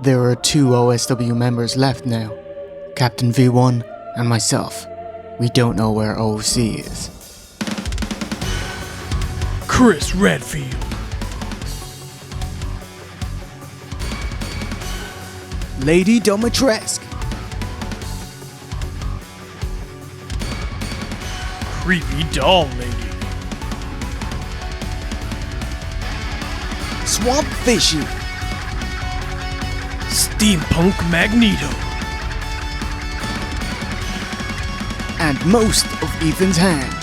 There are 2 OSW members left now, Captain V1 and myself. We don't know where OC is. Chris Redfield. Lady Domitresk. Creepy doll lady. Swamp Fishy. Steampunk Magneto. And most of Ethan's hand.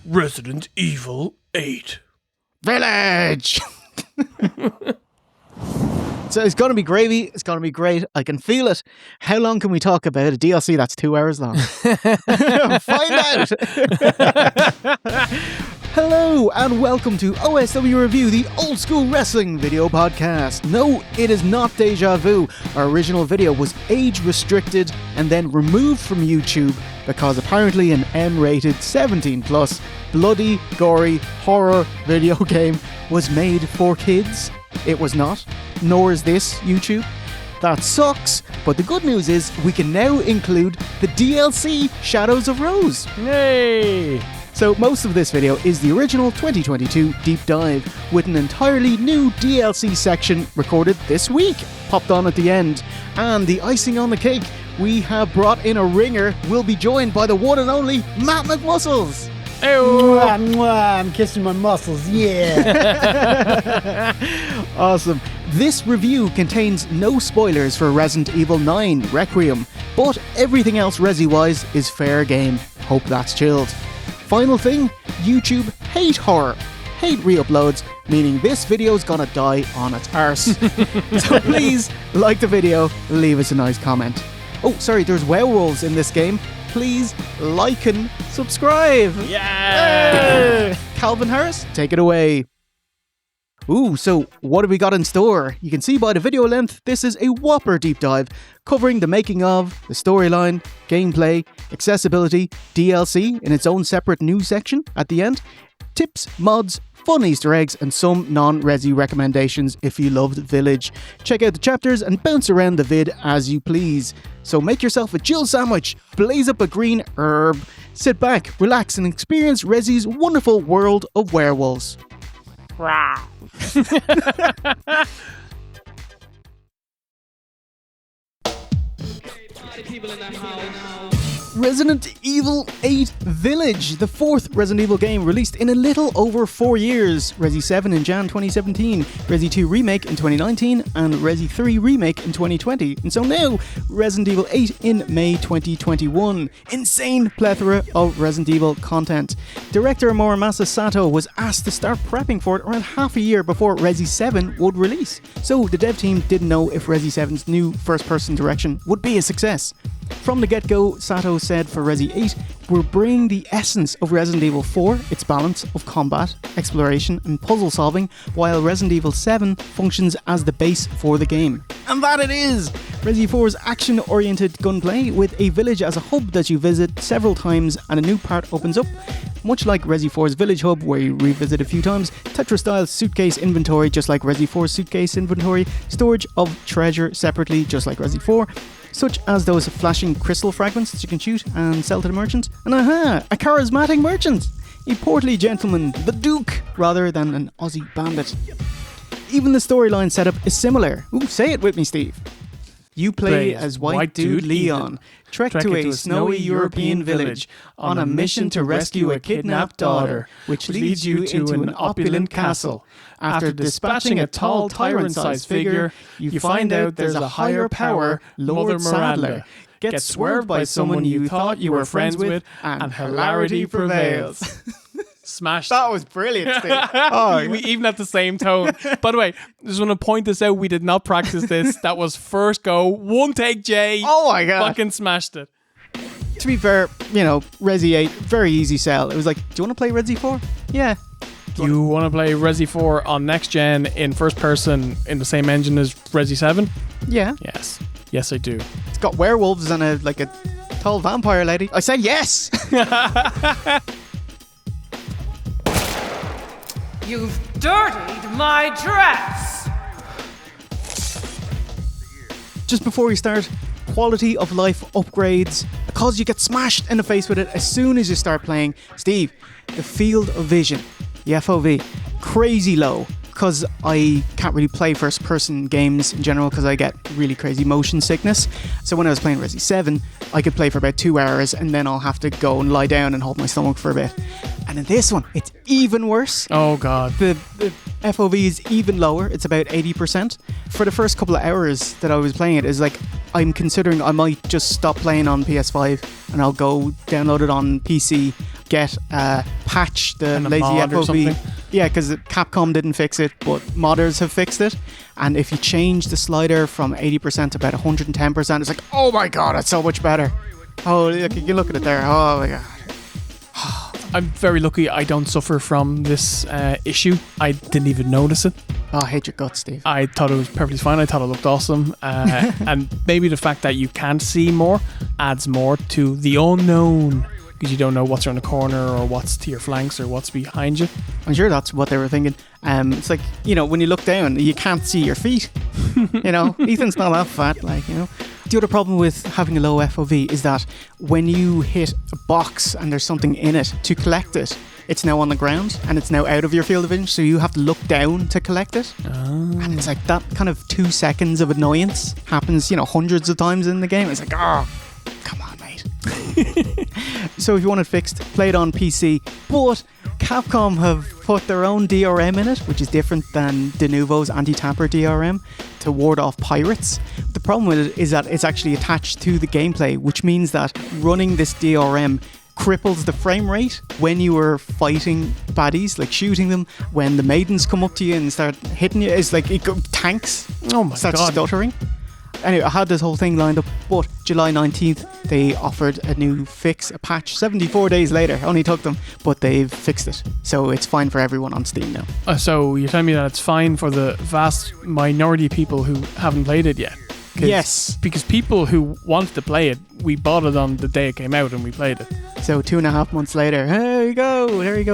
Resident Evil 8. Village! So it's going to be gravy. It's going to be great. I can feel it. How long can we talk about a DLC that's 2 hours long? Find out! Hello and welcome to OSW Review, the old school wrestling video podcast. No, it is not Deja Vu. Our original video was age restricted and then removed from YouTube because apparently an M-rated 17 plus bloody, gory horror video game was made for kids. It was not, nor is this YouTube. That sucks, but the good news is we can now include the DLC Shadows of Rose. Yay! So most of this video is the original 2022 deep dive with an entirely new DLC section recorded this week, popped on at the end. And the icing on the cake, we have brought in a ringer. We'll be joined by the one and only MATT McMUSCLES. Mwah, mwah, I'm kissing my muscles, yeah. Awesome. This review contains no spoilers for Resident Evil 9 Requiem, but everything else Resi-wise is fair game. Hope that's chilled. Final thing, YouTube hate horror. Hate re-uploads, meaning this video's gonna die on its arse. So please, like the video, leave us a nice comment. Oh, sorry, there's werewolves in this game. Please like and subscribe. Yeah! Calvin Harris, take it away. Ooh, so what have we got in store? You can see by the video length, this is a whopper deep dive covering the making of, the storyline, gameplay, accessibility, DLC in its own separate news section at the end, tips, mods, fun Easter eggs, and some non-Resi recommendations if you loved Village. Check out the chapters and bounce around the vid as you please. So make yourself a chill sandwich, blaze up a green herb, sit back, relax, and experience Resi's wonderful world of werewolves. Resident Evil 8 Village, the 4th Resident Evil game released in a little over 4 years. Resi 7 in Jan 2017, Resi 2 Remake in 2019, and Resi 3 Remake in 2020. And so now, Resident Evil 8 in May 2021. Insane plethora of Resident Evil content. Director Morimasa Sato was asked to start prepping for it around half a year before Resi 7 would release. So the dev team didn't know if Resi 7's new first-person direction would be a success. From the get-go, Sato said for Resi 8, we're bringing the essence of Resident Evil 4, its balance of combat, exploration and puzzle solving, while Resident Evil 7 functions as the base for the game. And that it is! Resi 4's action-oriented gunplay with a village as a hub that you visit several times and a new part opens up. Much like Resi 4's village hub where you revisit a few times, Tetris-style suitcase inventory just like Resi 4's suitcase inventory, storage of treasure separately just like Resi 4, such as those flashing crystal fragments that you can shoot and sell to the merchants. And a charismatic merchant! A portly gentleman, the Duke, rather than an Aussie bandit. Even the storyline setup is similar. Ooh, say it with me, Steve. You play as White Dude Leon, trek to a snowy European village on a mission to rescue a kidnapped daughter, which leads you into an opulent castle. After dispatching a tall tyrant-sized figure, you find out there's a higher power, Lord Sadler, gets swerved by someone you thought you were friends with, and hilarity prevails. Smashed. That was brilliant, Steve. We even at the same tone. By the way, I just want to point this out. We did not practice this. That was first go. One take, Jay. Oh my God. Fucking smashed it. To be fair, you know, Resi 8, very easy sell. It was like, do you want to play Resi 4? Yeah. You want to play Resi 4 on next gen in first person in the same engine as Resi 7? Yeah. Yes. Yes, I do. It's got werewolves and a tall vampire lady. I said yes! You've dirtied my dress! Just before we start, quality of life upgrades, because you get smashed in the face with it as soon as you start playing. Steve, the field of vision, the FOV, crazy low, because I can't really play first person games in general because I get really crazy motion sickness. So when I was playing Resi 7, I could play for about 2 hours and then I'll have to go and lie down and hold my stomach for a bit. And in this one, it's even worse. Oh god. The FOV is even lower. It's about 80%. For the first couple of hours that I was playing it, is like I'm considering I might just stop playing on PS5 and I'll go download it on PC, get a patch, the And a lazy mod or something. FOV. Yeah, because Capcom didn't fix it, but modders have fixed it. And if you change the slider from 80% to about 110%, it's like, oh my god, it's so much better. Oh, look, you can look at it there. Oh my god. I'm very lucky I don't suffer from this issue. I didn't even notice it. Oh, I hate your guts, Steve. I thought it was perfectly fine. I thought it looked awesome. And maybe the fact that you can't see more adds more to the unknown, because you don't know what's around the corner or what's to your flanks or what's behind you. I'm sure that's what they were thinking. It's like, when you look down, you can't see your feet. Ethan's not that fat, The other problem with having a low FOV is that when you hit a box and there's something in it, to collect it, it's now on the ground and it's now out of your field of vision, so you have to look down to collect it. And it's like that kind of 2 seconds of annoyance happens, hundreds of times in the game. It's like, oh, come on, mate. So if you want it fixed, play it on PC. But Capcom have put their own DRM in it, which is different than Denuvo's anti-tamper DRM, to ward off pirates. The problem with it is that it's actually attached to the gameplay, which means that running this DRM cripples the frame rate when you are fighting baddies, like shooting them. When the maidens come up to you and start hitting you, it's like tanks. Oh my starts god. stuttering. Anyway, I had this whole thing lined up, but July 19th, they offered a new fix, a patch, 74 days later. Only took them, but they've fixed it. So it's fine for everyone on Steam now. So you're telling me that it's fine for the vast minority of people who haven't played it yet? Yes. Because people who wanted to play it, we bought it on the day it came out and we played it. So 2.5 months later, there you go,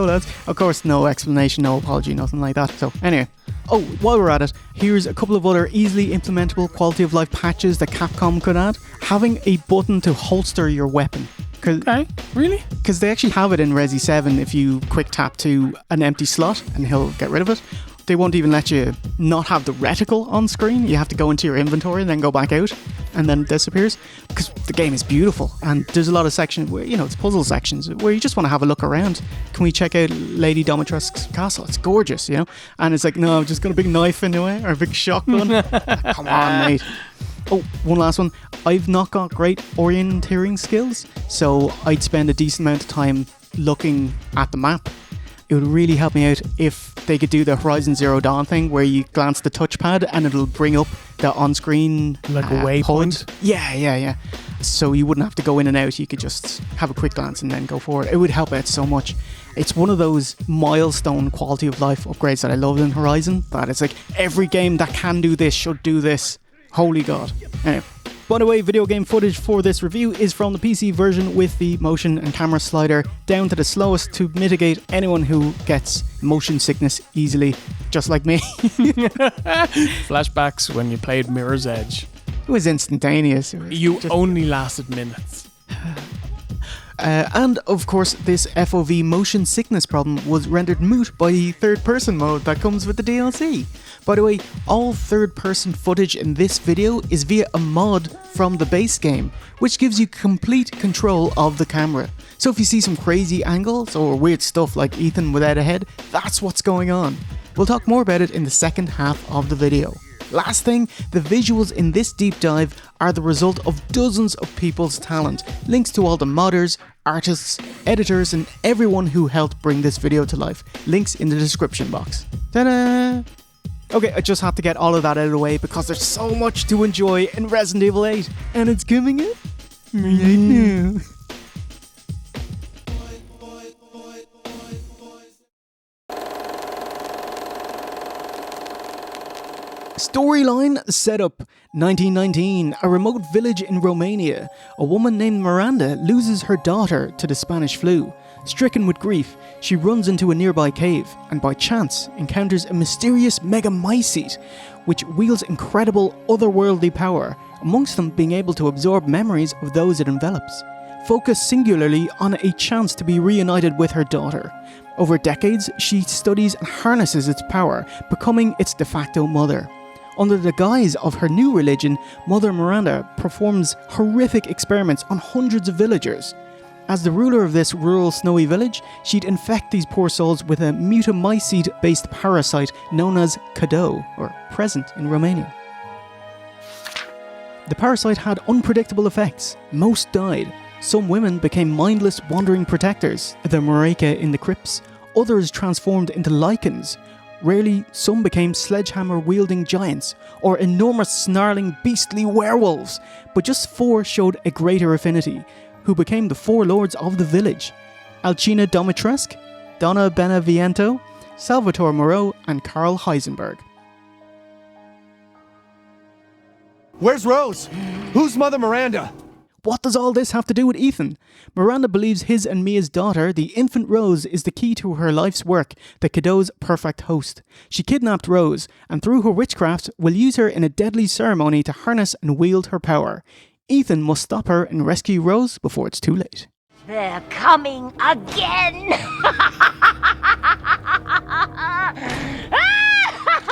lads. Of course, no explanation, no apology, nothing like that. So anyway. Oh, while we're at it, here's a couple of other easily implementable quality of life patches that Capcom could add. Having a button to holster your weapon. Okay, really? Because they actually have it in Resi 7 if you quick tap to an empty slot and he'll get rid of it. They won't even let you not have the reticle on screen. You have to go into your inventory and then go back out, and then it disappears. Because the game is beautiful, and there's a lot of sections where, it's puzzle sections where you just want to have a look around. Can we check out Lady Domitrusk's castle? It's gorgeous, And it's like, no, I've just got a big knife in the way, or a big shotgun. Come on, mate. Oh, one last one. I've not got great orienteering skills, so I'd spend a decent amount of time looking at the map. It would really help me out if they could do the Horizon Zero Dawn thing where you glance the touchpad and it'll bring up the on-screen like a waypoint. Yeah. So you wouldn't have to go in and out. You could just have a quick glance and then go forward. It would help out so much. It's one of those milestone quality of life upgrades that I love in Horizon. That it's like every game that can do this should do this. Holy God. Anyway. By the way, video game footage for this review is from the PC version with the motion and camera slider down to the slowest to mitigate anyone who gets motion sickness easily, just like me. Flashbacks when you played Mirror's Edge. It was instantaneous. You only lasted minutes. And of course, this FOV motion sickness problem was rendered moot by the third-person mode that comes with the DLC. By the way, all third-person footage in this video is via a mod from the base game, which gives you complete control of the camera. So if you see some crazy angles or weird stuff like Ethan without a head, that's what's going on. We'll talk more about it in the second half of the video. Last thing, the visuals in this deep dive are the result of dozens of people's talent. Links to all the modders, artists, editors, and everyone who helped bring this video to life. Links in the description box. Ta-da! Okay, I just had to get all of that out of the way because there's so much to enjoy in Resident Evil 8, and it's coming up right now. Storyline setup. 1919, a remote village in Romania. A woman named Miranda loses her daughter to the Spanish flu. Stricken with grief, she runs into a nearby cave and by chance encounters a mysterious megamycete which wields incredible otherworldly power, amongst them being able to absorb memories of those it envelops. Focused singularly on a chance to be reunited with her daughter. Over decades, she studies and harnesses its power, becoming its de facto mother. Under the guise of her new religion, Mother Miranda performs horrific experiments on hundreds of villagers. As the ruler of this rural snowy village, she'd infect these poor souls with a mutamycete-based parasite known as Cadou, or present in Romanian. The parasite had unpredictable effects. Most died. Some women became mindless wandering protectors, the Moreika in the crypts. Others transformed into lichens. Rarely, some became sledgehammer-wielding giants, or enormous snarling beastly werewolves. But just 4 showed a greater affinity, who became the 4 lords of the village. Alcina Domitrescu, Donna Beneviento, Salvatore Moreau, and Carl Heisenberg. Where's Rose? Who's Mother Miranda? What does all this have to do with Ethan? Miranda believes his and Mia's daughter, the infant Rose, is the key to her life's work, the Cadou's perfect host. She kidnapped Rose, and through her witchcraft, will use her in a deadly ceremony to harness and wield her power. Ethan must stop her and rescue Rose before it's too late. They're coming again!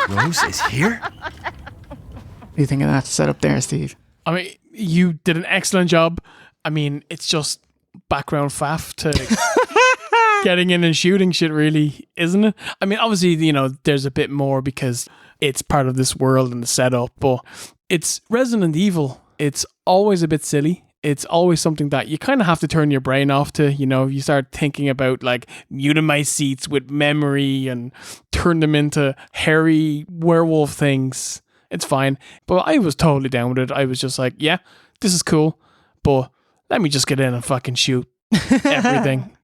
Rose is here? What do you think of that setup there, Steve? I mean, you did an excellent job. I mean, it's just background faff to getting in and shooting shit, really, isn't it? I mean, obviously, you know, there's a bit more because it's part of this world and the setup, but it's Resident Evil. It's always a bit silly. It's always something that you kind of have to turn your brain off to, you know, you start thinking about like mutamycetes with memory and turn them into hairy werewolf things. It's fine. But I was totally down with it. I was just like, yeah, this is cool, but let me just get in and fucking shoot everything.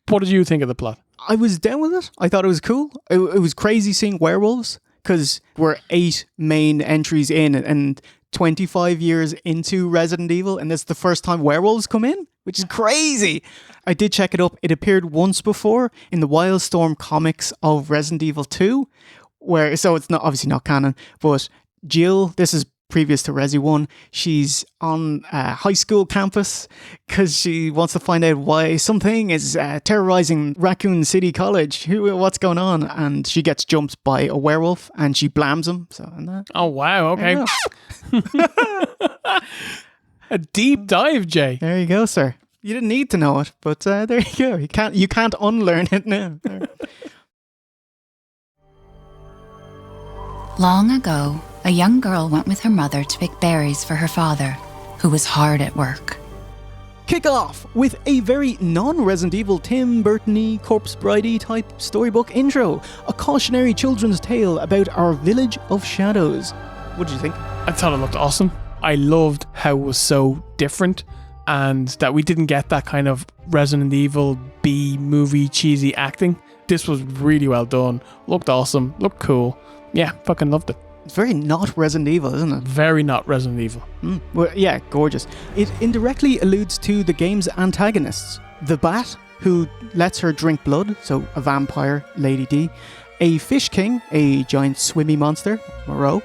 What did you think of the plot? I was down with it. I thought it was cool. It was crazy seeing werewolves because we're 8 main entries in and 25 years into Resident Evil, and it's the first time werewolves come in, which is crazy. I did check it up. It appeared once before in the Wildstorm comics of Resident Evil 2, where, so it's not obviously not canon, but Jill, this is previous to Resi 1, she's on a high school campus because she wants to find out why something is terrorizing Raccoon City College. What's going on? And she gets jumped by a werewolf and she blams him. So, oh, wow. Okay. A deep dive, Jay. There you go, sir. You didn't need to know it, but there you go. You can't unlearn it now. Long ago, a young girl went with her mother to pick berries for her father, who was hard at work. Kick off with a very non-Resident Evil Tim Burton-y, Corpse Bride-y type storybook intro, a cautionary children's tale about our village of shadows. What did you think? I thought it looked awesome. I loved how it was so different and that we didn't get that kind of Resident Evil B-movie cheesy acting. This was really well done. Looked awesome. Looked cool. Yeah, fucking loved it. It's very not Resident Evil, isn't it? Very not Resident Evil. Well, yeah, gorgeous. It indirectly alludes to the game's antagonists. The Bat, who lets her drink blood, so a vampire, Lady D. A Fish King, a giant swimmy monster, Moreau.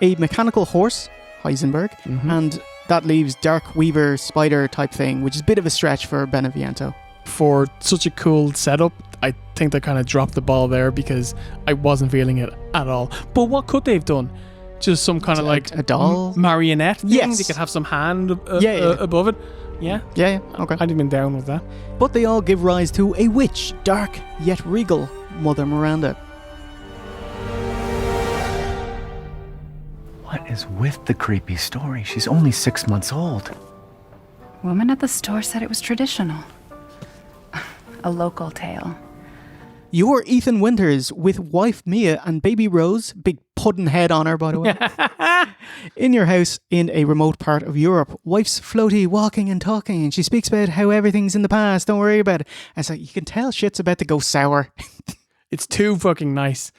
A mechanical horse, Heisenberg. And that leaves Dark Weaver spider type thing, which is a bit of a stretch for Beneviento. For such a cool setup, I think they kind of dropped the ball there because I wasn't feeling it at all. But what could they have done? Just some kind of like a doll marionette thing? Yes. They could have some hand above it. Yeah. Yeah, okay. I'd have been down with that. But they all give rise to a witch, dark yet regal, Mother Miranda. What is with the creepy story? She's only 6 months old. Woman at the store said it was traditional. A local tale. You're Ethan Winters with wife Mia and baby Rose, big pudding head on her, by the way, in your house in a remote part of Europe. Wife's floaty, walking and talking, and she speaks about how everything's in the past, don't worry about it. And so you can tell shit's about to go sour. It's too fucking nice.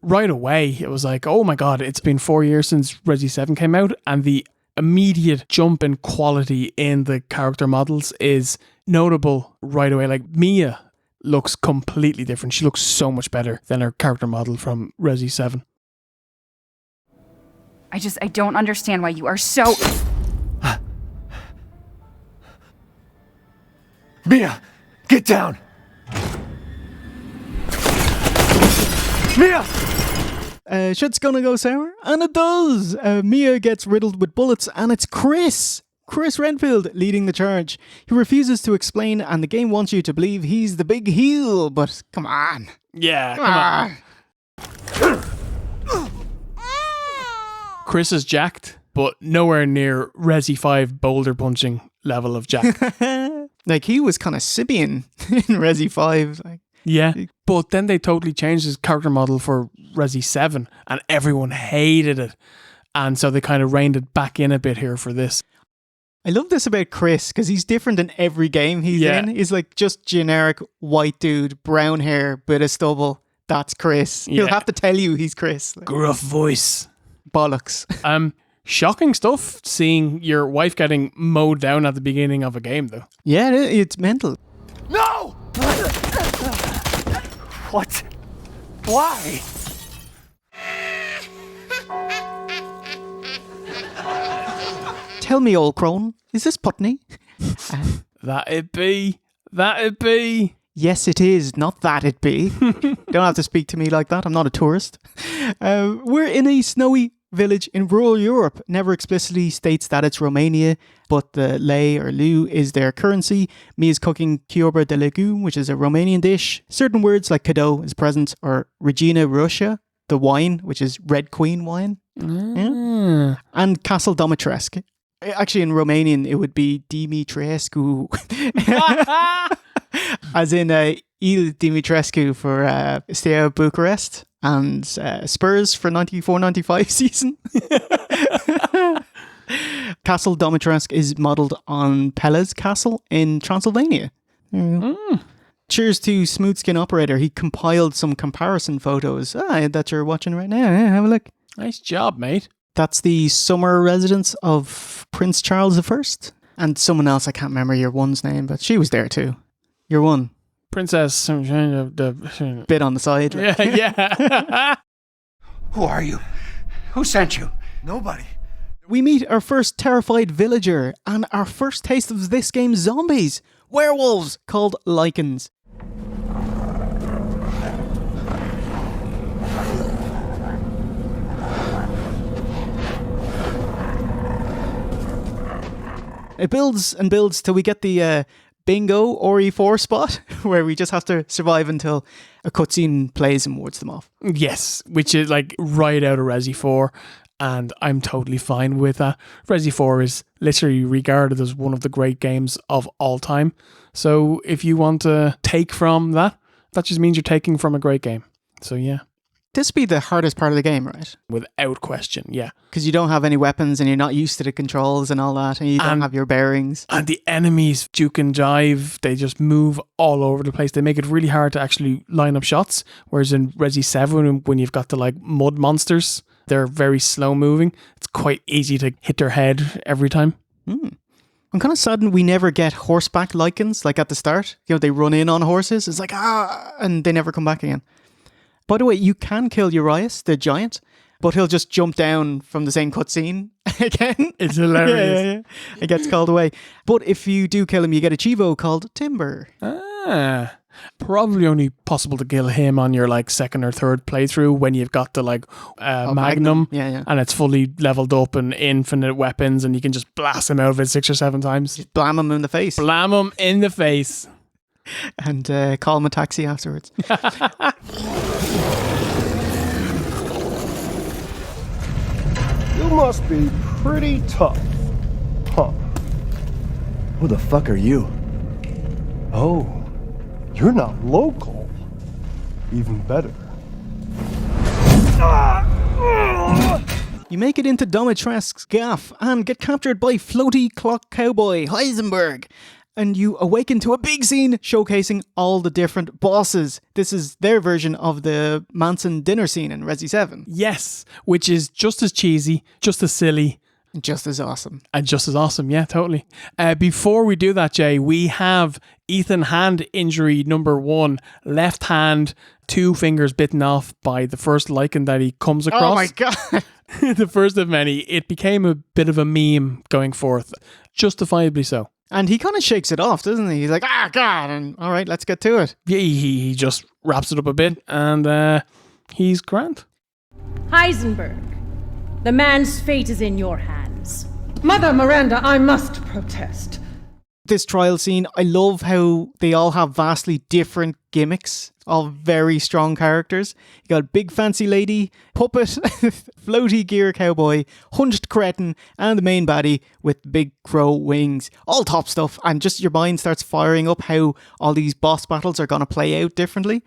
Right away, it was like, oh my god, it's been 4 years since Resi 7 came out, and the immediate jump in quality in the character models is notable right away. Like Mia looks completely different. She looks so much better than her character model from Resi 7. I don't understand why you are so... Mia, get down! Mia! Shit's gonna go sour, and it does. Mia gets riddled with bullets, and it's Chris Redfield leading the charge. He refuses to explain, and the game wants you to believe he's the big heel, but come on. Yeah, come on. Chris is jacked, but nowhere near Resi 5 boulder punching level of jack. Like, he was kind of Sibian in Resi 5. Like, yeah, but then they totally changed his character model for Resi 7 and everyone hated it. And so they kind of reined it back in a bit here for this. I love this about Chris because he's different in every game he's in. He's like just generic white dude, brown hair, bit of stubble. That's Chris. He'll have to tell you he's Chris. Like, gruff voice. Bollocks. Shocking stuff seeing your wife getting mowed down at the beginning of a game, though. Yeah, it's mental. No! What? Why? Tell me, old crone, is this Putney? That'd be. Yes, it is. Not that it be. Don't have to speak to me like that. I'm not a tourist. We're in a snowy village in rural Europe. Never explicitly states that it's Romania, but the lei or leu is their currency. Mia's cooking ciorba de legume, which is a Romanian dish. Certain words like cadeau is present, or Regina Russia, the wine, which is Red Queen wine. Yeah. And Castle Domitrescu. Actually, in Romanian, it would be Dimitrescu. As in Il Dimitrescu for Steaua Bucharest and Spurs for 94-95 season. Castle Domitrescu is modelled on Pele's castle in Transylvania. Cheers to Smooth Skin Operator. He compiled some comparison photos that you're watching right now. Have a look. Nice job, mate. That's the summer residence of Prince Charles I. And someone else, I can't remember your one's name, but she was there too. Your one. Princess. Bit on the side. Like. Yeah. Who are you? Who sent you? Nobody. We meet our first terrified villager and our first taste of this game's zombies. Werewolves called Lycans. It builds and builds till we get the bingo RE4 spot where we just have to survive until a cutscene plays and wards them off. Yes, which is like right out of Resi 4, and I'm totally fine with that. Resi 4 is literally regarded as one of the great games of all time. So if you want to take from that, that just means you're taking from a great game. So yeah. This would be the hardest part of the game, right? Without question, yeah. Because you don't have any weapons and you're not used to the controls and all that, and you don't have your bearings. And the enemies juke and jive, they just move all over the place. They make it really hard to actually line up shots. Whereas in Resi 7, when you've got the like mud monsters, they're very slow moving. It's quite easy to hit their head every time. I'm kind of saddened we never get horseback Lycans, like at the start. You know, they run in on horses. It's like, and they never come back again. By the way, you can kill Urias, the giant, but he'll just jump down from the same cutscene again. It's hilarious. Yeah. It gets called away. But if you do kill him, you get a Chivo called Timber. Probably only possible to kill him on your like second or third playthrough when you've got the like Magnum. Yeah. And it's fully leveled up and infinite weapons and you can just blast him out of it 6 or 7 times. Just blam him in the face. Blam him in the face. And call him a taxi afterwards. You must be pretty tough, huh? Who the fuck are you? Oh, you're not local. Even better. You make it into Domitrescu's gaff and get captured by floaty clock cowboy Heisenberg. And you awaken to a big scene showcasing all the different bosses. This is their version of the Manson dinner scene in Resi 7. Yes, which is just as cheesy, just as silly, Just as awesome. And just as awesome, yeah, totally. Before we do that, Jay, we have Ethan hand injury number 1. Left hand, 2 fingers bitten off by the first lichen that he comes across. Oh my God. The first of many. It became a bit of a meme going forth. Justifiably so. And he kind of shakes it off, doesn't he? He's like, God, and all right, let's get to it. Yeah, he just wraps it up a bit and he's grand. Heisenberg, the man's fate is in your hands. Mother Miranda, I must protest. This trial scene, I love how they all have vastly different gimmicks, all very strong characters. You got Big Fancy Lady, Puppet, Floaty Gear Cowboy, Hunched Cretin, and the main baddie with big crow wings. All top stuff, and just your mind starts firing up how all these boss battles are going to play out differently.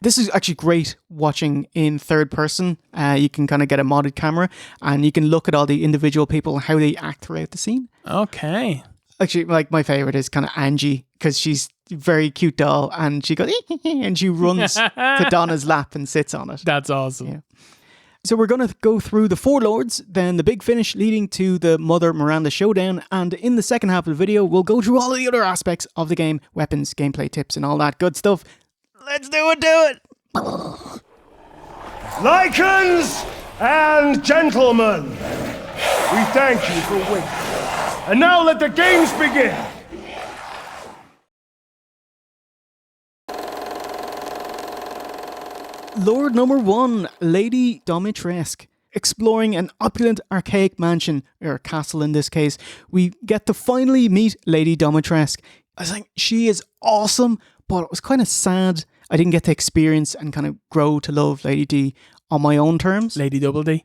This is actually great watching in third person. You can kind of get a modded camera and you can look at all the individual people, how they act throughout the scene. Okay. Actually, like my favorite is kind of Angie because she's a very cute doll and she goes and she runs to Donna's lap and sits on it. That's awesome. Yeah. So we're going to go through the 4 lords, then the big finish leading to the Mother Miranda showdown, and in the second half of the video, we'll go through all of the other aspects of the game, weapons, gameplay tips, and all that good stuff. Let's do it! Lycans and gentlemen, we thank you for waiting. And now let the games begin! Lord number 1, Lady Dimitrescu. Exploring an opulent archaic mansion, or castle in this case, we get to finally meet Lady Dimitrescu. I think she is awesome, but it was kind of sad I didn't get to experience and kind of grow to love Lady D on my own terms. Lady Double D.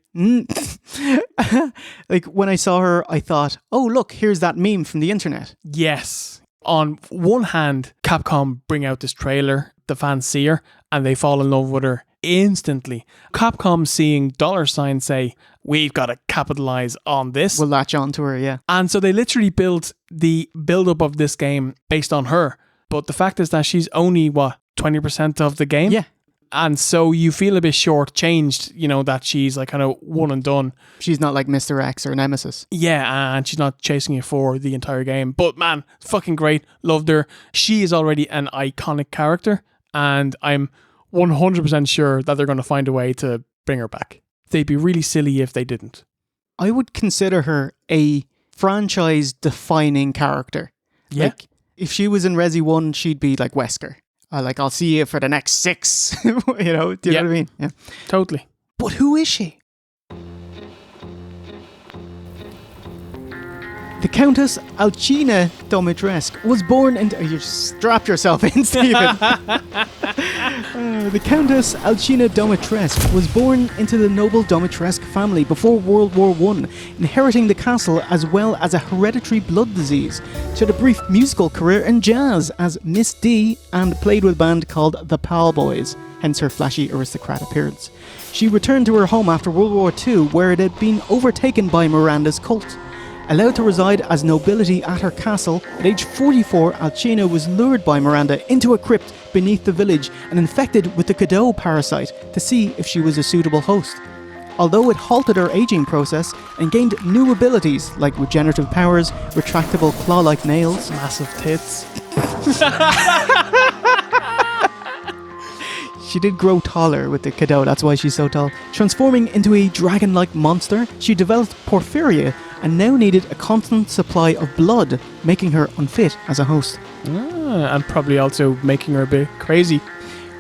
Like when I saw her, I thought, oh look, here's that meme from the internet. Yes. On one hand, Capcom bring out this trailer, the fans see her, and they fall in love with her instantly. Capcom seeing $sign say, we've got to capitalize on this. We'll latch on to her, yeah. And so they literally built the build-up of this game based on her. But the fact is that she's only, 20% of the game? Yeah. And so you feel a bit shortchanged, that she's like kind of one and done. She's not like Mr. X or Nemesis. Yeah, and she's not chasing you for the entire game. But man, fucking great. Loved her. She is already an iconic character. And I'm 100% sure that they're going to find a way to bring her back. They'd be really silly if they didn't. I would consider her a franchise-defining character. Yeah. Like, if she was in Resi 1, she'd be like Wesker. I'll see you for the next 6. Do you know what I mean? Yeah. Totally. But who is she? The Countess Alcina Dimitrescu was born into... You strap yourself in, Stephen. The Countess Alcina Dimitrescu was born into the noble Dimitrescu family before World War I, inheriting the castle as well as a hereditary blood disease. She had a brief musical career in jazz as Miss D and played with a band called the Pal Boys, hence her flashy aristocrat appearance. She returned to her home after World War II, where it had been overtaken by Miranda's cult. Allowed to reside as nobility at her castle, at age 44, Alcina was lured by Miranda into a crypt beneath the village and infected with the Godot parasite to see if she was a suitable host. Although it halted her aging process and gained new abilities like regenerative powers, retractable claw-like nails, massive tits. She did grow taller with the Godot, that's why she's so tall. Transforming into a dragon-like monster, she developed porphyria and now needed a constant supply of blood, making her unfit as a host. And probably also making her a bit crazy.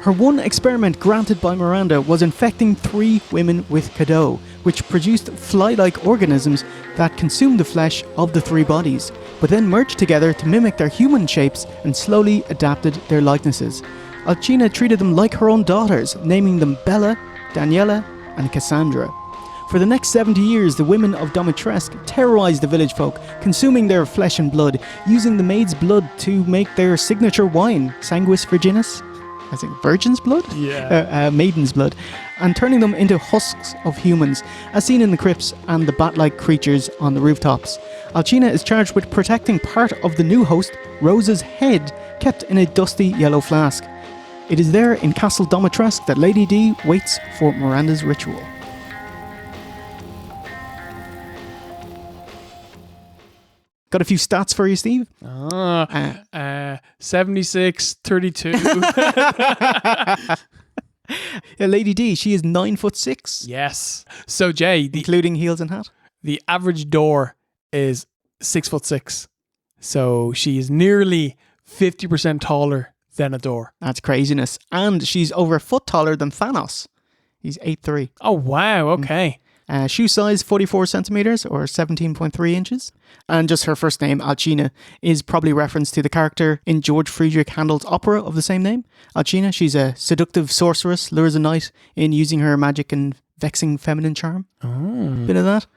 Her one experiment granted by Miranda was infecting 3 women with Godot, which produced fly-like organisms that consumed the flesh of the 3 bodies, but then merged together to mimic their human shapes and slowly adapted their likenesses. Alcina treated them like her own daughters, naming them Bella, Daniela, and Cassandra. For the next 70 years, the women of Dimitrescu terrorized the village folk, consuming their flesh and blood, using the maid's blood to make their signature wine, Sanguis Virginis, I think virgin's blood? Yeah. Maiden's blood, and turning them into husks of humans, as seen in the crypts and the bat-like creatures on the rooftops. Alcina is charged with protecting part of the new host, Rose's head, kept in a dusty yellow flask. It is there in Castle Dimitrescu that Lady D waits for Miranda's ritual. Got a few stats for you, Steve. 76, 32. Lady D, she is 9'6". Yes. So Jay, including heels and hat. The average door is 6'6". So she is nearly 50% taller than a door. That's craziness. And she's over a foot taller than Thanos. He's 8'3". Oh, wow. Okay. Shoe size 44 centimeters or 17.3 inches. And just her first name, Alcina, is probably reference to the character in George Friedrich Handel's opera of the same name. Alcina, she's a seductive sorceress, lures a knight in using her magic and vexing feminine charm. Oh. Bit of that.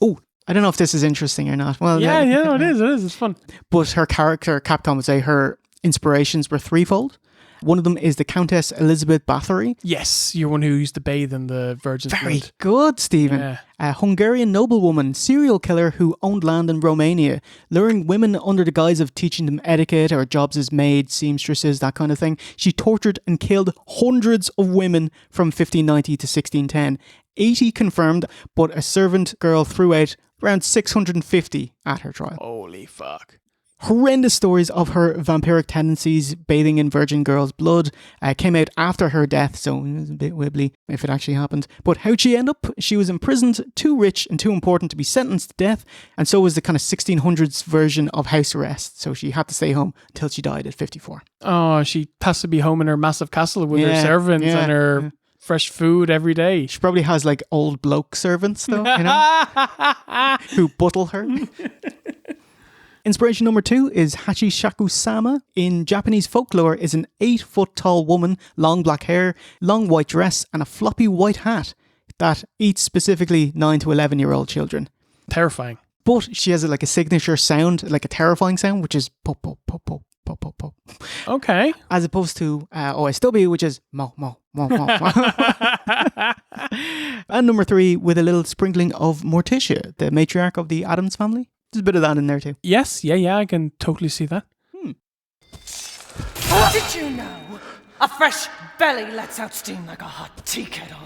Oh, I don't know if this is interesting or not. Well, yeah, it is. It's fun. But her character, Capcom would say her inspirations were threefold. One of them is the Countess Elizabeth Bathory. Yes, you're one who used to bathe in the Virgin's Very blood. good, Stephen. Yeah. A Hungarian noblewoman, serial killer who owned land in Romania, luring women under the guise of teaching them etiquette or jobs as maids, seamstresses, that kind of thing. She tortured and killed hundreds of women from 1590 to 1610. 80 confirmed, but a servant girl threw out around 650 at her trial. Holy fuck. Horrendous stories of her vampiric tendencies, bathing in virgin girls' blood, came out after her death, so it was a bit wibbly if it actually happened. But how'd she end up? She was imprisoned, too rich and too important to be sentenced to death, and so was the kind of 1600s version of house arrest, so she had to stay home until she died at 54. Oh, she has to be home in her massive castle with her servants and her fresh food every day. She probably has like old bloke servants though, you know, who buttle her. Inspiration number 2 is Hachishaku-sama. In Japanese folklore is an 8-foot tall woman, long black hair, long white dress, and a floppy white hat that eats specifically 9 to 11-year-old children. Terrifying. But she has like a signature sound, like a terrifying sound, which is pop, pop, pop, pop, pop, pop, pop. Okay. As opposed to OSW, which is mo, mo, mo, mo, mo. And number 3, with a little sprinkling of Morticia, the matriarch of the Addams family. There's a bit of that in there too. Yes, yeah, I can totally see that. Did you know? A fresh belly lets out steam like a hot tea kettle.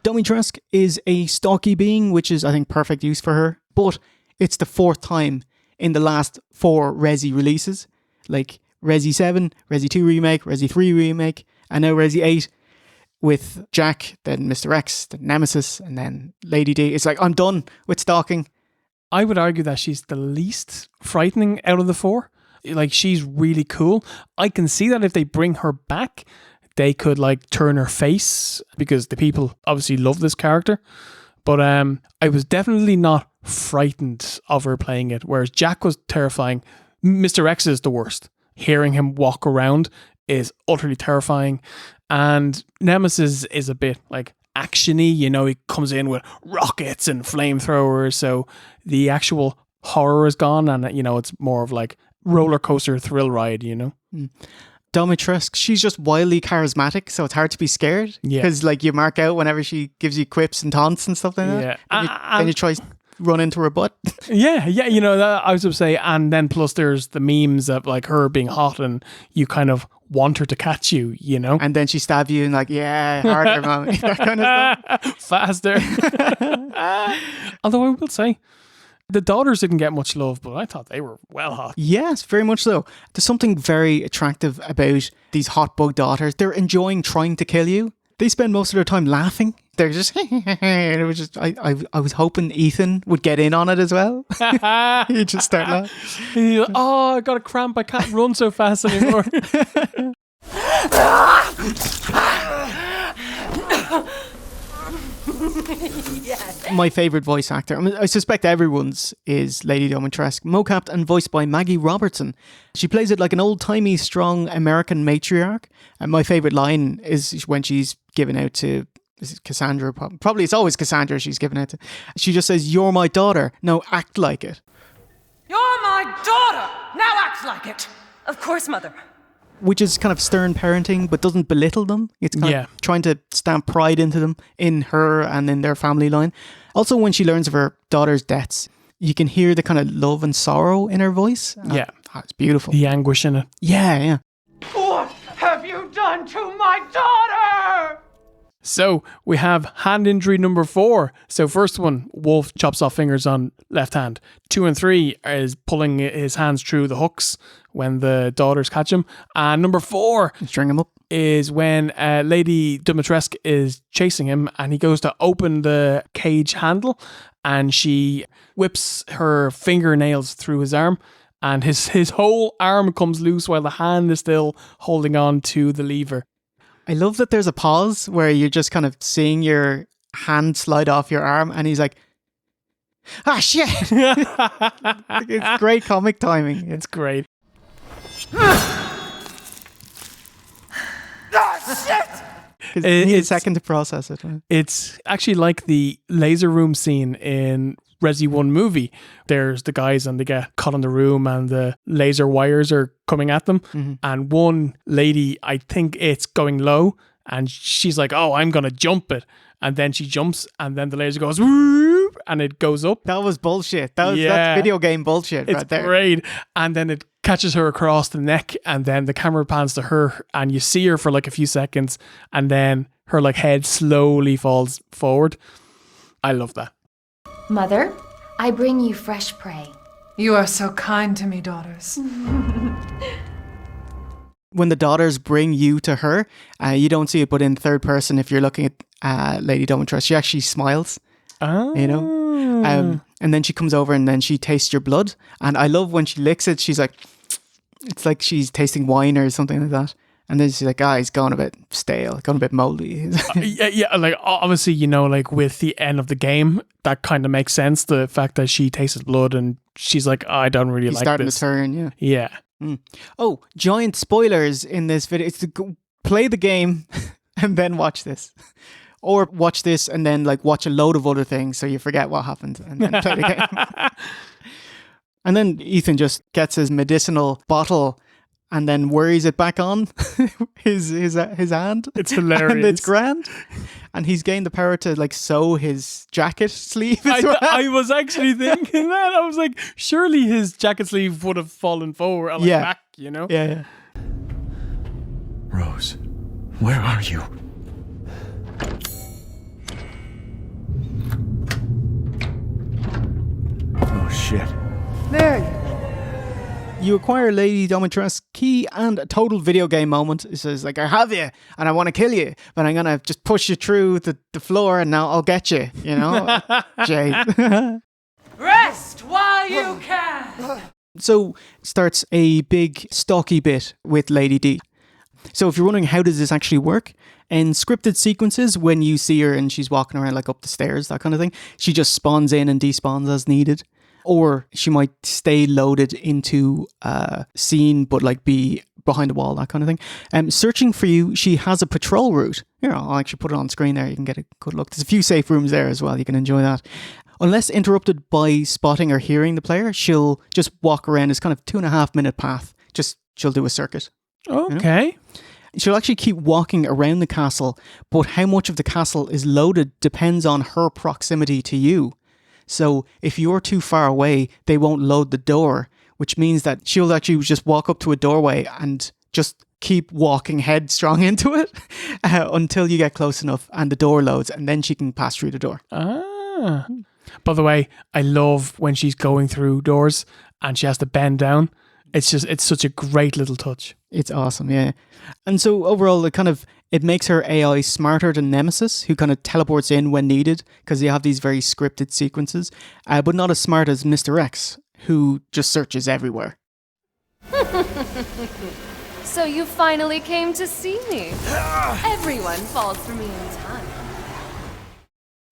Domitresk is a stocky being, which is, I think, perfect use for her. But it's the 4th time in the last 4 Resi releases. Like Resi 7, Resi 2 Remake, Resi 3 Remake, and now Resi 8 with Jack, then Mr. X, then Nemesis, and then Lady D. It's like, I'm done with stalking. I would argue that she's the least frightening out of the 4. Like, she's really cool. I can see that if they bring her back, they could like turn her face because the people obviously love this character. But I was definitely not frightened of her playing it, whereas Jack was terrifying. Mr. X is the worst. Hearing him walk around is utterly terrifying. And Nemesis is a bit like action-y, you know, he comes in with rockets and flamethrowers, so the actual horror is gone, and you know, it's more of like roller coaster thrill ride, you know. Domitresk, she's just wildly charismatic, so it's hard to be scared because like you mark out whenever she gives you quips and taunts and stuff like that. And you try run into her butt. yeah, you know, that I was going to say, and then plus there's the memes of like her being hot and you kind of want her to catch you, you know? And then she stab you and like, yeah, harder, mom. That kind of stuff. Faster. Although I will say, the daughters didn't get much love, but I thought they were well hot. Yes, very much so. There's something very attractive about these hot bug daughters. They're enjoying trying to kill you. They spend most of their time laughing. They're just, and it was just, I was hoping Ethan would get in on it as well. He'd just start laughing. Like, oh, I got a cramp. I can't run so fast anymore. Yes. My favourite voice actor, I suspect everyone's, is Lady Domitresk, mocapped and voiced by Maggie Robertson. She plays it like an old-timey, strong American matriarch. And my favourite line is when she's given out to, is it Cassandra? Probably it's always Cassandra she's given out to. She just says, "You're my daughter, now act like it." You're my daughter, now act like it. Of course, mother. Which is kind of stern parenting, but doesn't belittle them. It's kind of trying to stamp pride into them, in her and in their family line. Also, when she learns of her daughter's deaths, you can hear the kind of love and sorrow in her voice. It's beautiful. The anguish in it. Yeah. What have you done to my daughter? So we have hand injury number 4. So first one, Wolf chops off fingers on left hand. 2 and 3 is pulling his hands through the hooks when the daughters catch him. And number 4 string him up is when Lady Dimitrescu is chasing him and he goes to open the cage handle and she whips her fingernails through his arm and his whole arm comes loose while the hand is still holding on to the lever. I love that there's a pause where you're just kind of seeing your hand slide off your arm and he's like, ah, shit. It's great comic timing. It's great. He needs a second to process it. It's actually like the laser room scene in Resi 1 movie. There's the guys and they get caught in the room and the laser wires are coming at them. Mm-hmm. And one lady, I think it's going low and she's like, oh, I'm going to jump it. And then she jumps and then the laser goes whoop, and it goes up. That was bullshit. That's video game bullshit right there. It's great. And then it catches her across the neck and then the camera pans to her and you see her for like a few seconds and then her like head slowly falls forward. I love that. Mother, I bring you fresh prey. You are so kind to me, daughters. When the daughters bring you to her, you don't see it, but in third person, if you're looking at Lady Dimitrescu, she actually smiles. Oh. You know? And then she comes over and then she tastes your blood. And I love when she licks it, she's like, it's like she's tasting wine or something like that. And then she's like, he's gone a bit stale, gone a bit moldy. yeah, like obviously, you know, like with the end of the game, that kind of makes sense. The fact that she tasted blood and she's like, I don't really like this. Starting to turn, yeah. Yeah. Mm. Oh, giant spoilers in this video. It's to play the game and then watch this. Or watch this and then like watch a load of other things so you forget what happened and then play the game. And then Ethan just gets his medicinal bottle and then worries it back on his hand. It's hilarious. And it's grand. And he's gained the power to like sew his jacket sleeve as well. I was actually thinking that. I was like, surely his jacket sleeve would have fallen forward and back, you know? Yeah. Rose, where are you? Oh shit. There you go. You acquire Lady Dimitrescu key and a total video game moment. It says like, I have you and I want to kill you, but I'm going to just push you through the floor and now I'll get you, you know? Jay. Rest while you can. So starts a big stalky bit with Lady D. So if you're wondering how does this actually work, in scripted sequences, when you see her and she's walking around like up the stairs, that kind of thing, she just spawns in and despawns as needed. Or she might stay loaded into a scene, but like be behind a wall, that kind of thing. Searching for you, she has a patrol route. Here, I'll actually put it on screen there. You can get a good look. There's a few safe rooms there as well. You can enjoy that. Unless interrupted by spotting or hearing the player, she'll just walk around this kind of 2.5 minute path. She'll do a circuit. Okay. You know? She'll actually keep walking around the castle, but how much of the castle is loaded depends on her proximity to you. So if you're too far away, they won't load the door, which means that she'll actually just walk up to a doorway and just keep walking headstrong into it until you get close enough and the door loads and then she can pass through the door. Ah. By the way, I love when she's going through doors and she has to bend down. It's such a great little touch. It's awesome, yeah. And so overall, it makes her AI smarter than Nemesis, who kind of teleports in when needed, because you have these very scripted sequences, but not as smart as Mr. X, who just searches everywhere. So you finally came to see me. Everyone falls for me in time.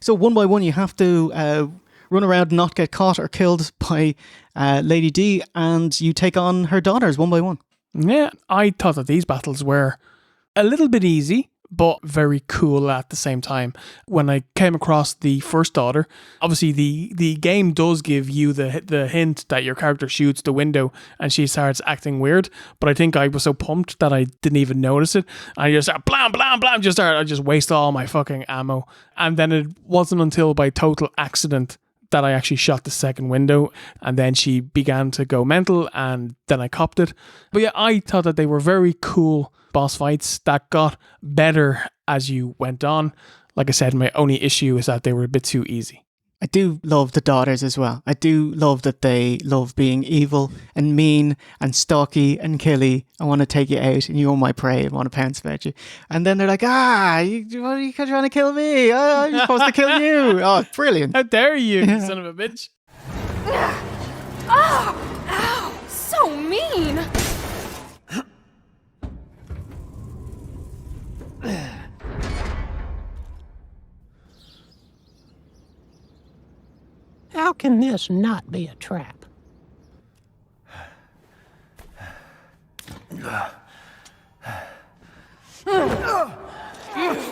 So one by one, you have to run around and not get caught or killed by Lady D, and you take on her daughters one by one. Yeah, I thought that these battles were a little bit easy, but very cool at the same time. When I came across the first daughter, obviously the game does give you the hint that your character shoots the window and she starts acting weird, but I think I was so pumped that I didn't even notice it. I just started blam, blam, blam, I just waste all my fucking ammo. And then it wasn't until by total accident that I actually shot the second window, and then she began to go mental, and then I copped it. But yeah, I thought that they were very cool boss fights that got better as you went on. Like I said, my only issue is that they were a bit too easy. I do love the daughters as well. I do love that they love being evil and mean and stalky and killy. I want to take you out and you're my prey and want to pounce about you. And then they're like, what are you trying to kill me? I'm supposed to kill you. Oh, brilliant. How dare you, you son of a bitch. Oh, ow, so mean. How can this not be a trap? You've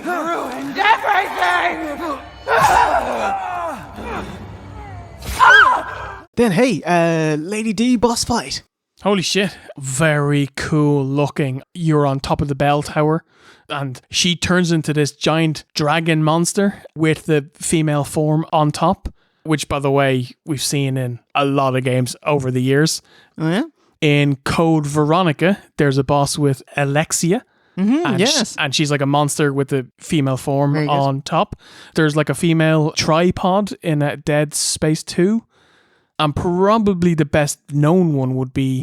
ruined everything! Then, hey, Lady D boss fight. Holy shit. Very cool looking. You're on top of the bell tower and she turns into this giant dragon monster with the female form on top, which, by the way, we've seen in a lot of games over the years. Oh, yeah? In Code Veronica, there's a boss with Alexia. Mm-hmm, yes. And she's like a monster with the female form on top. There's like a female tripod in Dead Space 2. And probably the best known one would be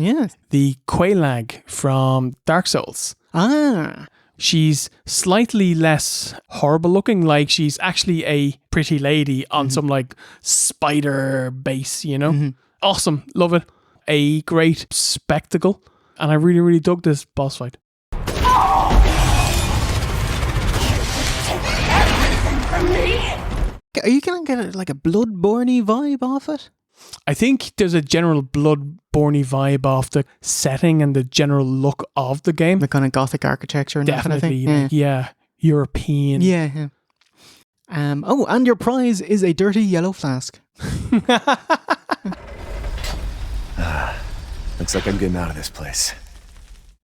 the Quelaag from Dark Souls. Ah. She's slightly less horrible looking, like she's actually a pretty lady on some like spider base, you know? Mm-hmm. Awesome. Love it. A great spectacle. And I really, really dug this boss fight. Are you going to get like a Bloodborne-y vibe off it? I think there's a general Bloodborne vibe off the setting and the general look of the game. The kind of gothic architecture and definitely, that kind of thing. Yeah. European. Yeah. Oh, and your prize is a dirty yellow flask. Looks like I'm getting out of this place.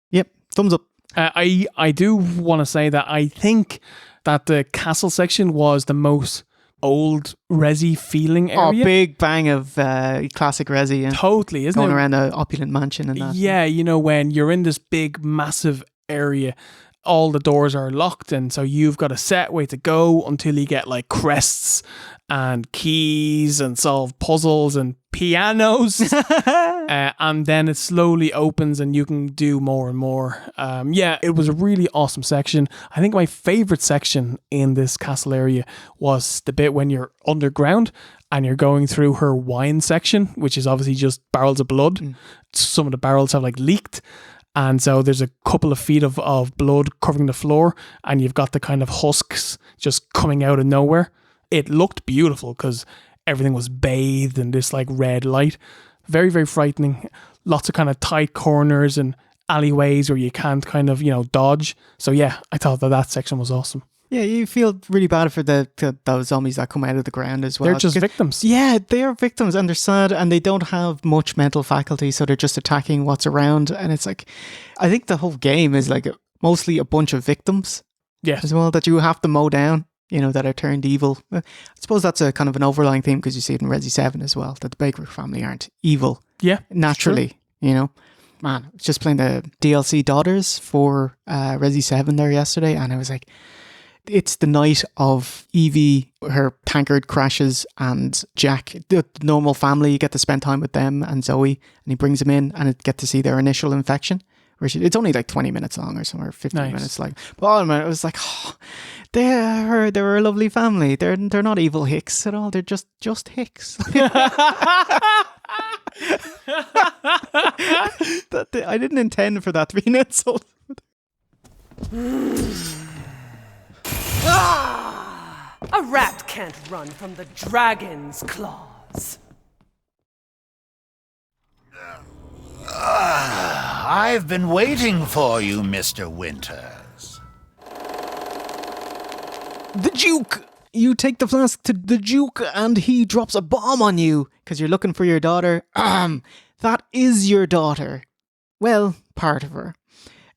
Yep, thumbs up. I do want to say that I think that the castle section was the most old Resi feeling area. Oh, big bang of classic Resi. Yeah. Totally, isn't Going it? around the opulent mansion and that. Yeah, you know, when you're in this big, massive area, all the doors are locked, and so you've got a set way to go until you get like crests and keys and solve puzzles and pianos. And then it slowly opens and you can do more and more. Yeah, it was a really awesome section. I think my favorite section in this castle area was the bit when you're underground and you're going through her wine section, which is obviously just barrels of blood. Some of the barrels have like leaked. And so there's a couple of feet of blood covering the floor and you've got the kind of husks just coming out of nowhere. It looked beautiful because everything was bathed in this like red light. Very, very frightening. Lots of kind of tight corners and alleyways where you can't kind of, dodge. So yeah, I thought that section was awesome. Yeah, you feel really bad for those zombies that come out of the ground as well. They're just victims. Yeah, they are victims and they're sad and they don't have much mental faculty, so they're just attacking what's around. And it's like, I think the whole game is like mostly a bunch of victims as well that you have to mow down, that are turned evil. I suppose that's a kind of an overlying theme because you see it in Resi 7 as well, that the Baker family aren't evil. Yeah. Naturally, Man, I was just playing the DLC Daughters for Resi 7 there yesterday and I was like, it's the night of Evie, her tankard crashes, and Jack, the normal family, you get to spend time with them and Zoe, and he brings them in and you get to see their initial infection. It's only like 20 minutes long or somewhere, 15 minutes. But it was like, they're a lovely family. They're not evil hicks at all. They're just hicks. I didn't intend for that to be an insult. A rat can't run from the dragon's claws. I've been waiting for you, Mr. Winters. The Duke! You take the flask to the Duke and he drops a bomb on you because you're looking for your daughter. That is your daughter. Well, part of her.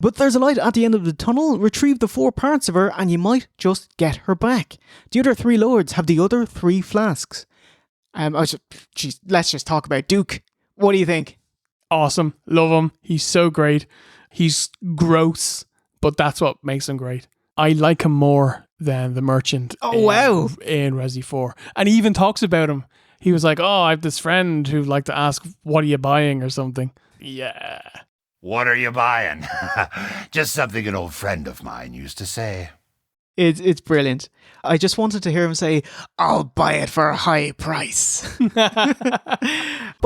But there's a light at the end of the tunnel. Retrieve the 4 parts of her and you might just get her back. The other 3 lords have the other 3 flasks. Let's just talk about Duke. What do you think? Awesome. Love him. He's so great. He's gross. but that's what makes him great. I like him more than the merchant in Resi 4. And he even talks about him. He was like, I have this friend who'd like to ask, what are you buying or something? Yeah. What are you buying? Just something an old friend of mine used to say. It's brilliant. I just wanted to hear him say, I'll buy it for a high price. By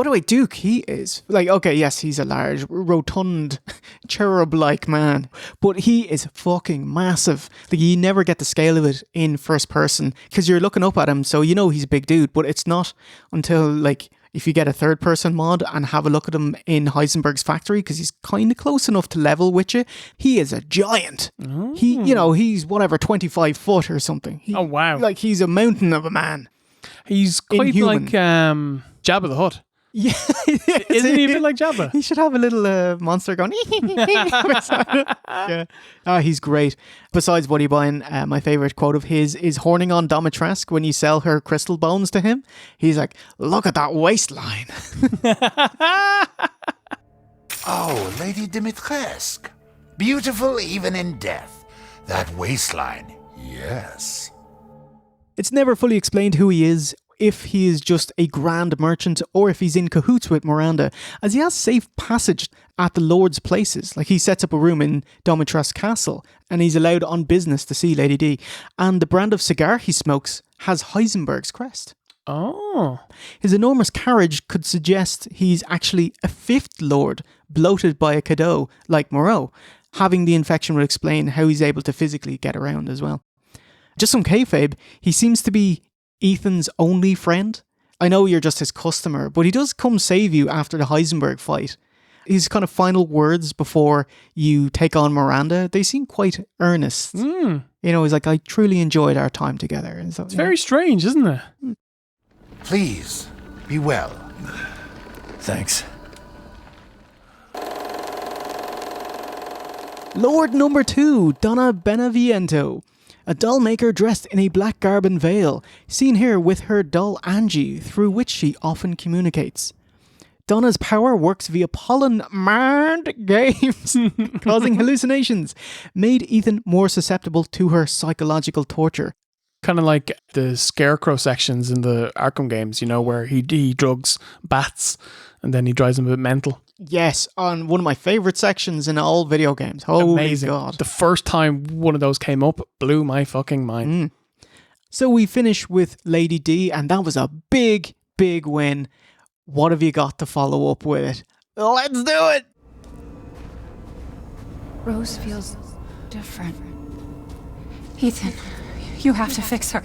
the way, Duke, he is like, okay, yes, he's a large, rotund, cherub-like man, but he is fucking massive. Like, you never get the scale of it in first person because you're looking up at him, so you know he's a big dude, but it's not until like if you get a third person mod and have a look at him in Heisenberg's factory, because he's kind of close enough to level with you, he is a giant. Oh. He's whatever, 25 foot or something. Oh, wow. Like, he's a mountain of a man. He's quite Inhuman. like Jabba the Hutt. Yeah. Isn't he a bit like Jabba? He should have a little monster going. Yeah. He's great. Besides what are you buying, my favourite quote of his is horning on Domitresque when you sell her crystal bones to him. He's like, look at that waistline. Oh, Lady Dimitrescu. Beautiful even in death. That waistline, yes. It's never fully explained who he is, if he is just a grand merchant or if he's in cahoots with Miranda, as he has safe passage at the Lord's places. Like, he sets up a room in Domitresque Castle and he's allowed on business to see Lady D. And the brand of cigar he smokes has Heisenberg's crest. Oh. His enormous carriage could suggest he's actually a fifth lord, bloated by a cadeau like Moreau. Having the infection would explain how he's able to physically get around as well. Just some kayfabe, he seems to be Ethan's only friend. I know you're just his customer, but he does come save you after the Heisenberg fight. His kind of final words before you take on Miranda, they seem quite earnest. Mm. He's like, I truly enjoyed our time together. And so, it's very strange, isn't it? Please, be well. Thanks. Lord number 2, Donna Beneviento. A doll maker dressed in a black garb and veil, seen here with her doll Angie, through which she often communicates. Donna's power works via pollen mind games, causing hallucinations, made Ethan more susceptible to her psychological torture. Kind of like the Scarecrow sections in the Arkham games, where he drugs bats and then he drives them a bit mental. Yes, on one of my favourite sections in all video games. Holy Amazing. God. The first time one of those came up blew my fucking mind. So we finish with Lady D, and that was a big, big win. What have you got to follow up with it? Let's do it! Rose feels different. Ethan, you have to fix her.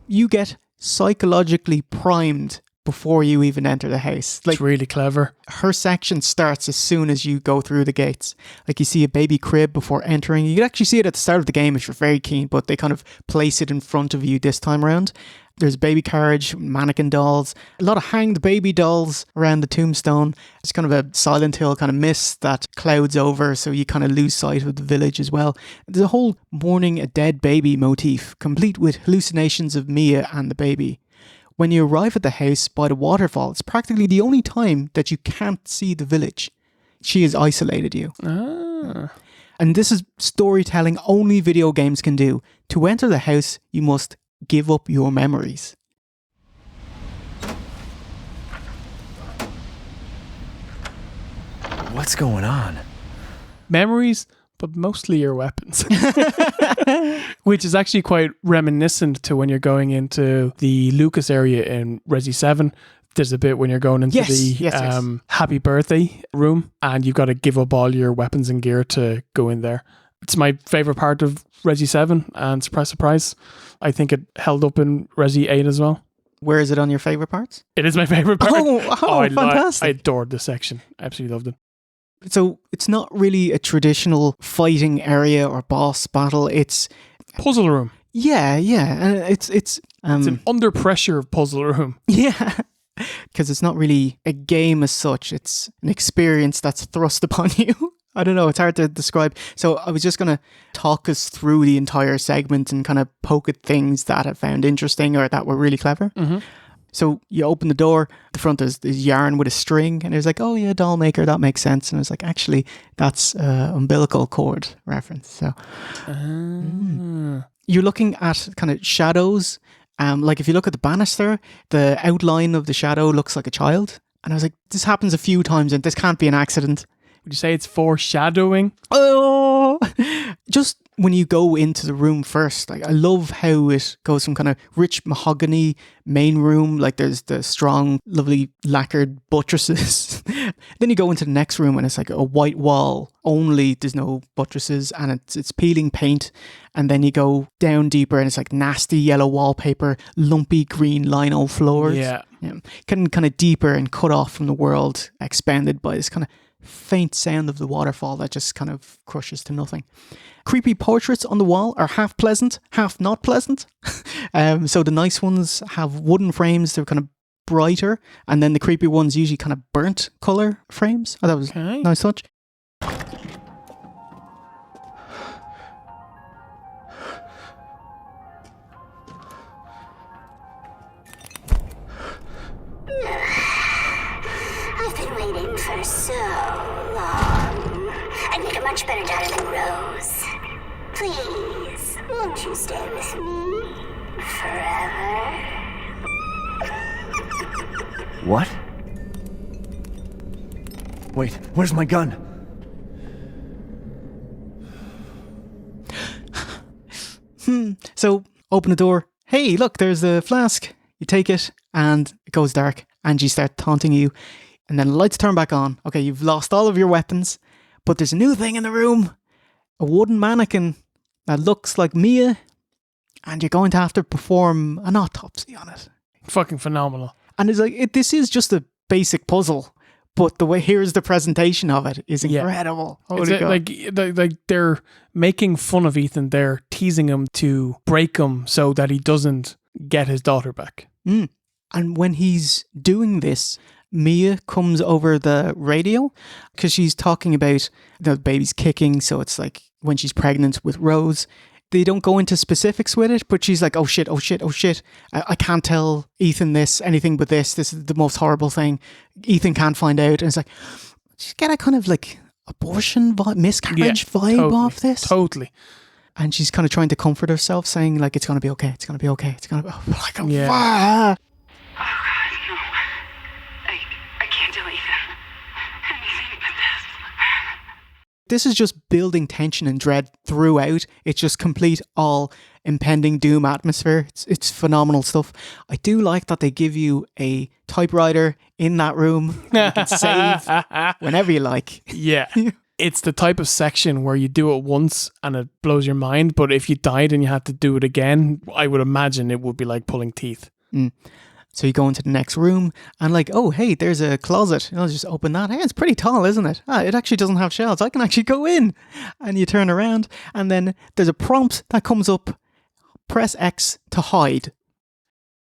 You get psychologically primed before you even enter the house. It's really clever. Her section starts as soon as you go through the gates. Like, you see a baby crib before entering. You can actually see it at the start of the game if you're very keen, but they kind of place it in front of you this time around. There's a baby carriage, mannequin dolls, a lot of hanged baby dolls around the tombstone. It's kind of a Silent Hill kind of mist that clouds over, so you kind of lose sight of the village as well. There's a whole mourning a dead baby motif, complete with hallucinations of Mia and the baby. When you arrive at the house by the waterfall, it's practically the only time that you can't see the village. She has isolated you. Ah. And this is storytelling only video games can do. To enter the house, you must give up your memories. What's going on? Memories, but mostly your weapons. Which is actually quite reminiscent to when you're going into the Lucas area in Resi 7. There's a bit when you're going into the happy birthday room and you've got to give up all your weapons and gear to go in there. It's my favourite part of Resi 7, and surprise, I think it held up in Resi 8 as well. Where is it on your favourite parts? It is my favourite part. Fantastic. I adored this section. Absolutely loved it. So it's not really a traditional fighting area or boss battle. It's puzzle room. Yeah. And it's an under pressure puzzle room. Yeah. Because it's not really a game as such. It's an experience that's thrust upon you. I don't know. It's hard to describe. So I was just going to talk us through the entire segment and kind of poke at things that I found interesting or that were really clever. Mm-hmm. So you open the door, the front is yarn with a string, and it's like, oh yeah, doll maker, that makes sense. And it's like, actually, that's umbilical cord reference. So you're looking at kind of shadows. Like if you look at the banister, the outline of the shadow looks like a child. And I was like, this happens a few times and this can't be an accident. Would you say it's foreshadowing? Oh, just when you go into the room first, like I love how it goes from kind of rich mahogany main room, like there's the strong, lovely lacquered buttresses. Then you go into the next room and it's like a white wall, only there's no buttresses and it's peeling paint. And then you go down deeper and it's like nasty yellow wallpaper, lumpy green lino floors. Yeah. Getting kind of deeper and cut off from the world, expanded by this kind of faint sound of the waterfall that just kind of crushes to nothing. Creepy portraits on the wall are half pleasant, half not pleasant. So the nice ones have wooden frames, they're kind of brighter, and then the creepy ones usually kind of burnt colour frames. Oh, that was a nice touch. I've been waiting for so long. I'd make a much better daughter than Rose. Please, won't you stay with me forever? What? Wait, where's my gun? So, open the door. Hey, look, there's a flask. You take it, and it goes dark. Angie starts taunting you, and then the lights turn back on. Okay, you've lost all of your weapons, but there's a new thing in the room. A wooden mannequin that looks like Mia, and you're going to have to perform an autopsy on it. Fucking phenomenal. And it's like, this is just a basic puzzle, but the way here's the presentation of it is incredible. Holy God. Like they're making fun of Ethan. They're teasing him to break him so that he doesn't get his daughter back. And when he's doing this, Mia comes over the radio because she's talking about the baby's kicking. So it's like when she's pregnant with Rose. They don't go into specifics with it, but she's like, oh shit. I can't tell Ethan anything but this. This is the most horrible thing. Ethan can't find out. And it's like, just get a kind of like abortion miscarriage vibe off this. Totally. And she's kind of trying to comfort herself, saying like, it's going to be okay. It's going to be okay. It's going to be like, Oh God, no. I can't do anything but this. This is just building tension and dread throughout. It's just complete all impending doom atmosphere. It's phenomenal stuff. I do like that they give you a typewriter in that room. You can save whenever you like. Yeah. It's the type of section where you do it once and it blows your mind, but if you died and you had to do it again, I would imagine it would be like pulling teeth. So you go into the next room and like, oh, hey, there's a closet. I'll just open that. Hey, it's pretty tall, isn't it? It actually doesn't have shelves. I can actually go in. And you turn around and then there's a prompt that comes up. Press X to hide.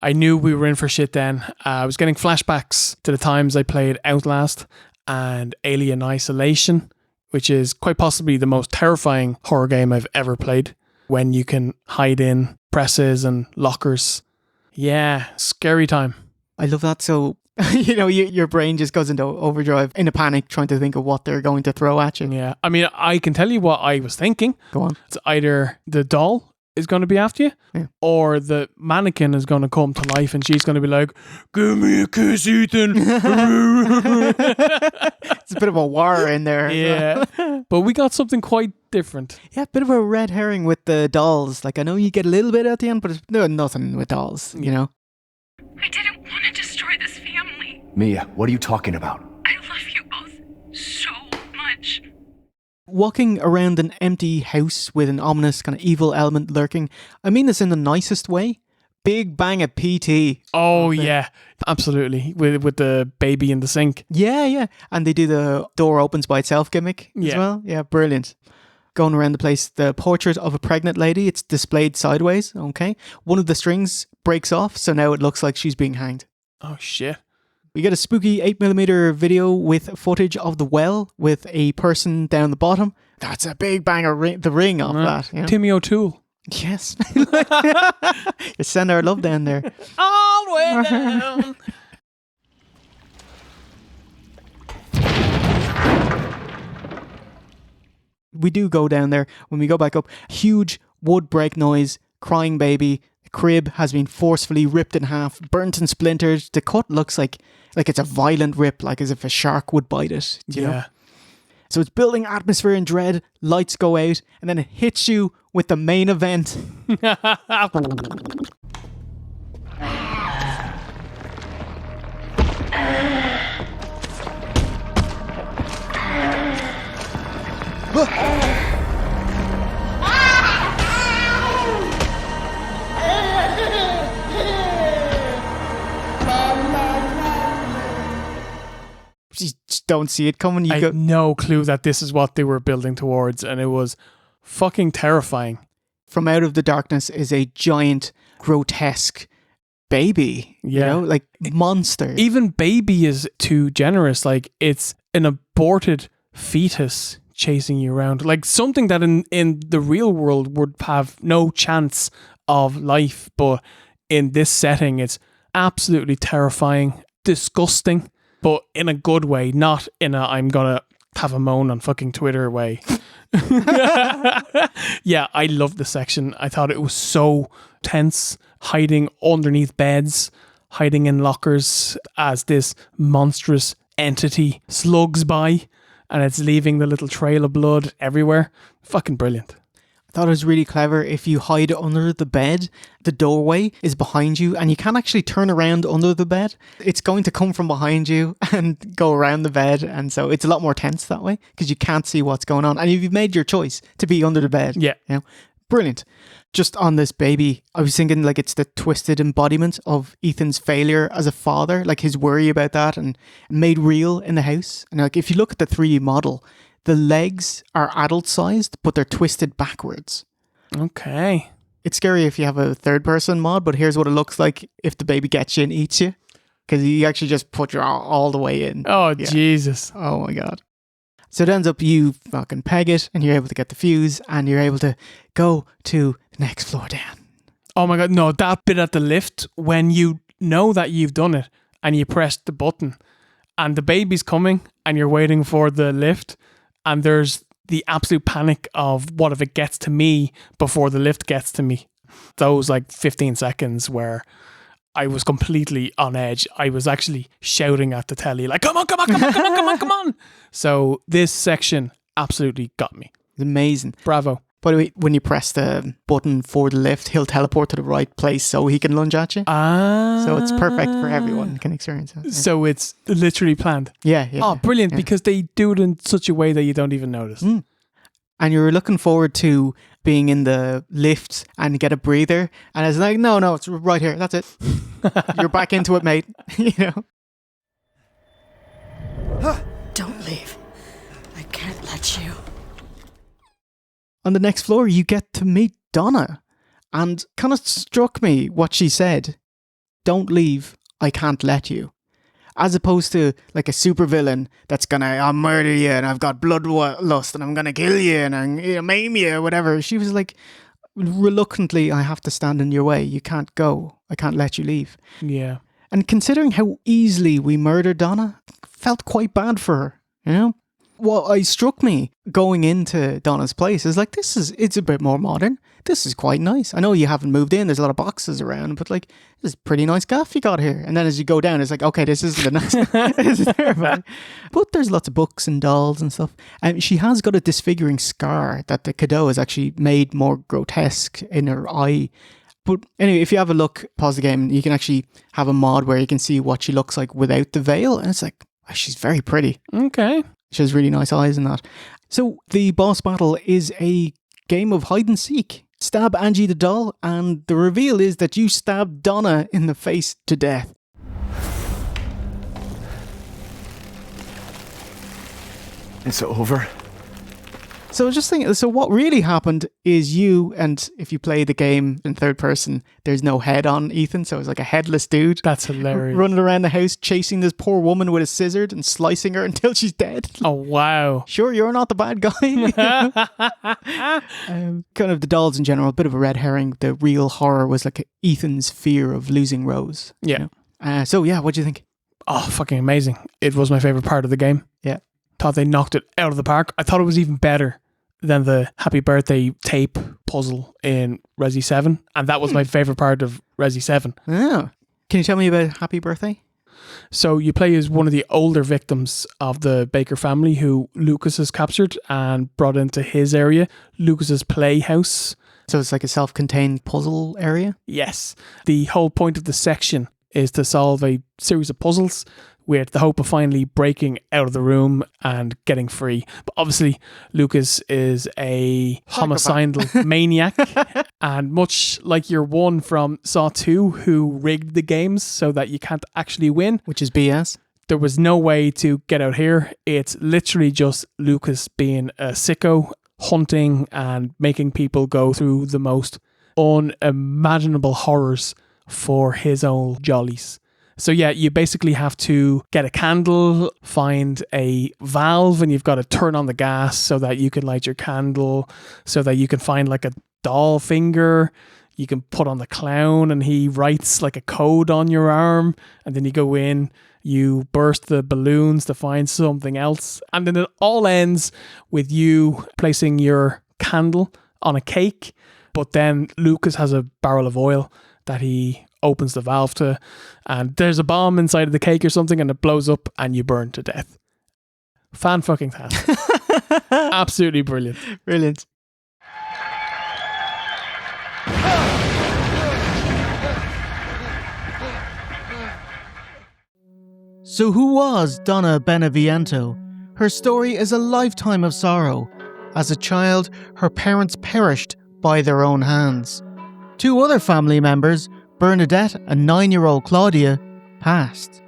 I knew we were in for shit then. I was getting flashbacks to the times I played Outlast and Alien Isolation, which is quite possibly the most terrifying horror game I've ever played, when you can hide in presses and lockers. Yeah, scary time. I love that. So, your brain just goes into overdrive in a panic trying to think of what they're going to throw at you. Yeah, I mean, I can tell you what I was thinking. Go on. It's either the doll is going to be after you, or the mannequin is going to come to life and she's going to be like, give me a kiss, Ethan. It's a bit of a war in there. Yeah. But we got something quite different. Yeah, a bit of a red herring with the dolls. Like, I know you get a little bit at the end, but it's nothing with dolls, you know? I didn't want to destroy this family. Mia, what are you talking about? I love you both so much. Walking around an empty house with an ominous kind of evil element lurking. I mean this in the nicest way. Big bang of PT. Oh, yeah. Absolutely. With the baby in the sink. Yeah. And they do the door opens by itself gimmick as well. Yeah, brilliant. Going around the place, the portrait of a pregnant lady, it's displayed sideways, okay? One of the strings breaks off, so now it looks like she's being hanged. Oh, shit. We get a spooky 8mm video with footage of the well with a person down the bottom. That's a big banger, the ring off that. You know? Timmy O'Toole. Yes. You send our love down there. All the way down. We do go down there. When we go back up, huge wood break noise, crying baby. The crib has been forcefully ripped in half, burnt and splintered. The cut looks like it's a violent rip, like as if a shark would bite it. Do you know? So it's building atmosphere and dread. Lights go out, and then it hits you with the main event. You just don't see it coming. I had no clue that this is what they were building towards, and it was fucking terrifying. From out of the darkness is a giant, grotesque baby. Yeah. You know, like monster. Even baby is too generous. Like, it's an aborted fetus chasing you around. Like something that in the real world would have no chance of life. But in this setting, it's absolutely terrifying, disgusting, but in a good way, not in a I'm gonna have a moan on fucking Twitter way. Yeah, I loved the section. I thought it was so tense, hiding underneath beds, hiding in lockers as this monstrous entity slugs by, and it's leaving the little trail of blood everywhere. Fucking brilliant. I thought it was really clever. If you hide under the bed, the doorway is behind you and you can't actually turn around under the bed. It's going to come from behind you and go around the bed, and so it's a lot more tense that way because you can't see what's going on, and you've made your choice to be under the bed. Yeah. You know? Brilliant. Just on this baby, I was thinking like it's the twisted embodiment of Ethan's failure as a father, like his worry about that and made real in the house. And like if you look at the 3D model, the legs are adult sized, but they're twisted backwards. Okay. It's scary if you have a third person mod, but here's what it looks like if the baby gets you and eats you. Because you actually just put your all the way in. Oh, yeah. Jesus. Oh my God. So it ends up you fucking peg it and you're able to get the fuse and you're able to go to the next floor down. Oh my God. No, that bit at the lift when you know that you've done it and you press the button and the baby's coming and you're waiting for the lift. And there's the absolute panic of what if it gets to me before the lift gets to me. Those like 15 seconds where I was completely on edge. I was actually shouting at the telly like, come on, come on, come on, come on, come on, come on. So this section absolutely got me. It's amazing. Bravo. By the way, when you press the button for the lift, he'll teleport to the right place so he can lunge at you. So it's perfect for everyone who can experience it. Yeah. So it's literally planned. Yeah. Oh, brilliant, because they do it in such a way that you don't even notice. Mm. And you're looking forward to being in the lift and get a breather. And it's like, no, it's right here. That's it. You're back into it, mate. You know? Don't leave. I can't let you. On the next floor, you get to meet Donna. And kind of struck me what she said. Don't leave. I can't let you. As opposed to like a supervillain that's gonna, I'll murder you and I've got bloodlust and I'm gonna kill you and I'm maim you or whatever. She was like, reluctantly, I have to stand in your way. You can't go. I can't let you leave. Yeah. And considering how easily we murdered Donna, felt quite bad for her, you know? What struck me going into Donna's place is like, it's a bit more modern. This is quite nice. I know you haven't moved in. There's a lot of boxes around, but like, this is a pretty nice gaff you got here. And then as you go down, it's like, okay, this isn't a nice. This is terrifying. But there's lots of books and dolls and stuff. And she has got a disfiguring scar that the Cadeau has actually made more grotesque in her eye. But anyway, if you have a look, pause the game, you can actually have a mod where you can see what she looks like without the veil. And it's like, oh, she's very pretty. Okay. She has really nice eyes and that. So the boss battle is a game of hide and seek. Stab Angie the doll, and the reveal is that you stab Donna in the face to death. It's over. So I was just thinking, so what really happened is you, and if you play the game in third person, there's no head on Ethan, so it's like a headless dude. That's hilarious. Running around the house chasing this poor woman with a scissor and slicing her until she's dead. Oh, wow. Sure, you're not the bad guy. Kind of the dolls in general, a bit of a red herring. The real horror was like Ethan's fear of losing Rose. Yeah. So yeah, what do you think? Oh, fucking amazing. It was my favourite part of the game. Yeah. Thought they knocked it out of the park. I thought it was even better than the happy birthday tape puzzle in Resi 7. And that was my favourite part of Resi 7. Oh. Can you tell me about Happy Birthday? So you play as one of the older victims of the Baker family who Lucas has captured and brought into his area, Lucas's playhouse. So it's like a self-contained puzzle area? Yes. The whole point of the section is to solve a series of puzzles with the hope of finally breaking out of the room and getting free. But obviously, Lucas is a homicidal maniac. And much like your one from Saw 2, who rigged the games so that you can't actually win. Which is BS. There was no way to get out here. It's literally just Lucas being a sicko, hunting and making people go through the most unimaginable horrors for his own jollies. So yeah, you basically have to get a candle, find a valve, and you've got to turn on the gas so that you can light your candle, so that you can find like a doll finger. You can put on the clown and he writes like a code on your arm, and then you go in, you burst the balloons to find something else, and then it all ends with you placing your candle on a cake, but then Lucas has a barrel of oil that he opens the valve to, and there's a bomb inside of the cake or something, and it blows up and you burn to death. Fan-fucking-tastic. Absolutely brilliant. Brilliant. So who was Donna Beneviento? Her story is a lifetime of sorrow. As a child, her parents perished by their own hands. Two other family members, Bernadette and 9-year-old Claudia, passed.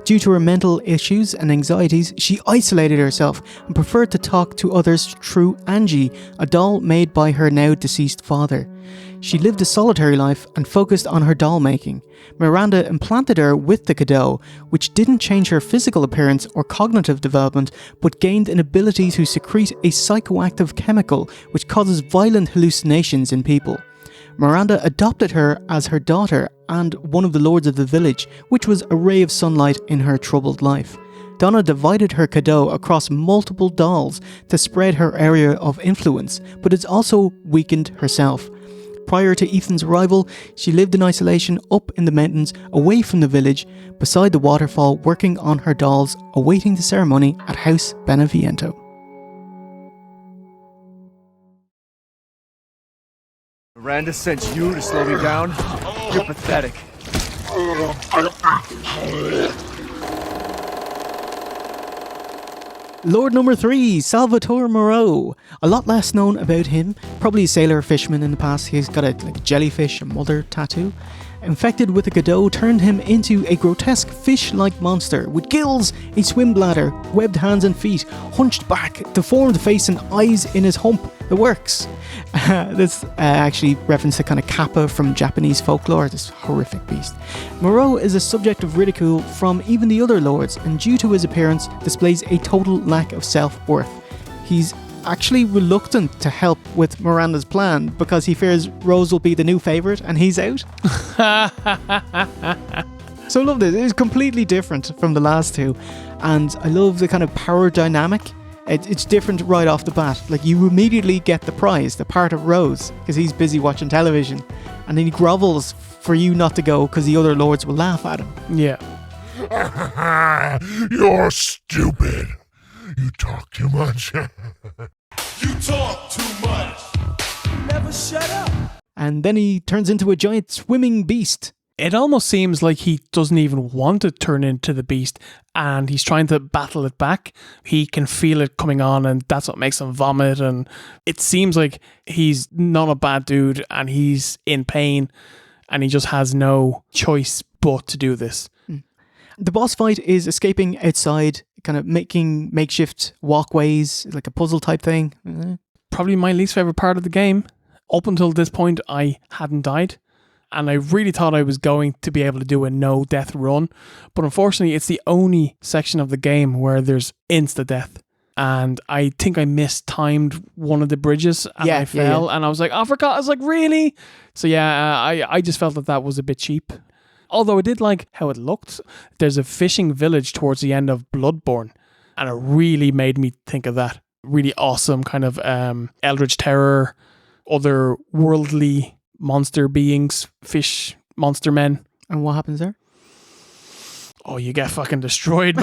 Due to her mental issues and anxieties, she isolated herself and preferred to talk to others through Angie, a doll made by her now deceased father. She lived a solitary life and focused on her doll making. Miranda implanted her with the Cadeau, which didn't change her physical appearance or cognitive development, but gained an ability to secrete a psychoactive chemical which causes violent hallucinations in people. Miranda adopted her as her daughter and one of the lords of the village, which was a ray of sunlight in her troubled life. Donna divided her Cadeau across multiple dolls to spread her area of influence, but it's also weakened herself. Prior to Ethan's arrival, she lived in isolation up in the mountains, away from the village, beside the waterfall, working on her dolls, awaiting the ceremony at House Beneviento. Miranda sent you to slow me down? You're pathetic. Lord number 3, Salvatore Moreau. A lot less known about him. Probably a sailor fisherman in the past. He's got a jellyfish, a mother tattoo. Infected with a Cadeau turned him into a grotesque fish-like monster with gills, a swim bladder, webbed hands and feet, hunched back, deformed face and eyes in his hump. The works. This actually referenced a kind of kappa from Japanese folklore, this horrific beast. Moreau is a subject of ridicule from even the other lords, and due to his appearance, displays a total lack of self-worth. He's actually reluctant to help with Miranda's plan because he fears Rose will be the new favourite and he's out. So I love this. It's completely different from the last two, and I love the kind of power dynamic. It's different right off the bat. Like, you immediately get the prize, the part of Rose, because he's busy watching television, and then he grovels for you not to go because the other lords will laugh at him. Yeah. You're stupid. You talk too much. You talk too much. Never shut up. And then he turns into a giant swimming beast. It almost seems like he doesn't even want to turn into the beast, and he's trying to battle it back. He can feel it coming on, and that's what makes him vomit. And it seems like he's not a bad dude, and he's in pain, and he just has no choice but to do this. The boss fight is escaping outside, kind of making makeshift walkways, like a puzzle type thing. probably my least favorite part of the game. Up until this point, I hadn't died. And I really thought I was going to be able to do a no-death run. But unfortunately, it's the only section of the game where there's insta-death. And I think I mistimed one of the bridges and I fell. And I was like, oh, I forgot. I was like, really? So yeah, I just felt that was a bit cheap. Although I did like how it looked. There's a fishing village towards the end of Bloodborne. And it really made me think of that. Really awesome kind of Eldritch Terror, otherworldly monster beings, fish monster men. And what happens there? Oh, you get fucking destroyed.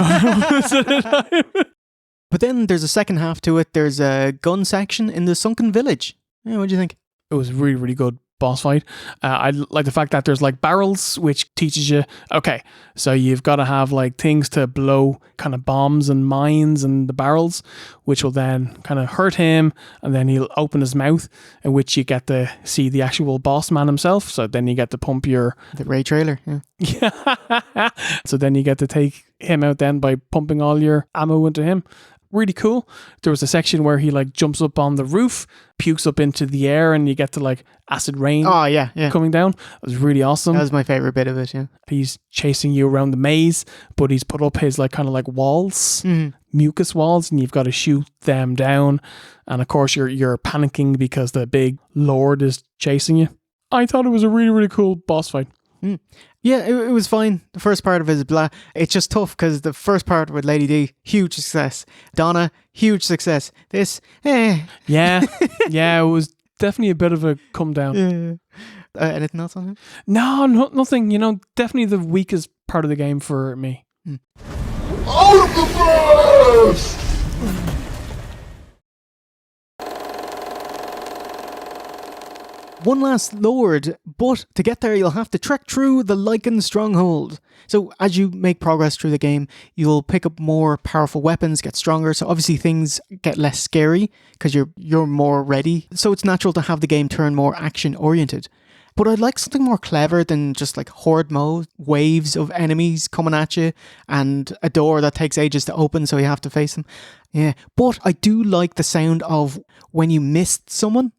But then there's a second half to it. There's a gun section in the sunken village. Yeah, what do you think? It was really, really good boss fight. I like the fact that there's like barrels, which teaches you, okay, so you've got to have like things to blow kind of bombs and mines and the barrels, which will then kind of hurt him, and then he'll open his mouth, in which you get to see the actual boss man himself. So then you get to pump the Ray trailer. Yeah. So then you get to take him out then by pumping all your ammo into him. Really cool. There was a section where he like jumps up on the roof, pukes up into the air, and you get to like acid rain. Oh yeah, coming down. It was really awesome. That was my favorite bit of it. Yeah, he's chasing you around the maze, but he's put up his like kind of like walls, mucus walls, and you've got to shoot them down. And of course, you're panicking because the big lord is chasing you. I thought it was a really, really cool boss fight. Yeah, it was fine. The first part of it is blah. It's just tough because the first part with Lady D, huge success. Donna, huge success. This, Yeah, it was definitely a bit of a come down. Yeah. Anything else on him? No, nothing. Definitely the weakest part of the game for me. Out of the burst! One last lord, but to get there you'll have to trek through the Lycan stronghold. So as you make progress through the game, you'll pick up more powerful weapons, get stronger, so obviously things get less scary because you're more ready. So it's natural to have the game turn more action oriented. But I'd like something more clever than just like horde mode, waves of enemies coming at you, and a door that takes ages to open so you have to face them. Yeah, but I do like the sound of when you missed someone.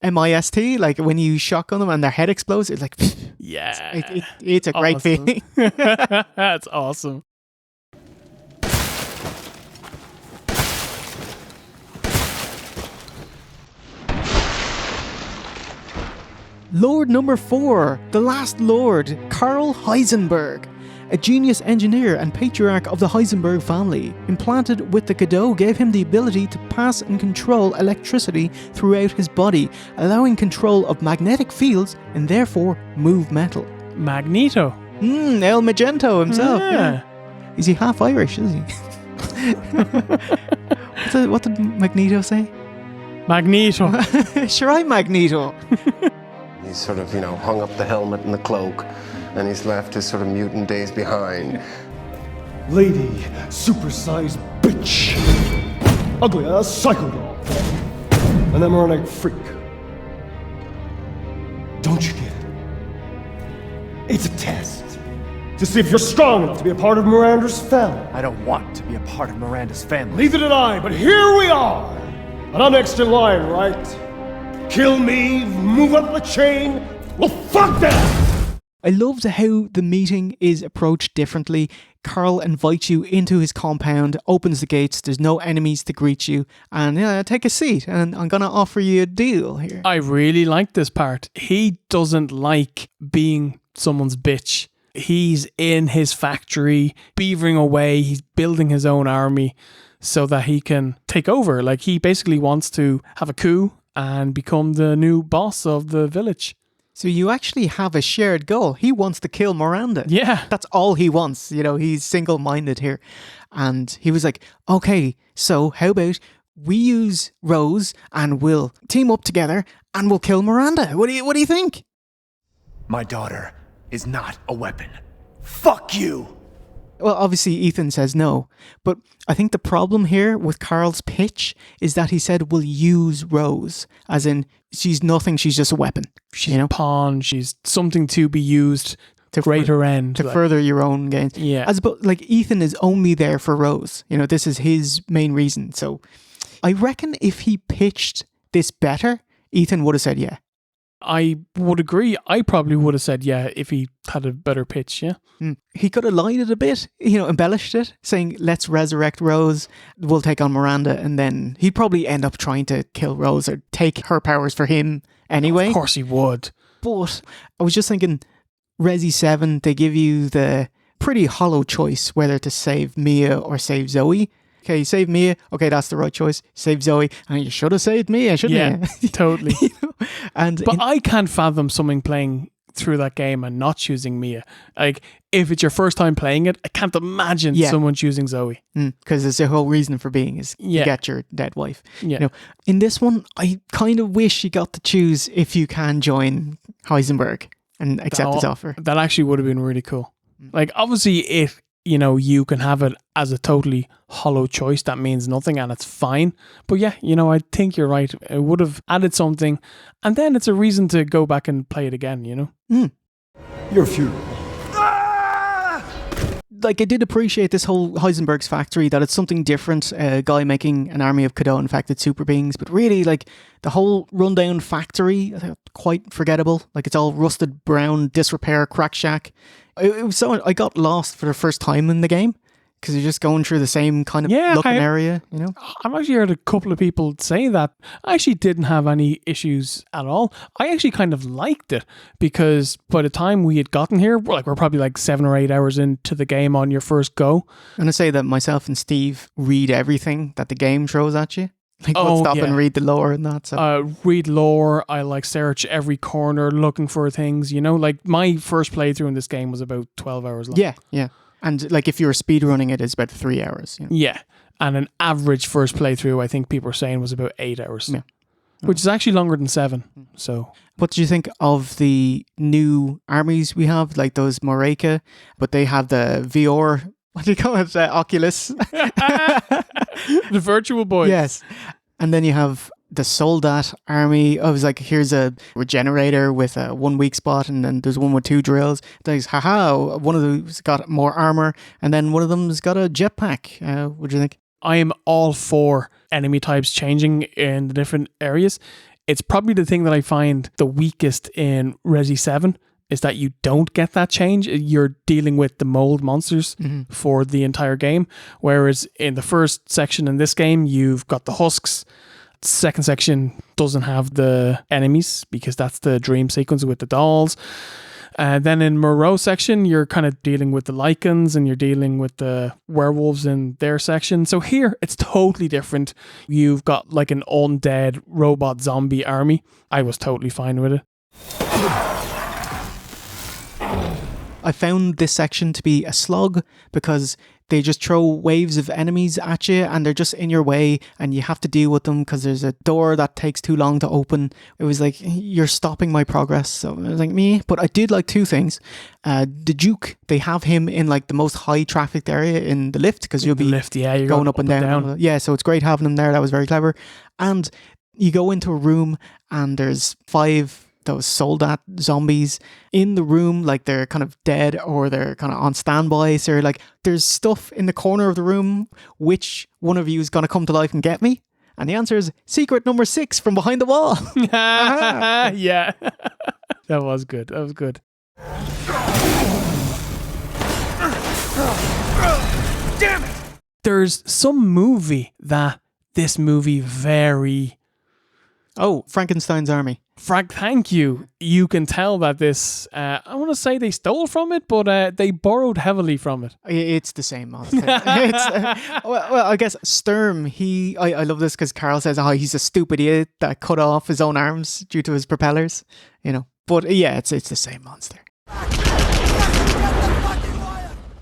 MIST, like when you shotgun them and their head explodes, it's like, yeah, it's a great feeling. That's awesome. Lord number 4, the last Lord, Karl Heisenberg. A genius engineer and patriarch of the Heisenberg family, implanted with the Godot gave him the ability to pass and control electricity throughout his body, allowing control of magnetic fields and therefore move metal. Magneto. El Magento himself. Yeah. Is he half Irish, is he? What did Magneto say? Magneto. Sure, I'm Magneto. He's sort of, hung up the helmet and the cloak, and he's left his sort of mutant days behind. Lady, supersized bitch. Ugly ass psycho doll. An moronic freak. Don't you get it? It's a test to see if you're strong enough to be a part of Miranda's family. I don't want to be a part of Miranda's family. Neither did I, but here we are. And I'm next in line, right? Kill me, move up the chain. Well, fuck that! I loved how the meeting is approached differently. Karl invites you into his compound, opens the gates, there's no enemies to greet you, and take a seat, and I'm going to offer you a deal here. I really like this part. He doesn't like being someone's bitch. He's in his factory, beavering away, he's building his own army so that he can take over. Like, he basically wants to have a coup and become the new boss of the village. So you actually have a shared goal. He wants to kill Miranda. Yeah. That's all he wants. He's single-minded here. And he was like, okay, so how about we use Rose and we'll team up together and we'll kill Miranda. What do you think? My daughter is not a weapon. Fuck you! Well, obviously Ethan says no, but I think the problem here with Karl's pitch is that he said we'll use Rose, as in she's nothing, she's just a weapon. She's a pawn, she's something to be used to greater end. To further your own gains. Yeah. Like Ethan is only there for Rose. This is his main reason. So I reckon if he pitched this better, Ethan would have said yeah. I would agree. I probably would have said yeah if he had a better pitch, yeah. He could have lied it a bit, embellished it, saying, let's resurrect Rose, we'll take on Miranda, and then he'd probably end up trying to kill Rose or take her powers for him anyway. Of course he would. But I was just thinking, Resi 7, they give you the pretty hollow choice whether to save Mia or save Zoe. Okay, you save Mia, okay, that's the right choice. Save Zoe, and you should have saved Mia, shouldn't you? Totally. But I can't fathom someone playing through that game and not choosing Mia. Like, if it's your first time playing it, I can't imagine someone choosing Zoe. Because there's the whole reason for being is to get your dead wife. Yeah. In this one, I kind of wish you got to choose if you can join Heisenberg and accept his offer. That actually would have been really cool. Like, obviously, if you can have it as a totally hollow choice that means nothing and it's fine. But yeah, I think you're right. It would have added something, and then it's a reason to go back and play it again, Your funeral. Like, I did appreciate this whole Heisenberg's factory, that it's something different, a guy making an army of Cadot-infected super beings, but really, like, the whole rundown factory, I think, quite forgettable. Like, it's all rusted brown, disrepair, crack shack. It was so, I got lost for the first time in the game, because you're just going through the same kind of looking area, I've actually heard a couple of people say that. I actually didn't have any issues at all. I actually kind of liked it, because by the time we had gotten here, we're probably like 7 or 8 hours into the game on your first go. I'm going to say that myself and Steve read everything that the game throws at you. Like, we'll stop and read the lore and that. So. Read lore. I search every corner looking for things, like my first playthrough in this game was about 12 hours long. Yeah. And like, if you were speedrunning it, it's about 3 hours. Yeah. And an average first playthrough, I think people are saying, was about 8 hours. Yeah. Which is actually longer than 7. So, what do you think of the new armies we have, like those Moreau, but they have the VR, what do you call it, Oculus? The virtual boys. Yes. And then you have the Soldat army. I was like, here's a regenerator with a 1 weak spot, and then there's one with 2 drills. There's, one of them's got more armor, and then one of them's got a jetpack. What do you think? I am all for enemy types changing in the different areas. It's probably the thing that I find the weakest in Resi 7 is that you don't get that change. You're dealing with the mold monsters for the entire game. Whereas in the first section in this game, you've got the husks. Second section doesn't have the enemies because that's the dream sequence with the dolls. Then in Moreau section, you're kind of dealing with the lichens and you're dealing with the werewolves in their section. So here, it's totally different. You've got like an undead robot zombie army. I was totally fine with it. I found this section to be a slog because they just throw waves of enemies at you and they're just in your way and you have to deal with them because there's a door that takes too long to open. It was like, you're stopping my progress. So I was like, me. But I did like 2 things. The Duke, they have him in like the most high trafficked area in the lift because you'll be you're going up and down. Yeah, so it's great having him there. That was very clever. And you go into a room and there's 5 those Soldat zombies in the room, like they're kind of dead or they're kind of on standby. So like, there's stuff in the corner of the room. Which one of you is going to come to life and get me? And the answer is secret number 6 from behind the wall. Yeah. That was good. Damn it! There's some movie that this movie very... Oh, Frankenstein's Army. Frank, thank you. You can tell that this, I want to say they stole from it, but they borrowed heavily from it. It's the same monster. Well, I guess Sturm, I love this because Carl says, he's a stupid idiot that cut off his own arms due to his propellers, But yeah, it's the same monster.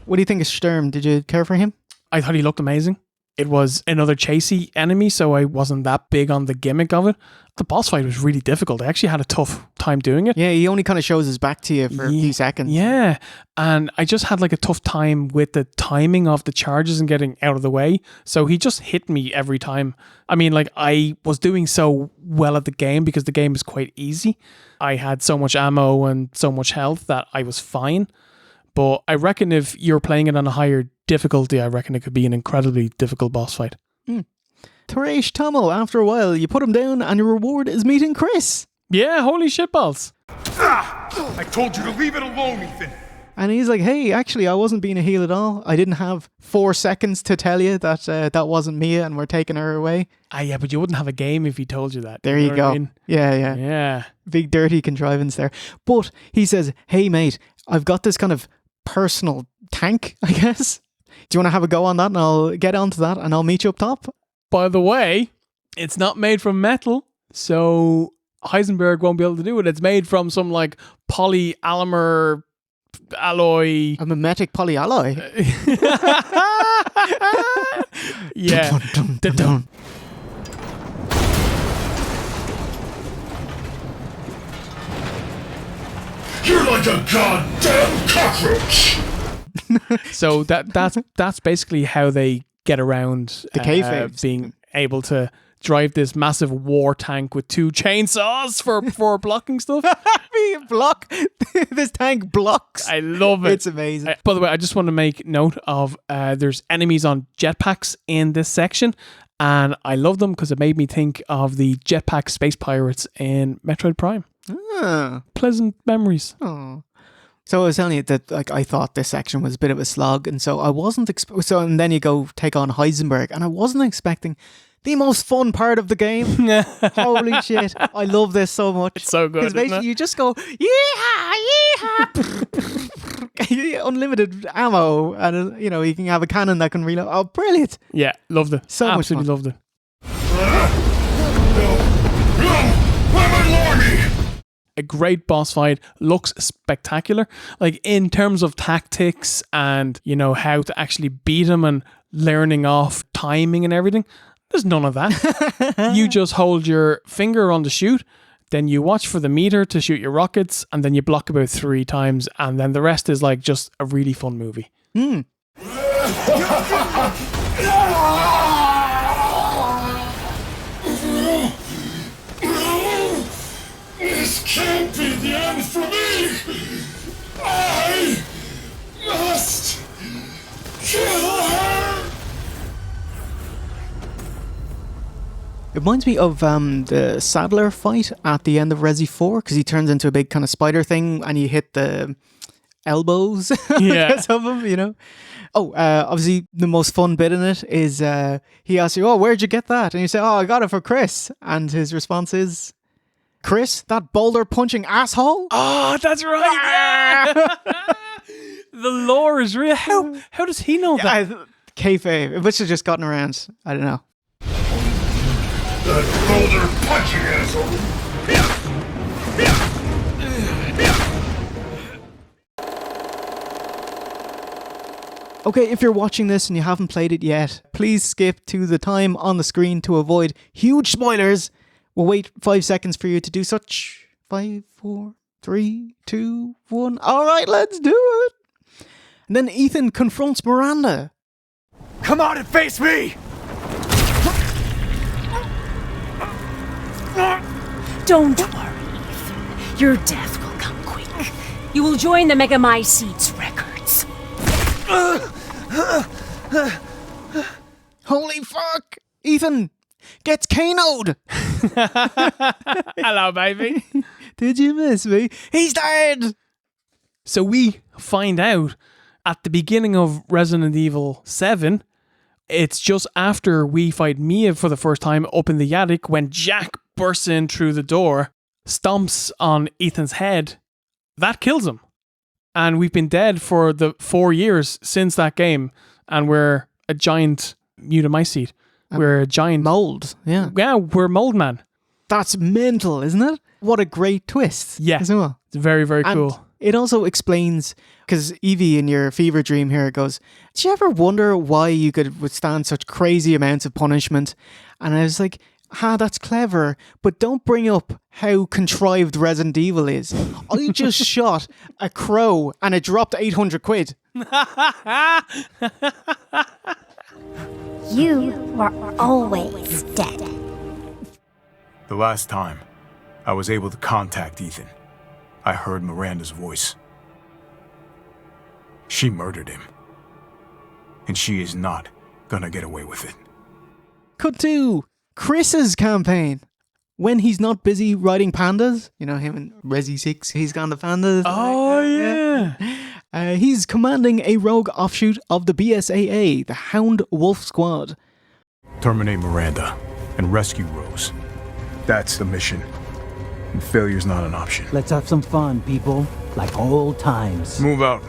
What do you think of Sturm? Did you care for him? I thought he looked amazing. It was another chasey enemy, so I wasn't that big on the gimmick of it. The boss fight was really difficult. I actually had a tough time doing it. Yeah, he only kind of shows his back to you for a few seconds. Yeah, and I just had like a tough time with the timing of the charges and getting out of the way. So he just hit me every time. I mean, like, I was doing so well at the game because the game is quite easy. I had so much ammo and so much health that I was fine. But I reckon if you're playing it on a higher difficulty, I reckon it could be an incredibly difficult boss fight. Thresh Tomo, after a while, you put him down and your reward is meeting Chris. Yeah, holy shitballs. I told you to leave it alone, Ethan. And he's like, hey, actually, I wasn't being a heel at all. I didn't have 4 seconds to tell you that that wasn't Mia and we're taking her away. Yeah, but you wouldn't have a game if he told you that. There you know go. what I mean? Yeah. Big dirty contrivance there. But he says, hey, mate, I've got this kind of personal tank, I guess. Do you want to have a go on that? And I'll get onto that and I'll meet you up top. By the way, it's not made from metal, so Heisenberg won't be able to do it. It's made from some like polyallomer alloy. A mimetic polyalloy. Yeah. Dun, dun, dun. You're like a goddamn cockroach. So that's basically how they get around the kayfabe being able to drive this massive war tank with 2 chainsaws for blocking stuff. This tank blocks. I love it. It's amazing. By the way, I just want to make note of there's enemies on jetpacks in this section, and I love them because it made me think of the jetpack space pirates in Metroid Prime. Pleasant memories. Oh. So I was telling you that like I thought this section was a bit of a slog, and so I wasn't and then you go take on Heisenberg, and I wasn't expecting the most fun part of the game. Holy shit. I love this so much. It's so good. Because basically you just go, yeehaw. Unlimited ammo, and you can have a cannon that can reload. Oh, brilliant. Yeah, loved it. So absolutely much fun. Loved it. A great boss fight, looks spectacular. Like in terms of tactics and, how to actually beat him and learning off timing and everything. There's none of that. You just hold your finger on the shoot, then you watch for the meter to shoot your rockets, and then you block about 3 times, and then the rest is like just a really fun movie. This can't be the end for me! I must kill her! It reminds me of the Sadler fight at the end of Resi 4, because he turns into a big kind of spider thing and you hit the elbows because of him, Oh, obviously the most fun bit in it is he asks you, oh, where'd you get that? And you say, oh, I got it for Chris. And his response is, Chris, that boulder punching asshole? Oh, that's right. Yeah. The lore is real. How does he know that? Kayfabe. It must have just gotten around. I don't know. That boulder punching asshole. Okay, if you're watching this and you haven't played it yet, please skip to the time on the screen to avoid huge spoilers. We'll wait 5 seconds for you to do such. 5, 4, 3, 2, 1. All right, let's do it. And then Ethan confronts Miranda. Come on and face me! Don't worry, Ethan. Your death will come quick. You will join the Megamycetes records. Holy fuck! Ethan gets KO'd. Hello, baby. Did you miss me? He's dead! So we find out at the beginning of Resident Evil 7, it's just after we fight Mia for the first time up in the attic when Jack bursts in through the door, stomps on Ethan's head. That kills him. And we've been dead for the 4 years since that game, and we're a giant mutamycete. We're a giant mold. Yeah. Yeah, we're mold man. That's mental, isn't it? What a great twist. Yeah. As well. It's very, very cool. It also explains, because Evie in your fever dream here goes, did you ever wonder why you could withstand such crazy amounts of punishment? And I was like, that's clever, but don't bring up how contrived Resident Evil is. I just shot a crow and it dropped 800 quid. You were always dead. The last time I was able to contact Ethan, I heard Miranda's voice. She murdered him. And she is not gonna get away with it. Cut to Chris's campaign. When he's not busy riding pandas, you know him in Resi 6, he's gone the pandas. Oh, yeah. He's commanding a rogue offshoot of the BSAA, the Hound Wolf Squad. Terminate Miranda and rescue Rose. That's the mission. And failure's not an option. Let's have some fun, people. Like old times. Move out.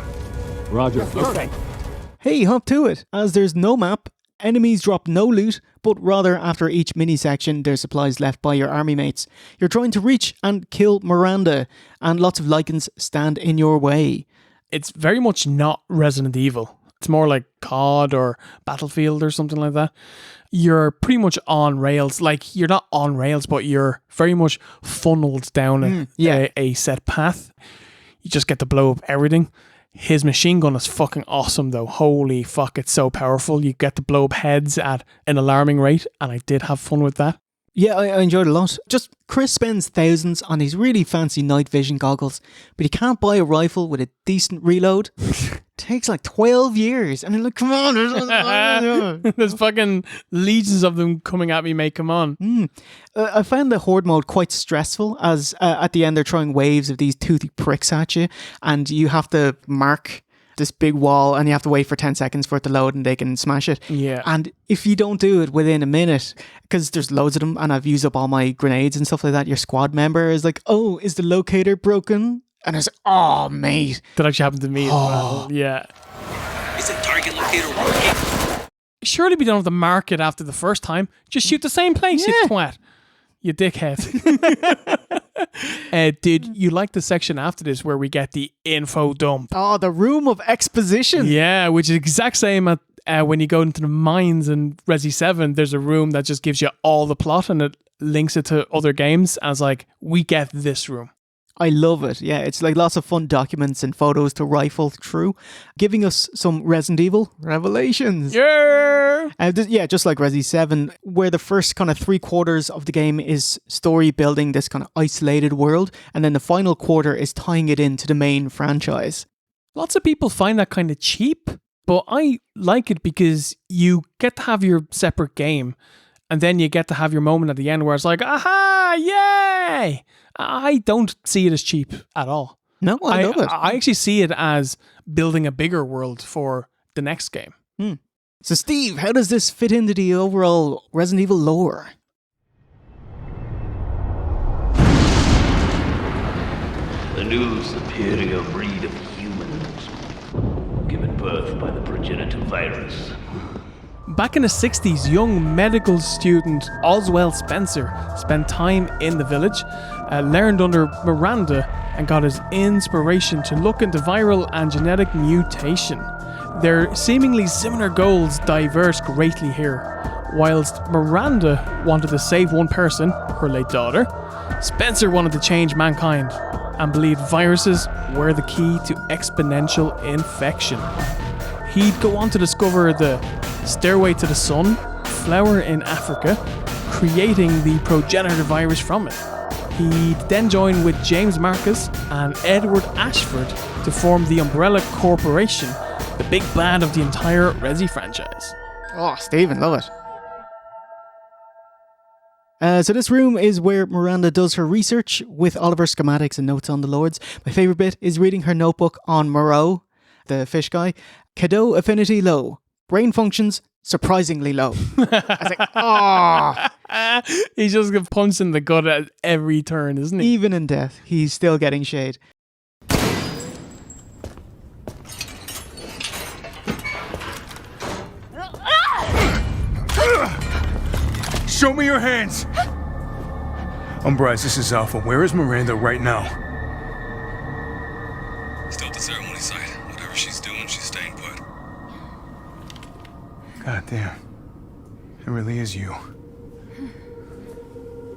Roger. Okay. Hey, hop to it. As there's no map, enemies drop no loot, but rather after each mini section, there's supplies left by your army mates. You're trying to reach and kill Miranda, and lots of lichens stand in your way. It's very much not Resident Evil. It's more like COD or Battlefield or something like that. You're pretty much on rails. Like, you're not on rails, but you're very much funneled down a set path. You just get to blow up everything. His machine gun is fucking awesome, though. Holy fuck, it's so powerful. You get to blow up heads at an alarming rate, and I did have fun with that. Yeah, I enjoyed it a lot. Just Chris spends thousands on these really fancy night vision goggles, but he can't buy a rifle with a decent reload. Takes like 12 years. I mean, look, come on. There's fucking legions of them coming at me, mate. Come on. I found the horde mode quite stressful, as at the end they're throwing waves of these toothy pricks at you, and you have to mark this big wall and you have to wait for 10 seconds for it to load and they can smash it. Yeah. And if you don't do it within a minute, because there's loads of them and I've used up all my grenades and stuff like that, your squad member is like, oh, is the locator broken? And I was like, oh, mate. That actually happened to me as well. Yeah. Is the target locator working? Surely we don't have to mark it after the first time. Just shoot the same place, you twat. You dickhead. Did you like the section after this where we get the info dump? Oh, the room of exposition. Yeah, which is exact same at when you go into the mines in Resi 7, there's a room that just gives you all the plot and it links it to other games as like, we get this room. I love it. Yeah, it's like lots of fun documents and photos to rifle through, giving us some Resident Evil revelations. Yeah! Just like Resi 7, where the first kind of 3/4 of the game is story building this kind of isolated world, and then the final quarter is tying it into the main franchise. Lots of people find that kind of cheap, but I like it because you get to have your separate game, and then you get to have your moment at the end where it's like, aha, yay! I don't see it as cheap at all. No, I love it. I actually see it as building a bigger world for the next game. So Steve, how does this fit into the overall Resident Evil lore? A new superior breed of humans, given birth by the progenitor virus. Back in the 60s, young medical student Oswald Spencer spent time in the village, learned under Miranda, and got his inspiration to look into viral and genetic mutation. Their seemingly similar goals diverge greatly here. Whilst Miranda wanted to save one person, her late daughter, Spencer wanted to change mankind and believed viruses were the key to exponential infection. He'd go on to discover the Stairway to the Sun, flower in Africa, creating the progenitor virus from it. He'd then join with James Marcus and Edward Ashford to form the Umbrella Corporation, the big bad of the entire Resi franchise. Oh, Stephen, love it. So this room is where Miranda does her research with all of her schematics and notes on the Lords. My favourite bit is reading her notebook on Moreau, the fish guy. Cadeau affinity low. Brain functions surprisingly low. I was like, oh. He's just getting punched in the gut at every turn, isn't he? Even in death, he's still getting shade. Show me your hands! Umbrise, this is Alpha. Where is Miranda right now? Still at the ceremony site. Whatever she's doing, she's staying put. God damn. It really is you.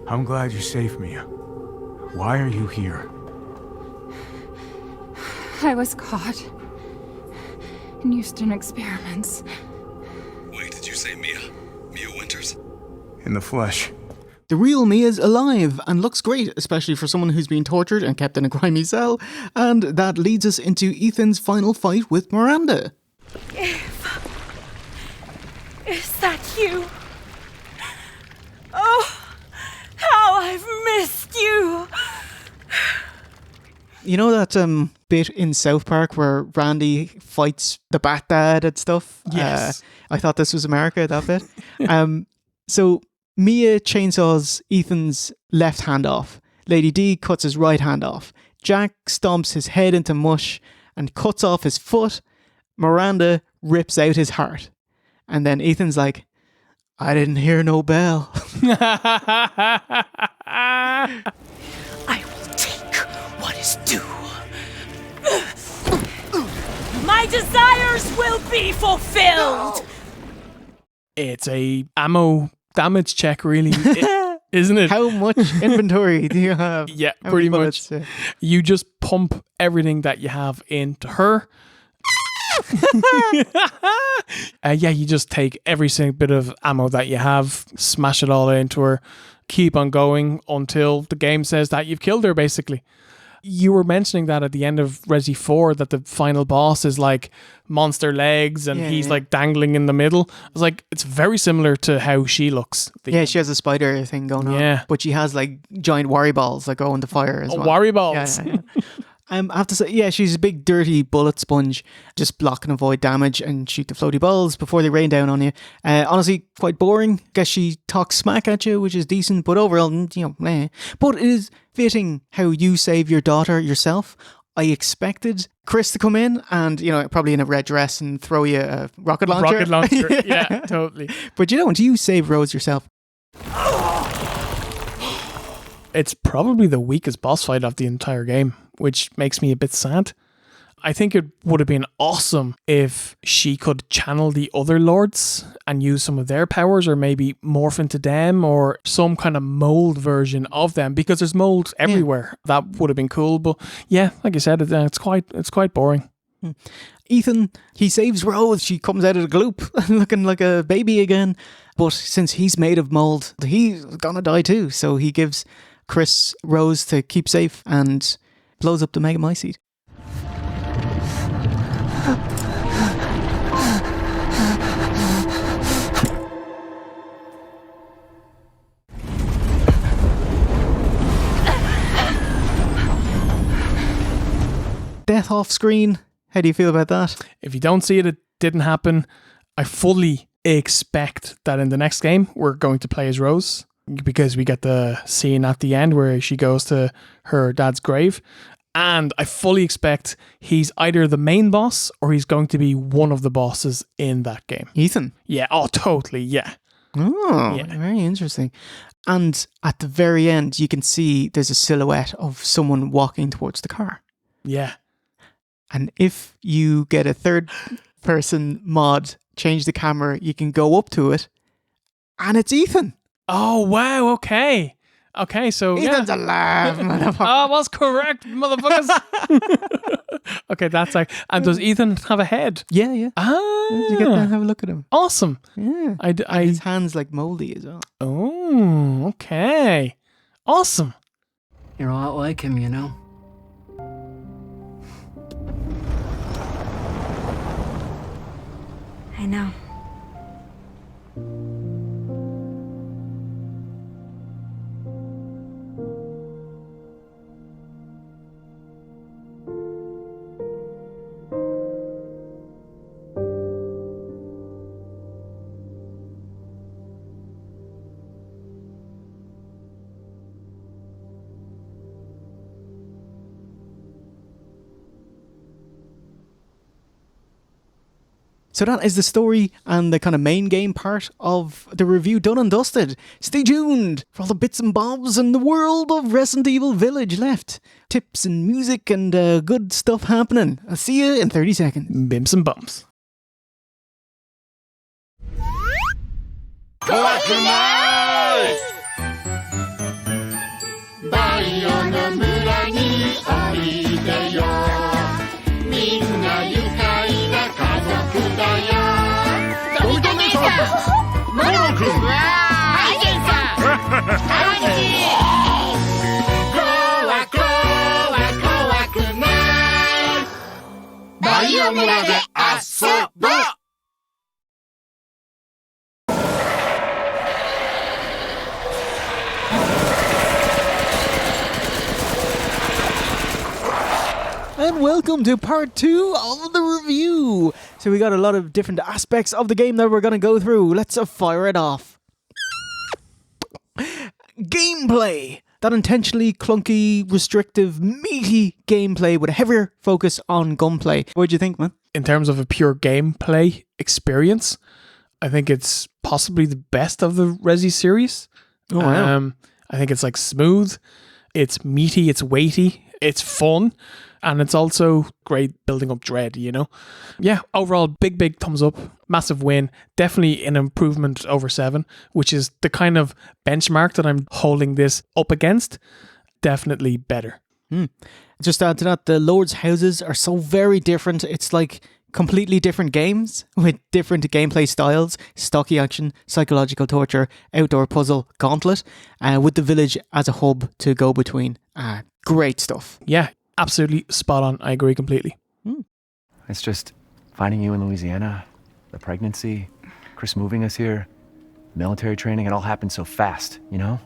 I'm glad you're safe, Mia. Why are you here? I was caught in Houston experiments. Wait, did you say Mia? Mia Winters? In the flesh. The real Mia's alive and looks great, especially for someone who's been tortured and kept in a grimy cell. And that leads us into Ethan's final fight with Miranda. Is that you? I've missed you. You know that bit in South Park where Randy fights the Bat Dad and stuff? Yes. I thought this was America, that bit. So Mia chainsaws Ethan's left hand off. Lady D cuts his right hand off. Jack stomps his head into mush and cuts off his foot. Miranda rips out his heart. And then Ethan's like, I didn't hear no bell. I will take what is due. My desires will be fulfilled. It's a ammo damage check, really, isn't it? How much inventory do you have? Yeah, How pretty many much. bullets? You just pump everything that you have into her. You just take every single bit of ammo that you have, smash it all into her, keep on going until the game says that you've killed her, basically. You were mentioning that at the end of Resi 4 that the final boss is like monster legs and he's like dangling in the middle. I was like, it's very similar to how she looks. Yeah, she has a spider thing going on. Yeah. But she has like giant worry balls that go into fire as well. Worry balls. Yeah. I have to say, yeah, she's a big dirty bullet sponge. Just block and avoid damage and shoot the floaty balls before they rain down on you. Honestly, quite boring. Guess she talks smack at you, which is decent, but overall, meh. But it is fitting how you save your daughter yourself. I expected Chris to come in and, probably in a red dress and throw you a rocket launcher. Rocket launcher, yeah, totally. But you don't. You save Rose yourself. It's probably the weakest boss fight of the entire game, which makes me a bit sad. I think it would have been awesome if she could channel the other lords and use some of their powers, or maybe morph into them, or some kind of mold version of them, because there's mold everywhere. That would have been cool, but yeah, like I said, it's quite boring. Ethan, he saves Rose. She comes out of the gloop looking like a baby again. But since he's made of mold, he's gonna die too. So he gives Chris Rose to keep safe and blows up the Mega Mycete. Death off screen. How do you feel about that? If you don't see it, it didn't happen. I fully expect that in the next game we're going to play as Rose, because we get the scene at the end where she goes to her dad's grave, and I fully expect he's either the main boss or he's going to be one of the bosses in that game. Ethan? Yeah, totally, yeah. Oh, yeah. Very interesting. And at the very end, you can see there's a silhouette of someone walking towards the car. Yeah. And if you get a third person mod, change the camera, you can go up to it, and it's Ethan. Oh, wow, okay. Okay, so Ethan's alive, motherfucker. I was correct, motherfuckers. Okay, that's like... And does Ethan have a head? Yeah. You get to have a look at him. Awesome. Yeah. And his hand's like moldy as well. Oh, okay. Awesome. You're a lot like him, you know? I know. So that is the story and the kind of main game part of the review done and dusted. Stay tuned for all the bits and bobs in the world of Resident Evil Village left. Tips and music and good stuff happening. I'll see you in 30 seconds. Bimps and bumps. And welcome to part 2 of the review. So we got a lot of different aspects of the game that we're going to go through. Let's fire it off. Gameplay. That intentionally clunky, restrictive, meaty gameplay with a heavier focus on gunplay. What do you think, man? In terms of a pure gameplay experience, I think it's possibly the best of the Resi series. Oh, wow. I think it's like smooth, it's meaty, it's weighty, it's fun, and it's also great building up dread, you know? Yeah, overall, big thumbs up, massive win, definitely an improvement over 7, which is the kind of benchmark that I'm holding this up against. Definitely better. Just to add to that, the Lord's houses are so very different. It's like completely different games with different gameplay styles, stocky action, psychological torture, outdoor puzzle, gauntlet, with the village as a hub to go between. Great stuff. Yeah, absolutely spot on. I agree completely. It's just finding you in Louisiana, the pregnancy, Chris moving us here, military training, it all happened so fast, you know?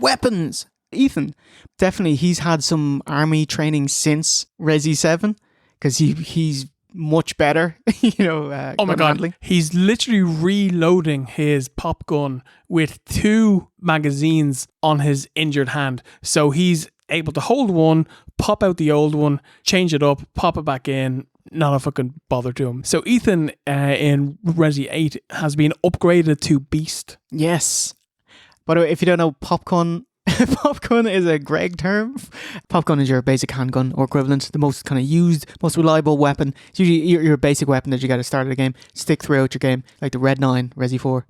Weapons! Ethan, definitely he's had some army training since Resi 7, because he's much better, you know. Oh my God, handling. He's literally reloading his pop gun with 2 magazines on his injured hand. So he's able to hold one, pop out the old one, change it up, pop it back in. Not a fucking bother to him. So Ethan in Resi 8 has been upgraded to Beast. Yes. By the way, if you don't know, popgun is a Greg term. Popgun is your basic handgun or equivalent, the most kind of used, most reliable weapon. It's usually your basic weapon that you got to start of the game, stick throughout your game, like the RE9 Resi 4.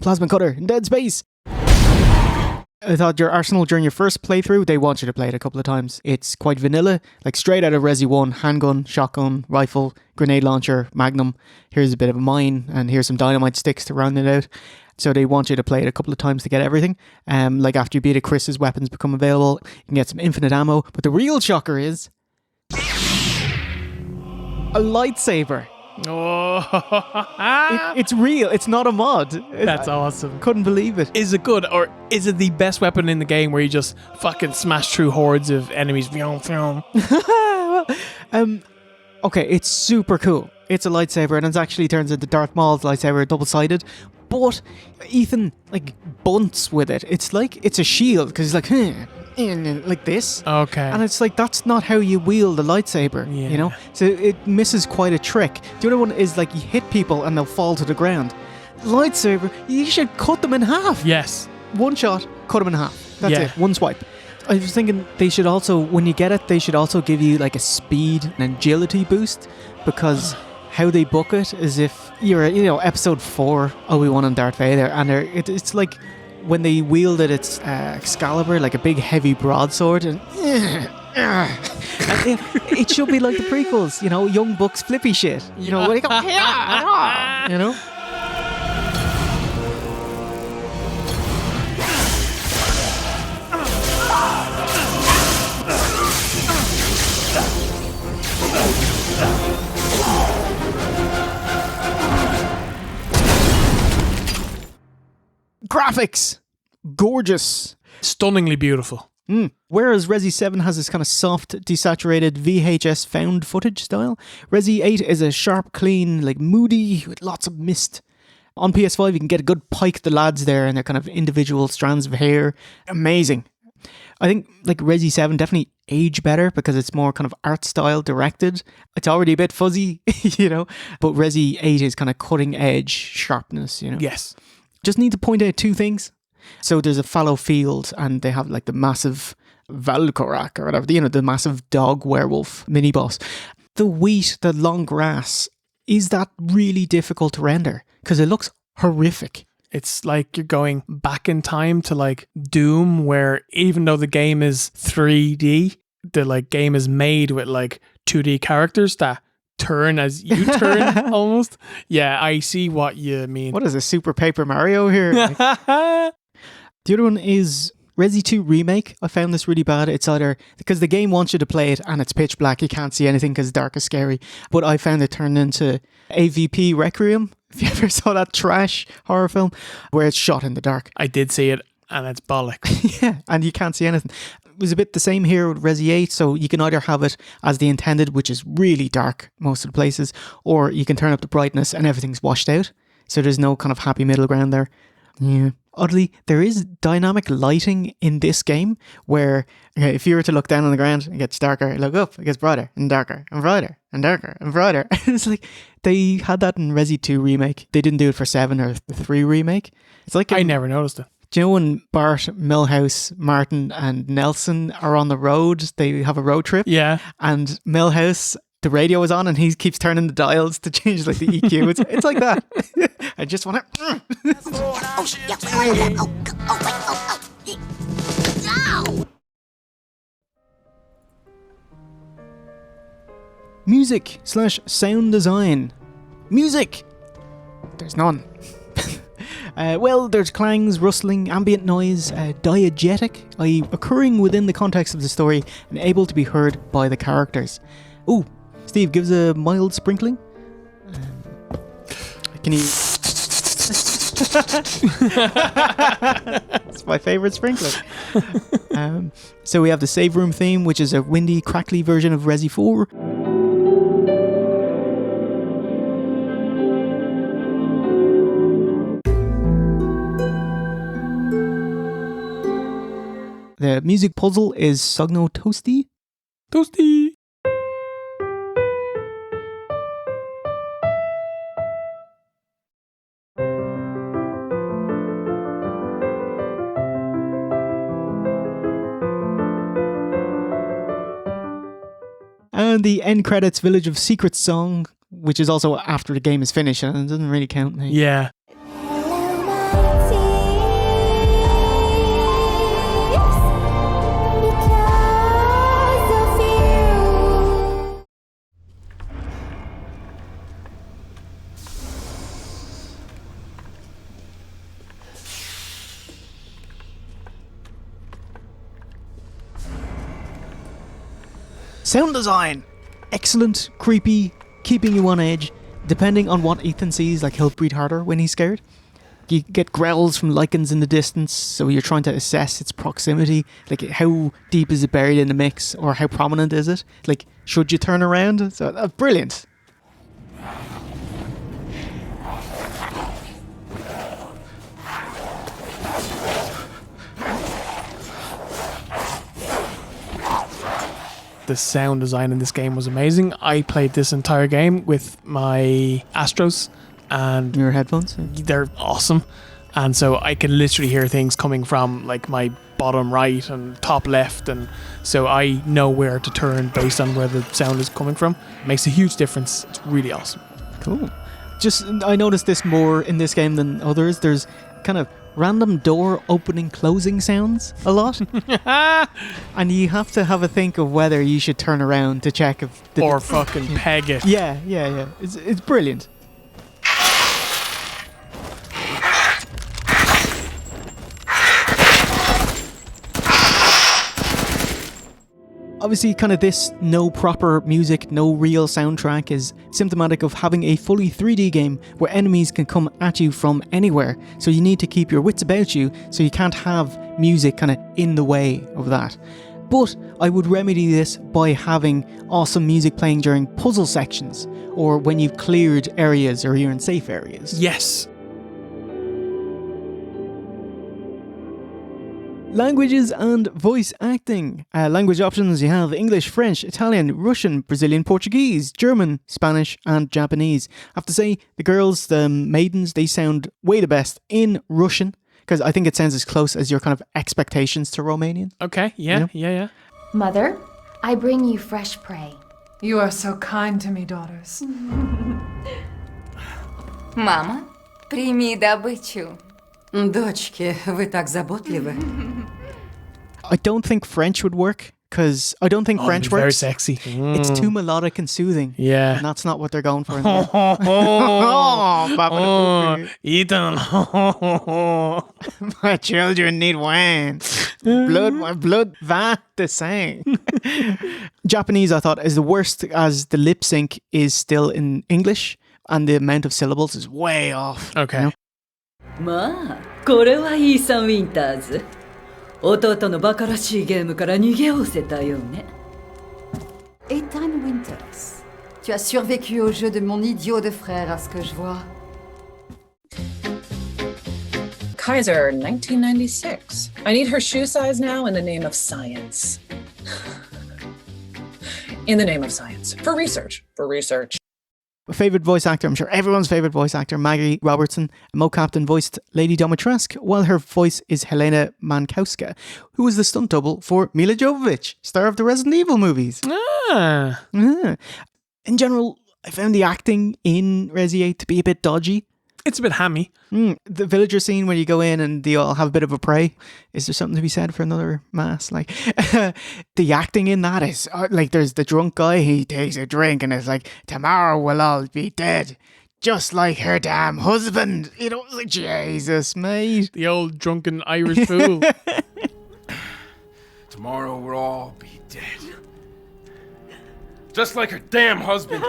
Plasma cutter in Dead Space. I thought your arsenal during your first playthrough, they want you to play it a couple of times. It's quite vanilla, like straight out of Resi 1, handgun, shotgun, rifle, grenade launcher, Magnum. Here's a bit of a mine, and here's some dynamite sticks to round it out. So they want you to play it a couple of times to get everything. Like after you beat it, Chris's weapons become available. You can get some infinite ammo. But the real shocker is a lightsaber. Oh, it's real. It's not a mod. That's awesome. Couldn't believe it. Is it good, or is it the best weapon in the game where you just fucking smash through hordes of enemies? Okay, it's super cool. It's a lightsaber, and it actually turns into Darth Maul's lightsaber, double-sided. But Ethan like bunts with it. It's like it's a shield because he's like like this. Okay. And it's like that's not how you wield a lightsaber, you know? So it misses quite a trick. The other one is like you hit people and they'll fall to the ground. Lightsaber, you should cut them in half. Yes. One shot, cut them in half. That's it. One swipe. I was thinking they should also, when you get it, they should also give you like a speed and agility boost, because how they book it is if you're, episode 4, Obi-Wan and Darth Vader, and it's like when they wield it, it's Excalibur, like a big heavy broadsword, and it should be like the prequels, Young Buck's flippy shit. Where they go, Graphics, gorgeous, stunningly beautiful. Whereas Resi 7 has this kind of soft, desaturated VHS found footage style, Resi 8 is a sharp, clean, like moody, with lots of mist. On PS5, you can get a good pike the lads there and their kind of individual strands of hair. Amazing. I think like Resi 7 definitely age better because it's more kind of art style directed. It's already a bit fuzzy, but Resi 8 is kind of cutting edge sharpness, Yes. Just need to point out 2 things. So there's a fallow field and they have like the massive Valkorak or whatever, the massive dog werewolf mini boss. The wheat, the long grass, is that really difficult to render? Because it looks horrific. It's like you're going back in time to like Doom, where even though the game is 3D, the like game is made with like 2D characters that turn as you turn almost. Yeah, I see what you mean. What is a Super Paper Mario here? The other one is Resi 2 Remake. I found this really bad. It's either because the game wants you to play it and it's pitch black, you can't see anything because dark is scary. But I found it turned into AVP Requiem. If you ever saw that trash horror film where it's shot in the dark. I did see it and it's bollocks. Yeah, and you can't see anything. was a bit the same here with Resi 8, so you can either have it as the intended, which is really dark most of the places, or you can turn up the brightness and everything's washed out. So there's no kind of happy middle ground there. Yeah. Oddly, there is dynamic lighting in this game where if you were to look down on the ground, it gets darker. Look up, it gets brighter and darker and brighter and darker and brighter. It's like they had that in Resi 2 Remake. They didn't do it for 7 or 3 Remake. It's like I never noticed it. Do you know when Bart, Milhouse, Martin and Nelson are on the road? They have a road trip. Yeah. And Milhouse, the radio is on and he keeps turning the dials to change like the EQ. It's like that. I just want to... Music / sound design. Music! There's none. Well, there's clangs, rustling, ambient noise, diegetic, i.e. occurring within the context of the story and able to be heard by the characters. Ooh, Steve, gives a mild sprinkling. Can you... It's my favourite sprinkler. So we have the save room theme, which is a windy, crackly version of Resi 4. The music puzzle is Sogno Toasty. Toasty! And the end credits Village of Secrets song, which is also after the game is finished, and it doesn't really count. Mate. Yeah. Sound design! Excellent, creepy, keeping you on edge, depending on what Ethan sees, like he'll breathe harder when he's scared. You get growls from lichens in the distance, so you're trying to assess its proximity, like how deep is it buried in the mix, or how prominent is it? Like, should you turn around? So, brilliant. The sound design in this game was amazing. I played this entire game with my Astros and your headphones. They're awesome, and so I can literally hear things coming from like my bottom right and top left, and so I know where to turn based on where the sound is coming from. It makes a huge difference. It's really awesome. Cool. Just I noticed this more in this game than others. There's kind of random door opening closing sounds a lot. And you have to have a think of whether you should turn around to check if or fucking peg it. Yeah. It's brilliant. Obviously, kind of this no proper music, no real soundtrack is symptomatic of having a fully 3D game where enemies can come at you from anywhere. So you need to keep your wits about you, so you can't have music kind of in the way of that. But I would remedy this by having awesome music playing during puzzle sections, or when you've cleared areas or you're in safe areas. Yes. Languages and voice acting. Language options, you have English, French, Italian, Russian, Brazilian, Portuguese, German, Spanish and Japanese. I have to say, the girls, the maidens, they sound way the best in Russian, because I think it sounds as close as your kind of expectations to Romanian. Okay, yeah, You know? yeah. Mother, I bring you fresh prey. You are so kind to me, daughters. Мама, прими добычу. Дочки, вы так заботливы. I don't think French would work, because I don't think French works. Very sexy. It's too melodic and soothing. Yeah. And that's not what they're going for. Ethan. My children need wine. My blood, that the same. Japanese, I thought, is the worst, as the lip sync is still in English and the amount of syllables is way off. Okay. You know? まあ、これはいいサウィンターズ。弟のバカらしいゲームから逃げおせたよね。Ethan Winters, tu as survécu au jeu de mon idiot de frère, à ce que je vois. Kaiser, 1996. I need her shoe size now in the name of science. In the name of science. For research. For research. Favorite voice actor, I'm sure everyone's favorite voice actor, Maggie Robertson. Mo Captain voiced Lady Dimitrescu, while her voice is Helena Mankowska, who was the stunt double for Mila Jovovich, star of the Resident Evil movies. In general, I found the acting in Resi 8 to be a bit dodgy. It's a bit hammy. The villager scene where you go in and they all have a bit of a pray. Is there something to be said for another mass? Like, the acting in that is like, there's the drunk guy, he takes a drink and it's like, tomorrow we'll all be dead. Just like her damn husband. You know, like, Jesus, mate. The old drunken Irish fool. Tomorrow we'll all be dead. Just like her damn husband.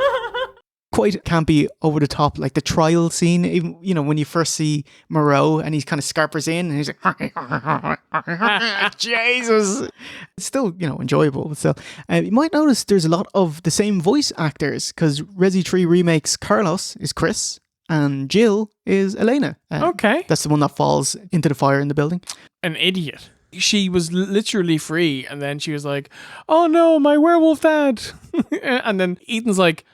Quite campy, over the top, like the trial scene, even, you know, when you first see Moreau and he kind of scarpers in and he's like, Jesus. It's still, you know, enjoyable. But still, you might notice there's a lot of the same voice actors because Resi 3 Remake's Carlos is Chris and Jill is Elena. Okay. That's the one that falls into the fire in the building. An idiot. She was literally free and then she was like, oh no, my werewolf dad. And then Ethan's like,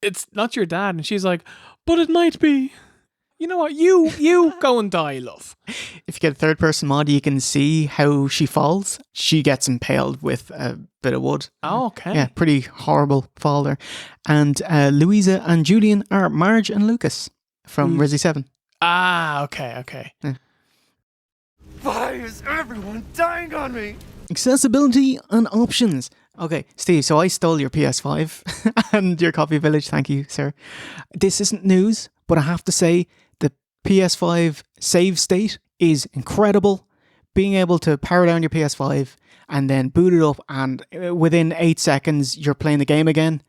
it's not your dad. And she's like, but it might be. You know what? You go and die, love. If you get a third person mod, you can see how she falls. She gets impaled with a bit of wood. Oh, okay. Yeah, pretty horrible fall there. And Louisa and Julian are Marge and Lucas from Resi 7. Ah, okay. Yeah. Why is everyone dying on me? Accessibility and options. Okay, Steve, so I stole your PS5 and your Coffee Village. Thank you, sir. This isn't news, but I have to say the PS5 save state is incredible. Being able to power down your PS5 and then boot it up and within 8 seconds you're playing the game again.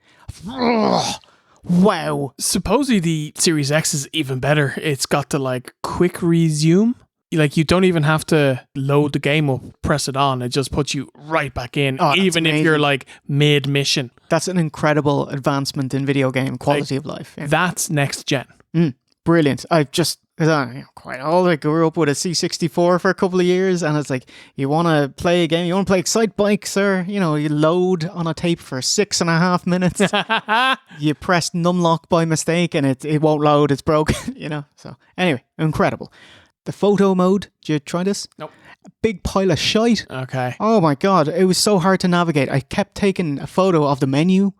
Wow. Supposedly the Series X is even better. It's got the like quick resume. Like, you don't even have to load the game up, press it on. It just puts you right back in, even if you're like mid-mission. That's an incredible advancement in video game quality of life. Yeah. That's next gen. Brilliant. I've just, I'm quite old. I grew up with a C64 for a couple of years, and it's like, you want to play a game, you want to play Excite Bike, sir. You know, you load on a tape for 6.5 minutes. You press numlock by mistake, and it won't load. It's broken, you know. So, anyway, incredible. The photo mode, did you try this? Nope. A big pile of shite. Okay. Oh my God, it was so hard to navigate. I kept taking a photo of the menu.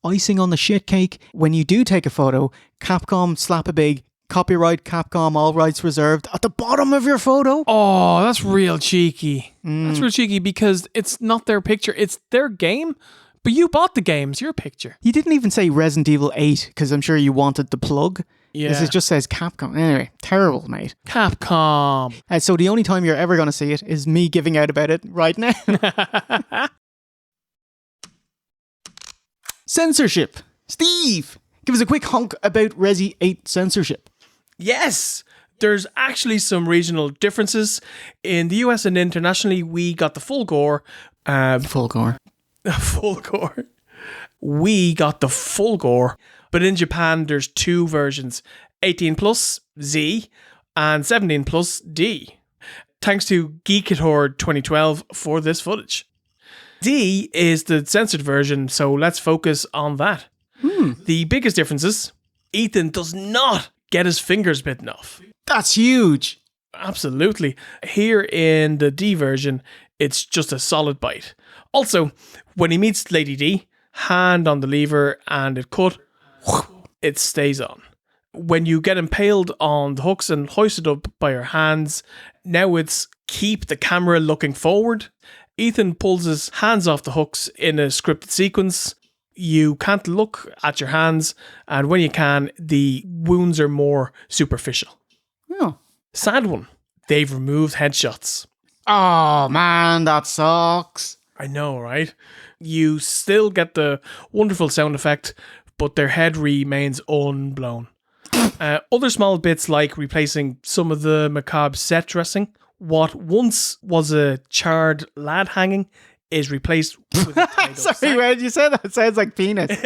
Icing on the shit cake. When you do take a photo, Capcom slap a big copyright Capcom, all rights reserved at the bottom of your photo. Oh, that's real cheeky. That's real cheeky because it's not their picture. It's their game. But you bought the game. It's your picture. You didn't even say Resident Evil 8 because I'm sure you wanted the plug. Yeah. It just says Capcom. Anyway, terrible, mate. Capcom. So the only time you're ever going to see it is me giving out about it right now. Censorship. Steve, give us a quick honk about Resi 8 censorship. Yes. There's actually some regional differences. In the US and internationally, we got the full gore. Full gore. Full gore. We got the full gore. But in Japan, there's two versions, 18 plus Z and 17 plus D. Thanks to Geekitor 2012 for this footage. D is the censored version, so let's focus on that. The biggest differences, Ethan does not get his fingers bitten off. That's huge. Absolutely. Here in the D version, it's just a solid bite. Also, when he meets Lady D, hand on the lever and it cut, it stays on. When you get impaled on the hooks and hoisted up by your hands, now it's keep the camera looking forward. Ethan pulls his hands off the hooks in a scripted sequence. You can't look at your hands, and when you can, the wounds are more superficial. Oh. Sad one. They've removed headshots. Oh man, that sucks. I know, right? You still get the wonderful sound effect, but their head remains unblown. Other small bits like replacing some of the macabre set dressing What once was a charred lad hanging is replaced with a tied up Sorry, sack. when you say that, it sounds like penis.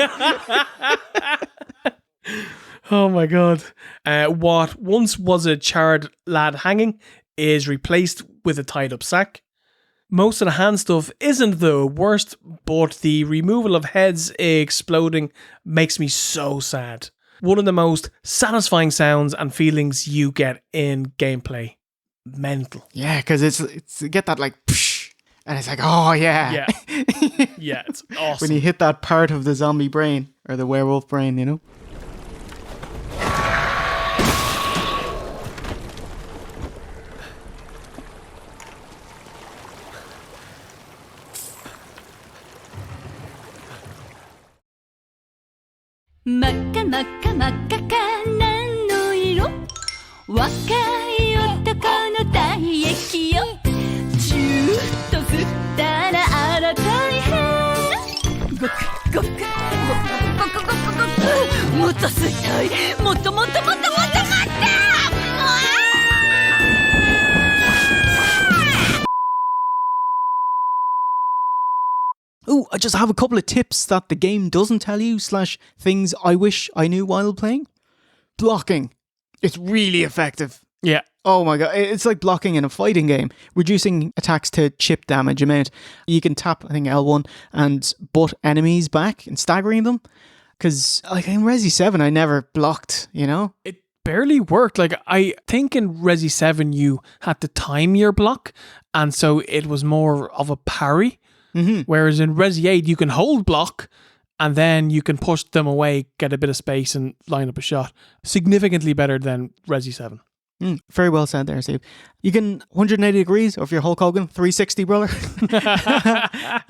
Oh my god. What once was a charred lad hanging is replaced with a tied up sack. Most of the hand stuff isn't the worst, but the removal of heads exploding makes me so sad. One of the most satisfying sounds and feelings you get in gameplay. Mental. Yeah, because it's you get that like, psh, and it's like, oh yeah. Yeah. Yeah, it's awesome. When you hit that part of the zombie brain, or the werewolf brain, you know? Maka maka maka ka nano iro Wakai otoko no taiyeki yo Chutto futta ra aratai hen Goku goku goku goku goku goku Motto suitai Motto motto motto motto motto Ooh, I just have a couple of tips that the game doesn't tell you, / things I wish I knew while playing. Blocking. It's really effective. Yeah. Oh my god, it's like blocking in a fighting game. Reducing attacks to chip damage amount. You can tap, I think, L1 and butt enemies back and staggering them. Because like in Resi 7, I never blocked, you know? It barely worked. Like, I think in Resi 7, you had to time your block, and so it was more of a parry. Mm-hmm. Whereas in Resi 8, you can hold block and then you can push them away, get a bit of space and line up a shot. Significantly better than Resi 7. Very well said there, Steve. You can 180 degrees, or if you're Hulk Hogan, 360, brother.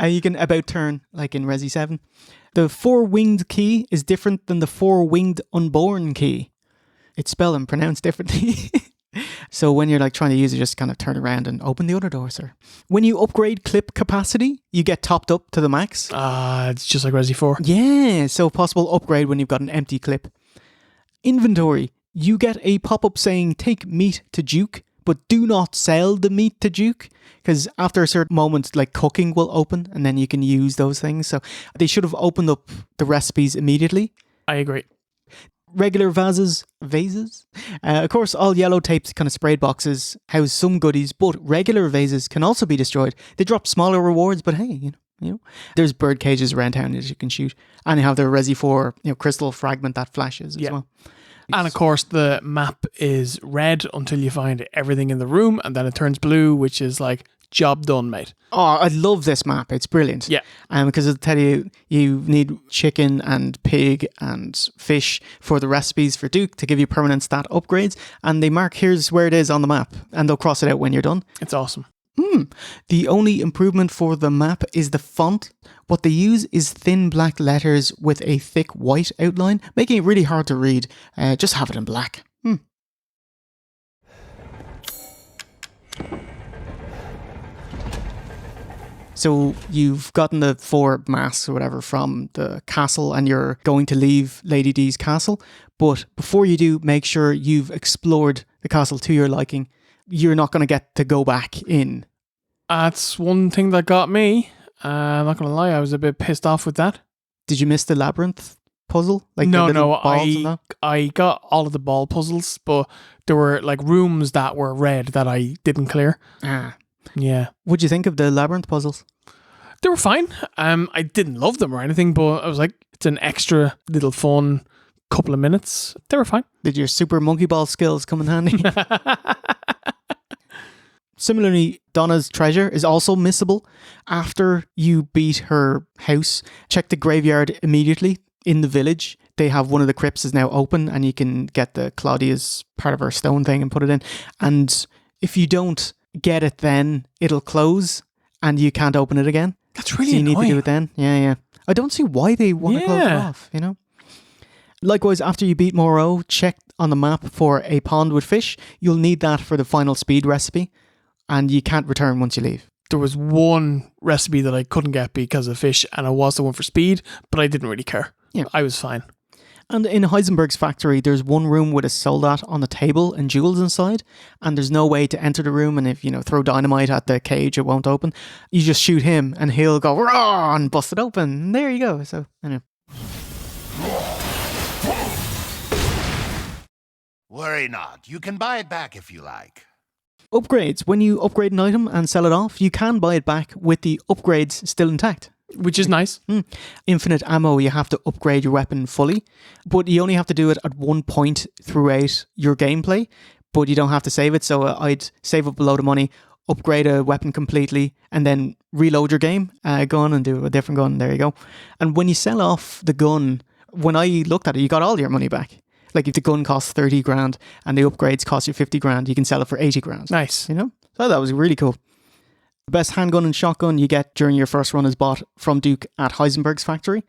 You can about turn, like in Resi 7. The 4-winged key is different than the 4-winged unborn key. It's spelled and pronounced differently. So when you're like trying to use it, just kind of turn around and open the other door, sir. When you upgrade clip capacity, you get topped up to the max. It's just like Resi 4. Yeah, so possible upgrade when you've got an empty clip. Inventory. You get a pop-up saying take meat to Duke, but do not sell the meat to Duke, because after a certain moment, like cooking will open and then you can use those things. So they should have opened up the recipes immediately. I agree. Regular vases. Of course, all yellow taped kind of sprayed boxes house some goodies, but regular vases can also be destroyed. They drop smaller rewards, but hey, you know, there's bird cages around town that you can shoot, and you have the Resi 4, crystal fragment that flashes as well. And of course, the map is red until you find everything in the room, and then it turns blue, which is like, job done, mate. Oh, I love this map. It's brilliant. Yeah. Because it'll tell you need chicken and pig and fish for the recipes for Duke to give you permanent stat upgrades. And they mark here's where it is on the map, and they'll cross it out when you're done. It's awesome. The only improvement for the map is the font. What they use is thin black letters with a thick white outline, making it really hard to read. Just have it in black. So you've gotten the 4 masks or whatever from the castle, and you're going to leave Lady D's castle. But before you do, make sure you've explored the castle to your liking. You're not going to get to go back in. That's one thing that got me. I'm not going to lie, I was a bit pissed off with that. Did you miss the labyrinth puzzle? Like no, I got all of the ball puzzles, but there were like rooms that were red that I didn't clear. Yeah. What'd you think of the labyrinth puzzles? They were fine. I didn't love them or anything, but I was like, it's an extra little fun couple of minutes. They were fine. Did your super monkey ball skills come in handy? Similarly, Donna's treasure is also missable. After you beat her house, check the graveyard immediately in the village. They have one of the crypts is now open, and you can get the Claudia's part of her stone thing and put it in. And if you don't get it then, it'll close and you can't open it again. That's really so you annoying. need to do it then. Yeah. I don't see why they want to close it off, you know? Likewise, after you beat Moreau, check on the map for a pond with fish. You'll need that for the final speed recipe, and you can't return once you leave. There was one recipe that I couldn't get because of fish, and it was the one for speed, but I didn't really care. Yeah. I was fine. And in Heisenberg's factory, there's one room with a soldat on the table and jewels inside, and there's no way to enter the room, and if, throw dynamite at the cage, it won't open. You just shoot him, and he'll go, raw, and bust it open. And there you go. So, anyway. Worry not. You can buy it back if you like. Upgrades. When you upgrade an item and sell it off, you can buy it back with the upgrades still intact. Which is nice. Infinite ammo, you have to upgrade your weapon fully, but you only have to do it at one point throughout your gameplay, but you don't have to save it. So I'd save up a load of money, upgrade a weapon completely, and then reload your gun and do a different gun. There you go. And when you sell off the gun, when I looked at it, you got all your money back. Like if the gun costs 30 grand and the upgrades cost you 50 grand, you can sell it for 80 grand. Nice. So that was really cool. The best handgun and shotgun you get during your first run is bought from Duke at Heisenberg's factory.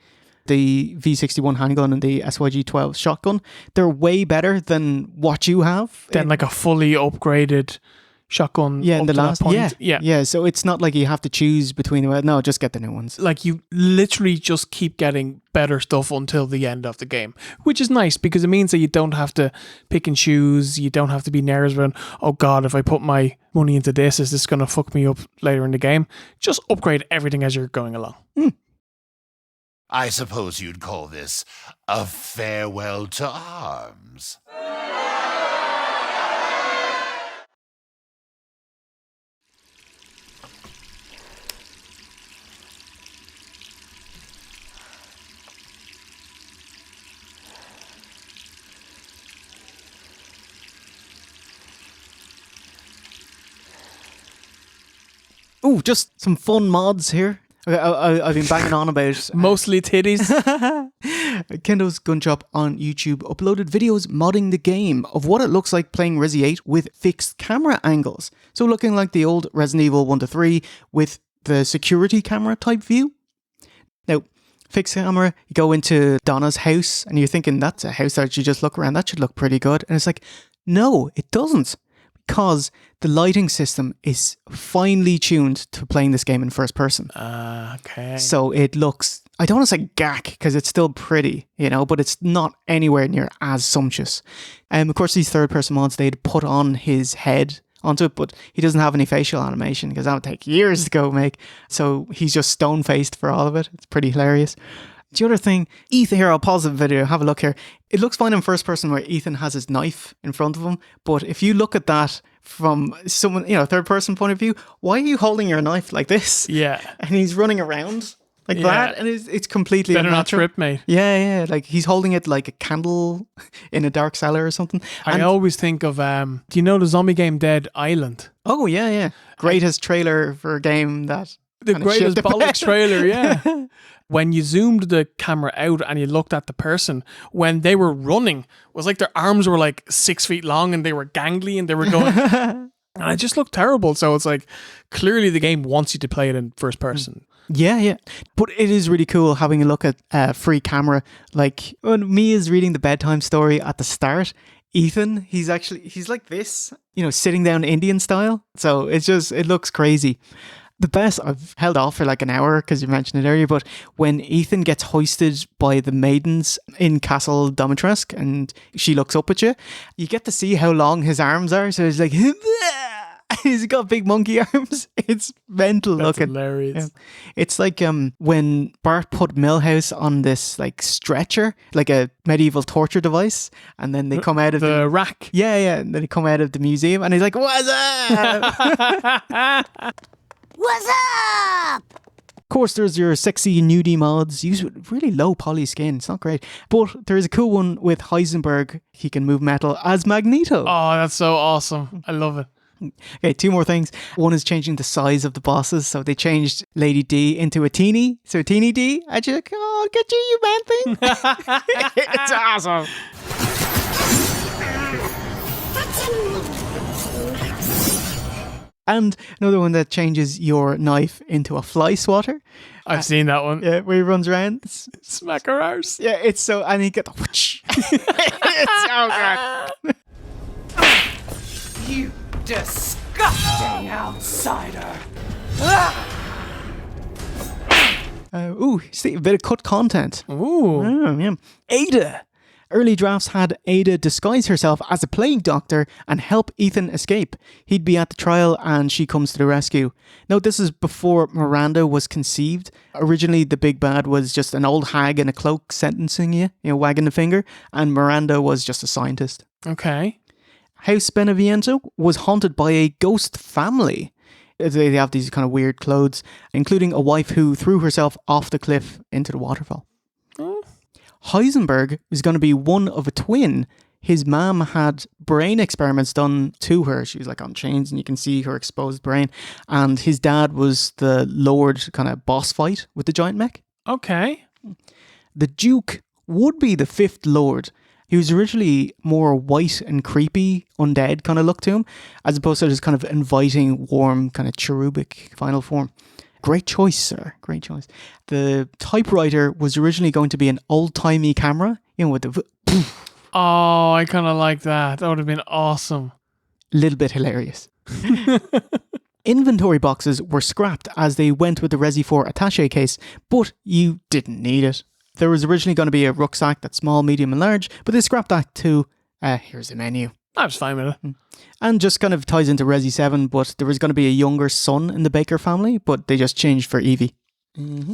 The V61 handgun and the SYG-12 shotgun, they're way better than what you have. Then like a fully upgraded shotgun. Yeah, in the last point. Yeah. So it's not like you have to choose between them. No, just get the new ones. Like you literally just keep getting better stuff until the end of the game, which is nice because it means that you don't have to pick and choose. You don't have to be nervous about, oh God, if I put my money into this, is this going to fuck me up later in the game? Just upgrade everything as you're going along. I suppose you'd call this a farewell to arms. Oh, just some fun mods here. I've been banging on about mostly titties. Kendo's Gun Shop on YouTube uploaded videos modding the game of what it looks like playing Resi 8 with fixed camera angles. So looking like the old Resident Evil 1 to 3 with the security camera type view. Now, fixed camera, you go into Donna's house and you're thinking that's a house that you just look around, that should look pretty good. And it's like, no, it doesn't. Because the lighting system is finely tuned to playing this game in first person. Okay. So it looks, I don't want to say gack because it's still pretty, but it's not anywhere near as sumptuous. Of course, these third person mods, they'd put on his head onto it, but he doesn't have any facial animation because that would take years to go make. So he's just stone faced for all of it. It's pretty hilarious. The other thing, Ethan, here, I'll pause the video, have a look here. It looks fine in first person where Ethan has his knife in front of him, but if you look at that from someone, third person point of view, why are you holding your knife like this? Yeah. And he's running around like that, and it's completely better unnatural. not trip, mate. Yeah, like he's holding it like a candle in a dark cellar or something. I always think of, do you know the zombie game Dead Island? Oh, yeah. Greatest trailer for a game that... The greatest bollocks trailer, yeah. When you zoomed the camera out and you looked at the person, when they were running, it was like their arms were like 6 feet long and they were gangly and they were going... and it just looked terrible. So it's like, clearly the game wants you to play it in first person. Yeah. But it is really cool having a look at free camera. Like when Mia's reading the bedtime story at the start, Ethan, he's like this, sitting down Indian style. So it looks crazy. The best, I've held off for like an hour because you mentioned it earlier, but when Ethan gets hoisted by the maidens in Castle Domitresk and she looks up at you, you get to see how long his arms are. So it's like, he's got big monkey arms. It's mental That's looking. Hilarious. Yeah. It's like when Bart put Milhouse on this like stretcher, like a medieval torture device, and then they come out of the rack. Yeah, and then they come out of the museum and he's like, what's up? What's up? Of course, there's your sexy nudie mods. Use really low poly skin. It's not great. But there's a cool one with Heisenberg. He can move metal as Magneto. Oh, that's so awesome. I love it. Okay, two more things. One is changing the size of the bosses. So they changed Lady D into a teeny. So teeny D. And you're like, oh, I'll get you man thing. It's awesome. And another one that changes your knife into a fly swatter. I've seen that one. Yeah, where he runs around. Smack her arse. Yeah, it's so... And he gets... It's so good. You disgusting outsider. See, a bit of cut content. Ooh. Yeah. Ada. Early drafts had Ada disguise herself as a plague doctor and help Ethan escape. He'd be at the trial and she comes to the rescue. Now, this is before Miranda was conceived. Originally, the big bad was just an old hag in a cloak sentencing you, wagging the finger, and Miranda was just a scientist. Okay. House Beneviento was haunted by a ghost family. They have these kind of weird clothes, including a wife who threw herself off the cliff into the waterfall. Heisenberg is going to be one of a twin. His mom had brain experiments done to her. She was like on chains and you can see her exposed brain. And his dad was the Lord kind of boss fight with the giant mech. Okay. The Duke would be the fifth Lord. He was originally more white and creepy, undead kind of look to him, as opposed to this kind of inviting, warm, kind of cherubic final form. Great choice, sir. Great choice. The typewriter was originally going to be an old-timey camera, with the... Oh, I kind of like that. That would have been awesome. Little bit hilarious. Inventory boxes were scrapped as they went with the Resi 4 attaché case, but you didn't need it. There was originally going to be a rucksack that's small, medium and large, but they scrapped that to, here's the menu. I was fine with it. And just kind of ties into Resi 7, but there was going to be a younger son in the Baker family, but they just changed for Evie. Mm-hmm.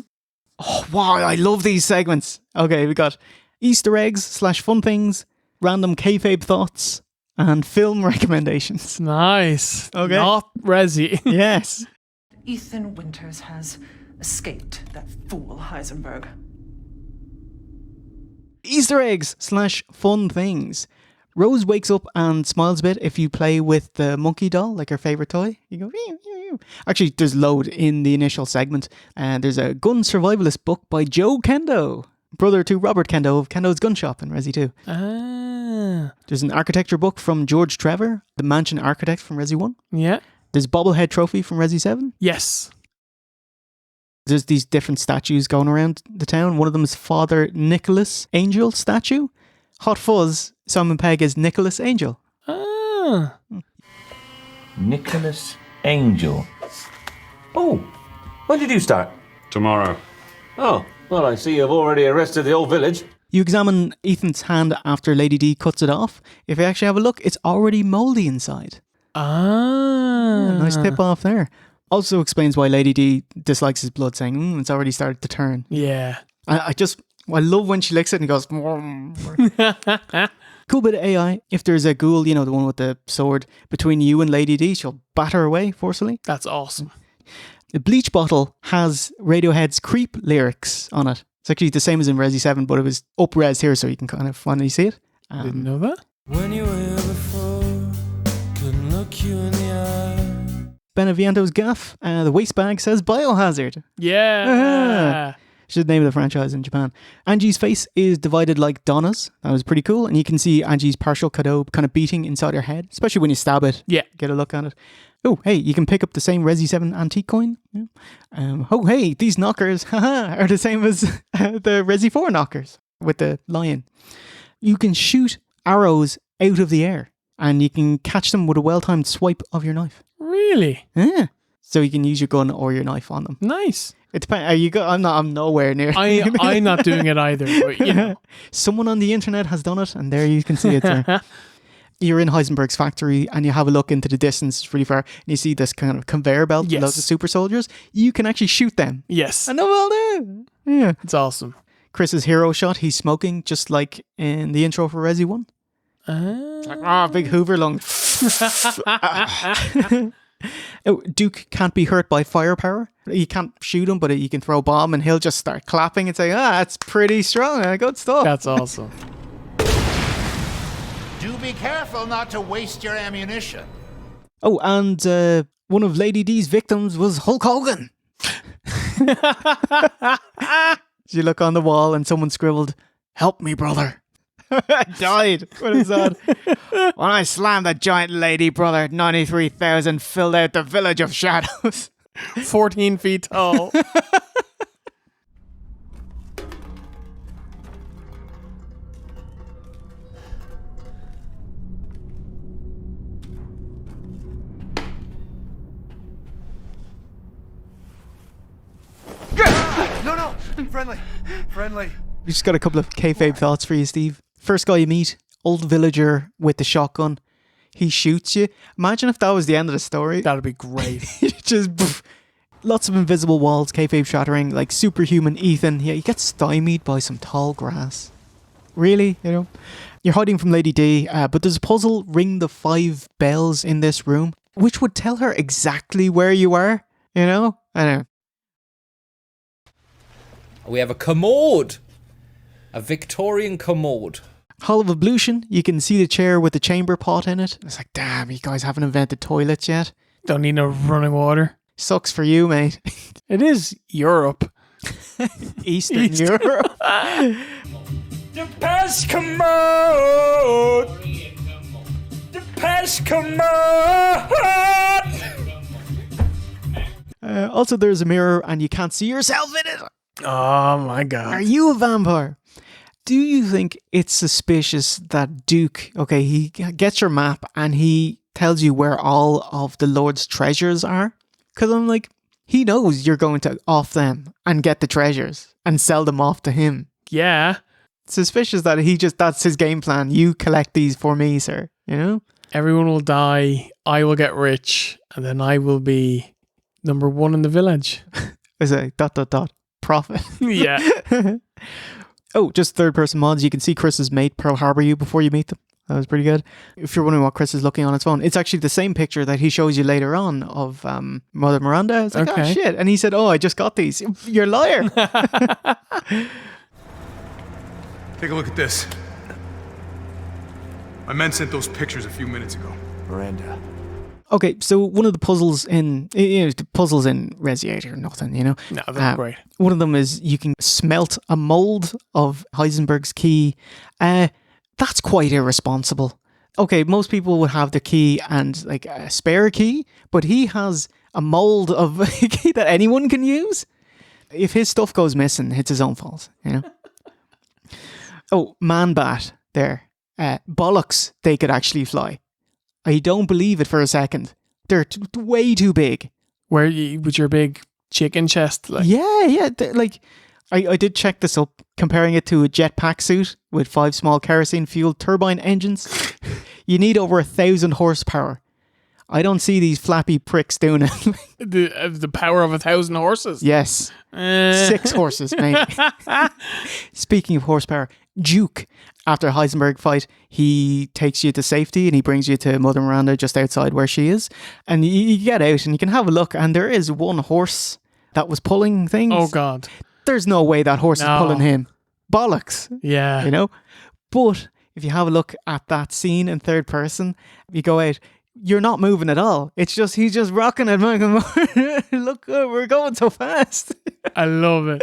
Oh, wow, I love these segments. Okay, we got Easter eggs / fun things, random kayfabe thoughts, and film recommendations. Nice. Okay. Not Resi. Yes. Ethan Winters has escaped that fool Heisenberg. Easter eggs / fun things. Rose wakes up and smiles a bit if you play with the monkey doll, like her favourite toy. You go, ew, ew, ew. Actually, there's load in the initial segment. There's a gun survivalist book by Joe Kendo, brother to Robert Kendo of Kendo's Gun Shop in Resi 2. There's an architecture book from George Trevor, the mansion architect from Resi 1. Yeah. There's bobblehead trophy from Resi 7. Yes. There's these different statues going around the town. One of them is Father Nicholas Angel statue. Hot Fuzz, Simon Pegg is Nicholas Angel. Nicholas Angel. Oh, when did you start? Tomorrow. Oh, well, I see you've already arrested the old village. You examine Ethan's hand after Lady D cuts it off. If you actually have a look, it's already mouldy inside. Nice tip off there. Also explains why Lady D dislikes his blood, saying, it's already started to turn. Yeah. I love when she licks it and goes... Cool bit of AI. If there's a ghoul, the one with the sword, between you and Lady D, she'll batter away forcefully. That's awesome. The bleach bottle has Radiohead's Creep lyrics on it. It's actually the same as in Resi 7, but it was up-res here so you can kind of finally see it. Didn't know that. When you were here before, couldn't look you in the eye. Beneviento's gaff. The waste bag says Biohazard. Yeah. Should name the franchise in Japan. Angie's face is divided like Donna's. That was pretty cool. And you can see Angie's partial cadeau kind of beating inside her head, especially when you stab it. Yeah. Get a look at it. Oh, hey, you can pick up the same Resi 7 antique coin. Yeah. Oh, hey, these knockers are the same as the Resi 4 knockers with the lion. You can shoot arrows out of the air and you can catch them with a well-timed swipe of your knife. Really? Yeah. So you can use your gun or your knife on them. Nice. It depends. I'm nowhere near. I'm not doing it either. But, Someone on the internet has done it, and there you can see it. There. You're in Heisenberg's factory, and you have a look into the distance. It's really far, and you see this kind of conveyor belt with lots of super soldiers. You can actually shoot them. Yes. I know all that. Yeah, it's awesome. Chris's hero shot. He's smoking, just like in the intro for Resi 1. Like, big Hoover lung. Duke can't be hurt by firepower. You can't shoot him, but you can throw a bomb and he'll just start clapping and say, that's pretty strong. Good stuff. That's awesome. Do be careful not to waste your ammunition. Oh, and one of Lady D's victims was Hulk Hogan. You look on the wall and someone scribbled, "Help me, brother." I died. What is that? When I slammed that giant lady, brother, 93,000 filled out the village of shadows. 14 feet tall. No, friendly. We just got a couple of kayfabe thoughts for you, Steve. First guy you meet, old villager with the shotgun. He shoots you. Imagine if that was the end of the story. That'd be great. Just poof. Lots of invisible walls, kayfabe shattering, like superhuman Ethan. Yeah, he gets stymied by some tall grass. Really? You know? You're hiding from Lady D, but there's a puzzle, ring the 5 bells in this room, which would tell her exactly where you are. You know? I don't know. We have a commode. A Victorian commode. Hall of Ablution, you can see the chair with the chamber pot in it. It's like, damn, you guys haven't invented toilets yet. Don't need no running water. Sucks for you, mate. It is Europe. Eastern Europe. The past commode. The past commode. Also, there's a mirror and you can't see yourself in it. Oh my god. Are you a vampire? Do you think it's suspicious that Duke, okay, he gets your map and he tells you where all of the Lord's treasures are? Because I'm like, he knows you're going to off them and get the treasures and sell them off to him. Yeah. Suspicious that that's his game plan. You collect these for me, sir. You know? Everyone will die. I will get rich. And then I will be number 1 in the village. Is a ... profit. Yeah. Oh, just third-person mods. You can see Chris's mate Pearl Harbor you before you meet them. That was pretty good. If you're wondering what Chris is looking on his phone, it's actually the same picture that he shows you later on of Mother Miranda. It's like, oh shit. And he said, oh, I just got these. You're a liar. Take a look at this. My men sent those pictures a few minutes ago. Miranda. Okay, so one of the puzzles in Resi 8 are nothing, you know? No, that's great. One of them is you can smelt a mold of Heisenberg's key. That's quite irresponsible. Okay, most people would have the key and like a spare key, but he has a mold of a key that anyone can use. If his stuff goes missing, it's his own fault, you know? Oh, Man-Bat there. Bollocks, they could actually fly. I don't believe it for a second. They're way too big. Where you with your big chicken chest? Like? Yeah. Like, I did check this up, comparing it to a jetpack suit with 5 small kerosene-fueled turbine engines. You need over 1,000 horsepower. I don't see these flappy pricks doing it. The power of 1,000 horses? Yes. 6 horses, mate. Speaking of horsepower, Duke, after a Heisenberg fight, he takes you to safety and he brings you to Mother Miranda just outside where she is. And you get out and you can have a look, and there is one horse that was pulling things. Oh, God. There's no way that horse is pulling him. Bollocks. Yeah. You know? But if you have a look at that scene in third person, you go out, you're not moving at all. It's just, he's just rocking it. Look, we're going so fast. I love it.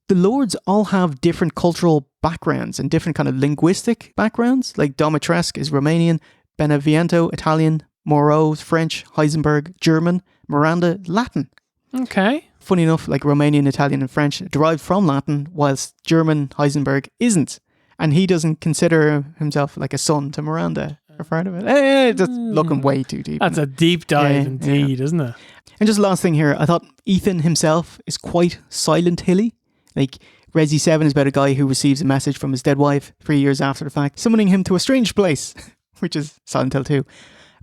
The Lords all have different cultural backgrounds and different kind of linguistic backgrounds. Like Domitrescu is Romanian, Beneviento, Italian, Moreau, French, Heisenberg, German, Miranda, Latin. Okay. Funny enough, like Romanian, Italian and French derived from Latin, whilst German Heisenberg isn't. And he doesn't consider himself like a son to Miranda. Or part of it. Just looking way too deep. That's a deep dive indeed, isn't it? And just last thing here, I thought Ethan himself is quite Silent Hilly. Like, Resi 7 is about a guy who receives a message from his dead wife 3 years after the fact, summoning him to a strange place, which is Silent Hill 2.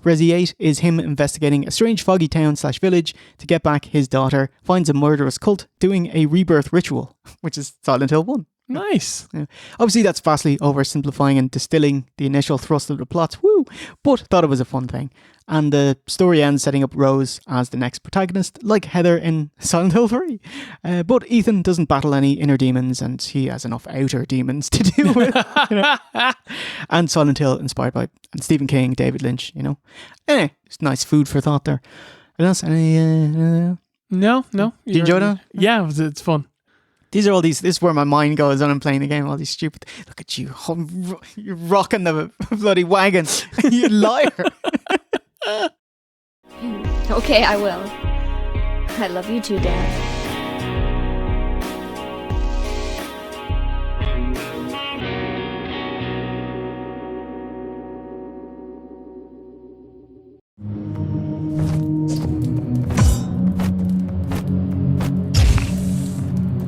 Resi 8 is him investigating a strange foggy town / village to get back his daughter, finds a murderous cult, doing a rebirth ritual, which is Silent Hill 1. Nice. Yeah. Obviously, that's vastly oversimplifying and distilling the initial thrust of the plots, but thought it was a fun thing. And the story ends setting up Rose as the next protagonist, like Heather in Silent Hill 3. But Ethan doesn't battle any inner demons, and he has enough outer demons to deal with. You know? And Silent Hill inspired by Stephen King, David Lynch, you know. Anyway, it's nice food for thought there. No. Did you enjoy that? Yeah, it's fun. This is where my mind goes when I'm playing the game. All these stupid, look at you, you're rocking the bloody wagon. You liar. Okay, I will. I love you too, Dad.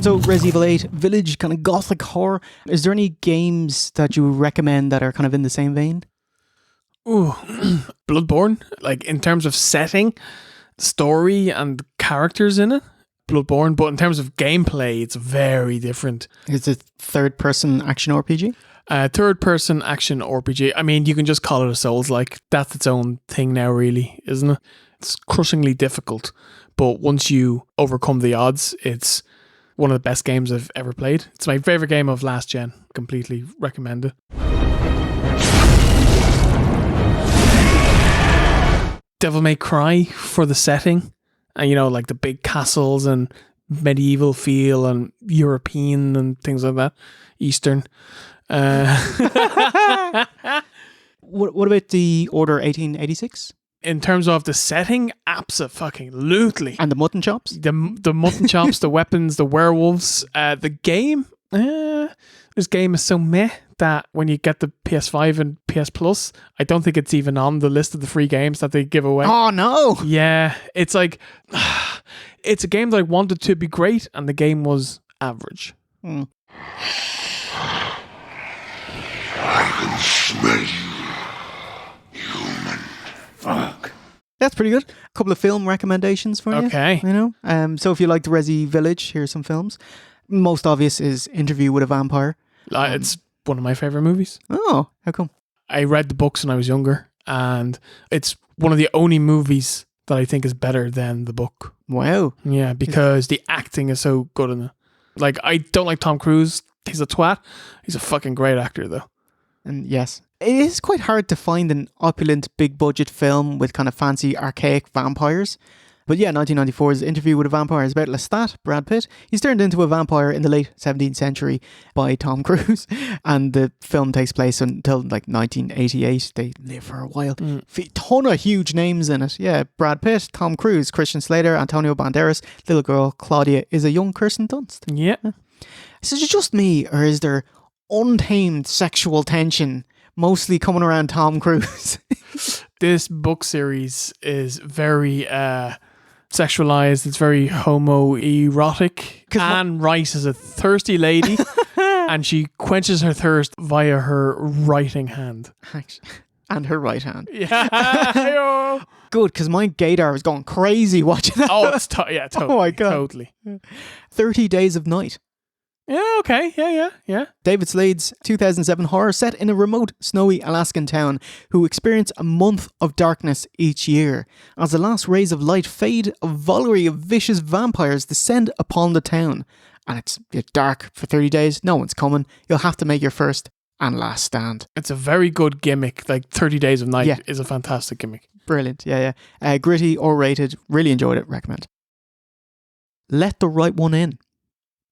So Resident Evil 8 Village, kind of gothic horror. Is there any games that you recommend that are kind of in the same vein? Ooh, Bloodborne. Like in terms of setting, story, and characters in it, Bloodborne. But in terms of gameplay, it's very different. Is it third-person action RPG? Third-person action RPG. I mean, you can just call it a Souls-like. That's its own thing now, really, isn't it? It's crushingly difficult. But once you overcome the odds, it's one of the best games I've ever played. It's my favourite game of last gen. Completely recommend it. Devil May Cry for the setting. And, you know, like the big castles and medieval feel and European and things like that. Eastern. What about the Order 1886? In terms of the setting, abso-fucking-lutely. And the mutton chops? The mutton chops, the weapons, the werewolves. The game, this game is so meh that when you get the PS5 and PS Plus, I don't think it's even on the list of the free games that they give away. Oh, no! Yeah, it's like, it's a game that I wanted to be great, and the game was average. Hmm. I can smell you, human. Fuck. That's pretty good. A couple of film recommendations for you. Okay. You know, so if you liked Resi Village, here's some films. Most obvious is Interview with a Vampire. It's one of my favourite movies. Oh, how come? I read the books when I was younger, and it's one of the only movies that I think is better than the book. Wow. Yeah, because the acting is so good in it. Like, I don't like Tom Cruise. He's a twat. He's a fucking great actor, though. And yes, it is quite hard to find an opulent, big budget film with kind of fancy, archaic vampires. But yeah, 1994's Interview with a Vampire is about Lestat, Brad Pitt. He's turned into a vampire in the late 17th century by Tom Cruise. And the film takes place until like 1988. They live for a while. Ton of huge names in it. Yeah, Brad Pitt, Tom Cruise, Christian Slater, Antonio Banderas. Little girl Claudia is a young Kirsten Dunst. Yeah. Is it just me, or is there untamed sexual tension mostly coming around Tom Cruise? This book series is very sexualized. It's very homoerotic. Anne Rice is a thirsty lady and she quenches her thirst via her writing hand. And her right hand. Yeah. Good, because my gaydar was going crazy watching that. Oh, it's totally. Oh my God. Totally. 30 Days of Night. Yeah, okay. Yeah. David Slade's 2007 horror set in a remote, snowy Alaskan town who experience a month of darkness each year. As the last rays of light fade, a volley of vicious vampires descend upon the town. And it's dark for 30 days. No one's coming. You'll have to make your first and last stand. It's a very good gimmick. Like 30 Days of Night is a fantastic gimmick. Brilliant. Yeah. Gritty or rated. Really enjoyed it. Recommend. Let the Right One In.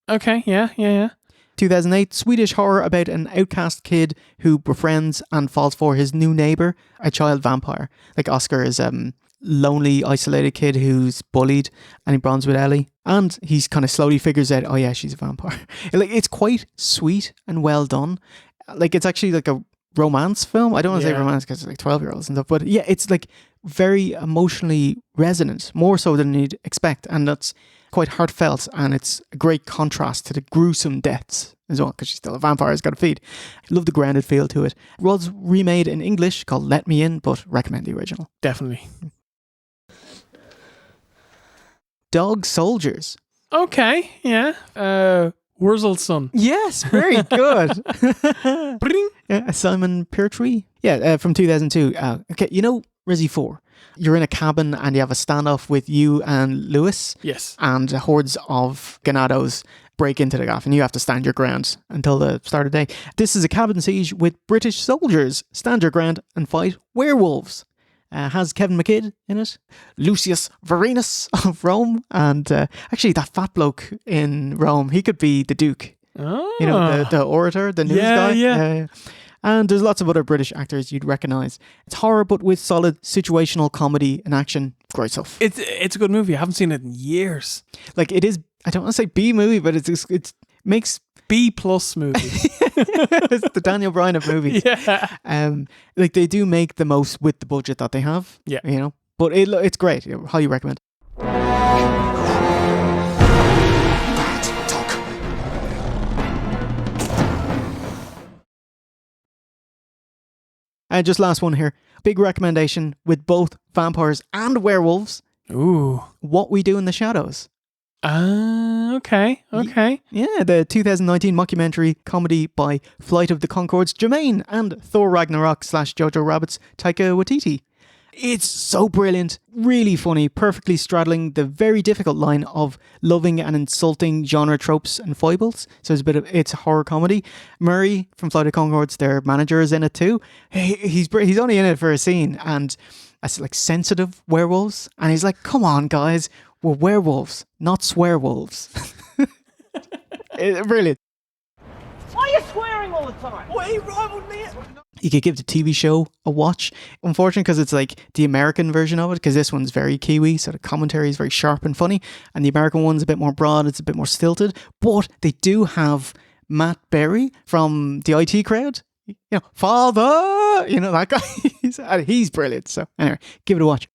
Okay, yeah. 2008, Swedish horror about an outcast kid who befriends and falls for his new neighbour, a child vampire. Like Oscar is a lonely, isolated kid who's bullied and he bonds with Ellie. And he's kind of slowly figures out, oh yeah, she's a vampire. Like, it's quite sweet and well done. Like, it's actually like a romance film. I don't want to say romance because it's like 12-year-olds and stuff. But yeah, it's like very emotionally resonant, more so than you'd expect. And that's quite heartfelt, and it's a great contrast to the gruesome deaths as well, because she's still a vampire, has got to feed. I love the grounded feel to it. Was remade in English called Let Me In, but recommend the original. Definitely. Dog Soldiers. Okay, yeah. Wurzel's son. Yes, very good. Simon Pertwee. Yeah, from 2002. Okay, you know Resi 4? You're in a cabin and you have a standoff with you and Lewis. Yes. And hordes of ganados break into the gaff and you have to stand your ground until the start of the day. This is a cabin siege with British soldiers. Stand your ground and fight werewolves. Has Kevin McKidd in it, Lucius Vorenus of Rome, and actually that fat bloke in Rome, he could be the Duke. Oh. You know, the orator, the news guy. Yeah. And there's lots of other British actors you'd recognise. It's horror, but with solid situational comedy and action. Great stuff. It's a good movie. I haven't seen it in years. Like, it is, I don't want to say B movie, but it makes B+ movie. It's the Daniel Bryan of movies. Yeah. Like, they do make the most with the budget that they have. Yeah. You know, but it's great. Highly recommend. Just last one here. Big recommendation with both vampires and werewolves. Ooh. What We Do in the Shadows. Okay. Yeah, the 2019 mockumentary comedy by Flight of the Conchords, Jermaine, and Thor Ragnarok / Jojo Rabbit's Taika Waititi. It's so brilliant, really funny, perfectly straddling the very difficult line of loving and insulting genre tropes and foibles. So it's a horror comedy. Murray from Flight of the Conchords, their manager, is in it too. He's only in it for a scene, and it's like sensitive werewolves, and he's like, "Come on, guys, we're werewolves, not swearwolves." Brilliant. Why are you swearing all the time? What are you wrong with me? You could give the TV show a watch. Unfortunately, because it's like the American version of it, because this one's very Kiwi, so the commentary is very sharp and funny, and the American one's a bit more broad, it's a bit more stilted, but they do have Matt Berry from the IT crowd. You know, Father! You know, that guy. He's brilliant. So anyway, give it a watch.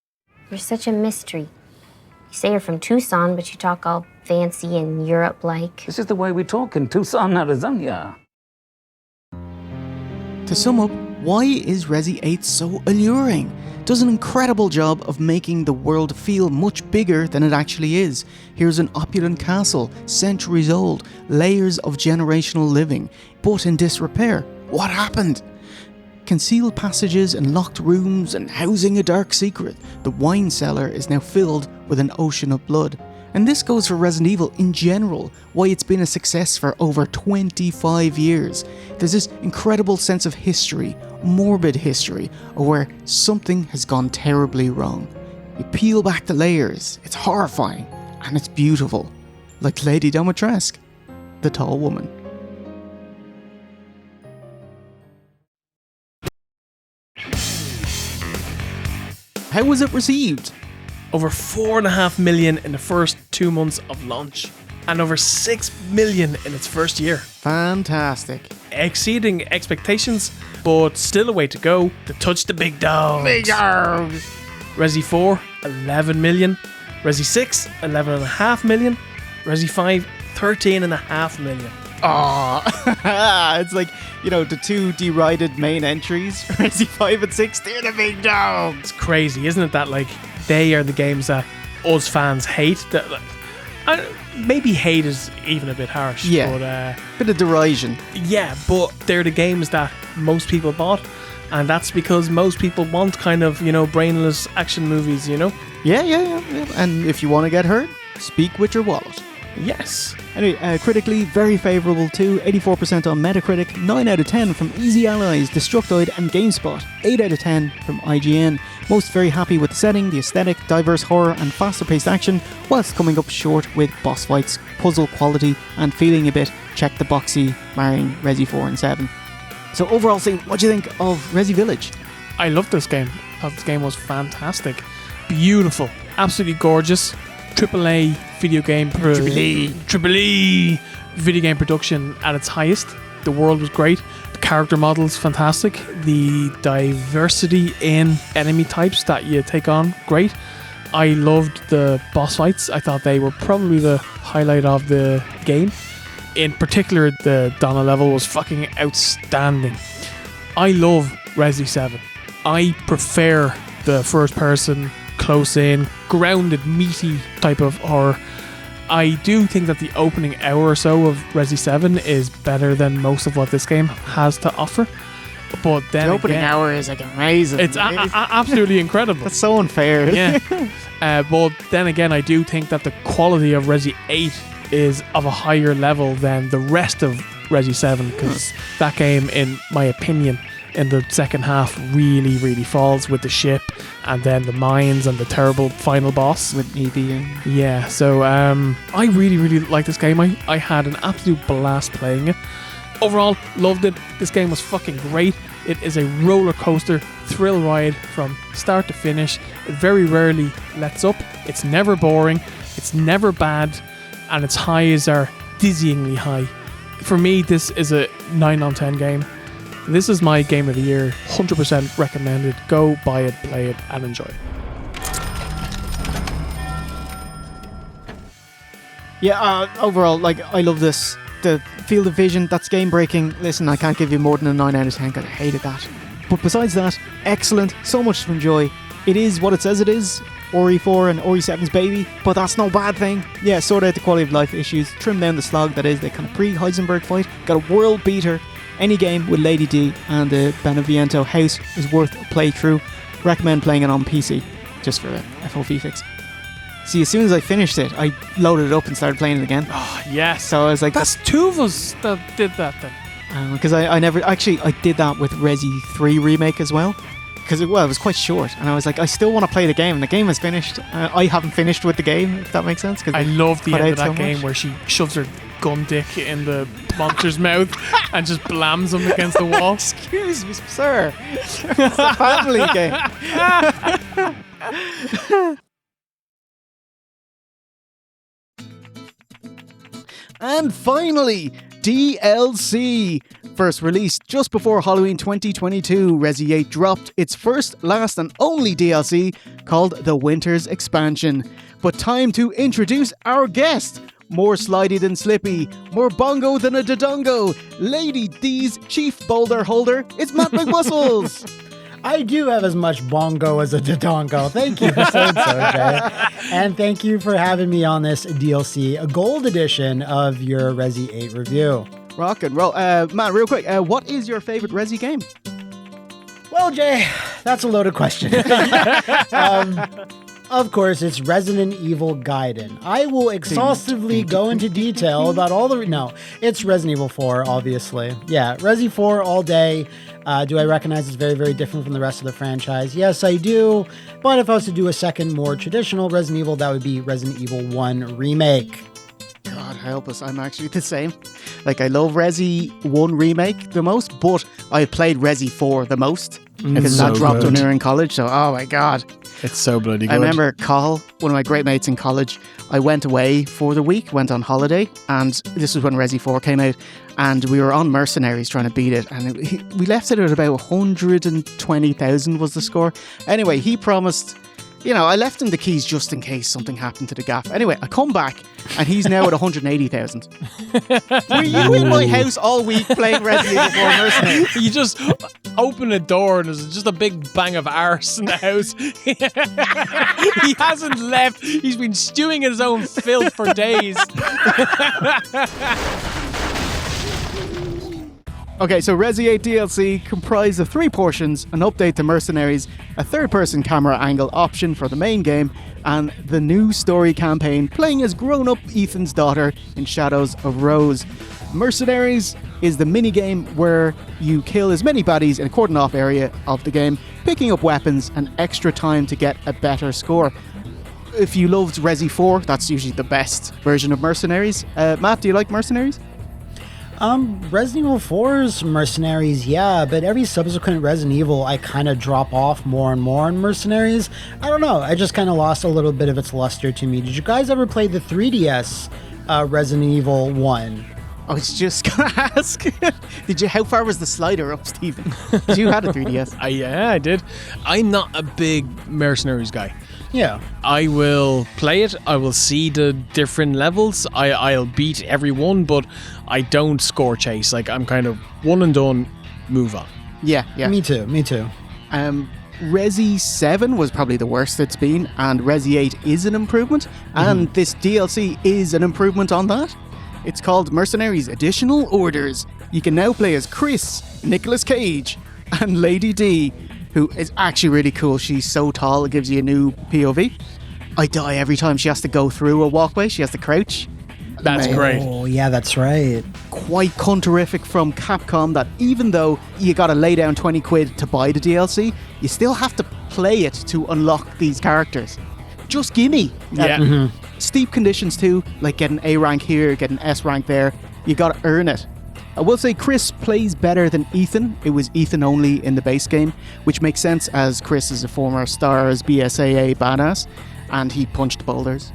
You're such a mystery. You say you're from Tucson, but you talk all fancy and Europe-like. This is the way we talk in Tucson, Arizona. To sum up, why is Resi 8 so alluring? Does an incredible job of making the world feel much bigger than it actually is. Here's an opulent castle, centuries old, layers of generational living, but in disrepair. What happened? Concealed passages and locked rooms and housing a dark secret. The wine cellar is now filled with an ocean of blood. And this goes for Resident Evil in general, why it's been a success for over 25 years. There's this incredible sense of history, morbid history, of where something has gone terribly wrong. You peel back the layers, it's horrifying, and it's beautiful. Like Lady Dimitrescu, the tall woman. How was it received? Over 4.5 million in the first 2 months of launch, and over 6 million in its first year. Fantastic. Exceeding expectations, but still a way to go to touch the big dogs. Big dogs! Resi 4, 11 million. Resi 6, 11.5 million. Resi 5, 13.5 million. Oh, it's like, you know, the two derided main entries, Resi 5 and 6, they're the big dogs. It's crazy, isn't it, that like they are the games that us fans hate. That maybe hate is even a bit harsh. Yeah, but, bit of derision. Yeah, but they're the games that most people bought, and that's because most people want kind of, you know, brainless action movies, you know? Yeah. And if you want to get hurt, speak with your wallet. Yes. Anyway, critically, very favourable too. 84% on Metacritic, 9 out of 10 from Easy Allies, Destructoid and GameSpot, 8 out of 10 from IGN. Most very happy with the setting, the aesthetic, diverse horror and faster paced action, whilst coming up short with boss fights, puzzle quality and feeling a bit check the boxy, marrying Resi 4 and 7. So overall, say, what do you think of Resi Village? I loved this game. I thought this game was fantastic. Beautiful. Absolutely gorgeous. AAA video game AAA video game production at its highest. The world was great. The character models fantastic. The diversity in enemy types that you take on, great. I loved the boss fights. I thought they were probably the highlight of the game. In particular, the Donna level was fucking outstanding. I love Resi 7. I prefer the first person, close in, grounded, meaty type of horror. I do think that the opening hour or so of Resi 7 is better than most of what this game has to offer. But then the opening hour is like amazing. It's absolutely incredible. That's so unfair. Yeah. But then again, I do think that the quality of Resi 8 is of a higher level than the rest of Resi 7, because that game, in my opinion, in the second half really falls with the ship and then the mines and the terrible final boss with Evie. Yeah, so I really like this game. I had an absolute blast playing it. Overall, loved it. This game was fucking great. It is a roller coaster thrill ride from start to finish. It very rarely lets up. It's never boring. It's never bad, and its highs are dizzyingly high. For me, this is a 9 on 10 game. This is my game of the year. 100% recommended. Go buy it, play it, and enjoy it. Yeah, overall, like, I love this. The field of vision, that's game breaking. Listen, I can't give you more than a 9 out of 10 because I hated that. But besides that, excellent, so much to enjoy. It is what it says it is, RE4 and RE7's baby, but that's no bad thing. Yeah, sort out the quality of life issues, trim down the slog that is the kind of pre-Heisenberg fight, got a world beater. Any game with Lady D and the Beneviento house is worth a playthrough. Recommend playing it on PC, just for a FOV fix. See, as soon as I finished it, I loaded it up and started playing it again. Oh, yes. So I was like... That's two of us that did that then. Because I never... Actually, I did that with Resi 3 Remake as well. Because it was quite short. And I was like, I still want to play the game. And the game is finished. I haven't finished with the game, if that makes sense. I love the end of that game where she shoves her gun dick in the monster's mouth and just blams him against the wall. Excuse me, sir. It's a family game. And finally, DLC. First released just before Halloween 2022, Resi 8 dropped its first, last and only DLC called The Winter's Expansion. But time to introduce our guest. More slidey than Slippy, more bongo than a dodongo, Lady D's chief boulder holder, it's MATT McMUSCLES. I do have as much bongo as a dodongo. Thank you for saying so, Jay. And thank you for having me on this DLC, a gold edition of your Resi 8 review. Rock and roll. Matt, real quick, what is your favorite Resi game? Well, Jay, that's a loaded question. Of course, it's Resident Evil Gaiden. I will exhaustively go into detail about all the... No, it's Resident Evil 4, obviously. Yeah, Resi 4 all day. Do I recognize it's very, very different from the rest of the franchise? Yes, I do. But if I was to do a second, more traditional Resident Evil, that would be Resident Evil 1 Remake. God help us, I'm actually the same. Like, I love Resi 1 Remake the most, but I played Resi 4 the most. Because that dropped when we were in college, so oh my god. It's so bloody good. I remember Carl, one of my great mates in college, I went away for the week, went on holiday, and this was when Resi 4 came out, and we were on Mercenaries trying to beat it, and we left it at about 120,000 was the score. Anyway, he promised... You know, I left him the keys just in case something happened to the gaff. Anyway, I come back and he's now at 180,000. Were you in my house all week playing Resident Evil 4 Mercenaries? You just open a door and there's just a big bang of arse in the house. He hasn't left. He's been stewing in his own filth for days. Okay, so Resi 8 DLC comprised of 3 portions, an update to Mercenaries, a third-person camera angle option for the main game, and the new story campaign playing as grown-up Ethan's daughter in Shadows of Rose. Mercenaries is the minigame where you kill as many baddies in a cordoned-off area of the game, picking up weapons and extra time to get a better score. If you loved Resi 4, that's usually the best version of Mercenaries. Matt, do you like Mercenaries? Resident Evil 4's Mercenaries, yeah, but every subsequent Resident Evil, I kind of drop off more and more on Mercenaries. I don't know, I just kind of lost a little bit of its luster to me. Did you guys ever play the 3DS Resident Evil 1? I was just gonna ask. How far was the slider up, Stephen? Because you had a 3DS. Yeah, I did. I'm not a big Mercenaries guy. Yeah. I will play it. I will see the different levels. I'll beat everyone, but I don't score chase. Like, I'm kind of one and done, move on. Yeah. Me too. Resi 7 was probably the worst it's been, and Resi 8 is an improvement, and this DLC is an improvement on that. It's called Mercenaries Additional Orders. You can now play as Chris, Nicolas Cage, and Lady D, who is actually really cool. She's so tall, it gives you a new POV. I die every time she has to go through a walkway. She has to crouch. That's great. Oh, yeah, that's right. Quite cunt-terrific from Capcom that even though you gotta lay down 20 quid to buy the DLC, you still have to play it to unlock these characters. Just gimme. Yeah. Steep conditions too, like getting A rank here, getting S rank there. You gotta earn it. I will say Chris plays better than Ethan. It was Ethan only in the base game, which makes sense as Chris is a former STARS BSAA badass, and he punched boulders.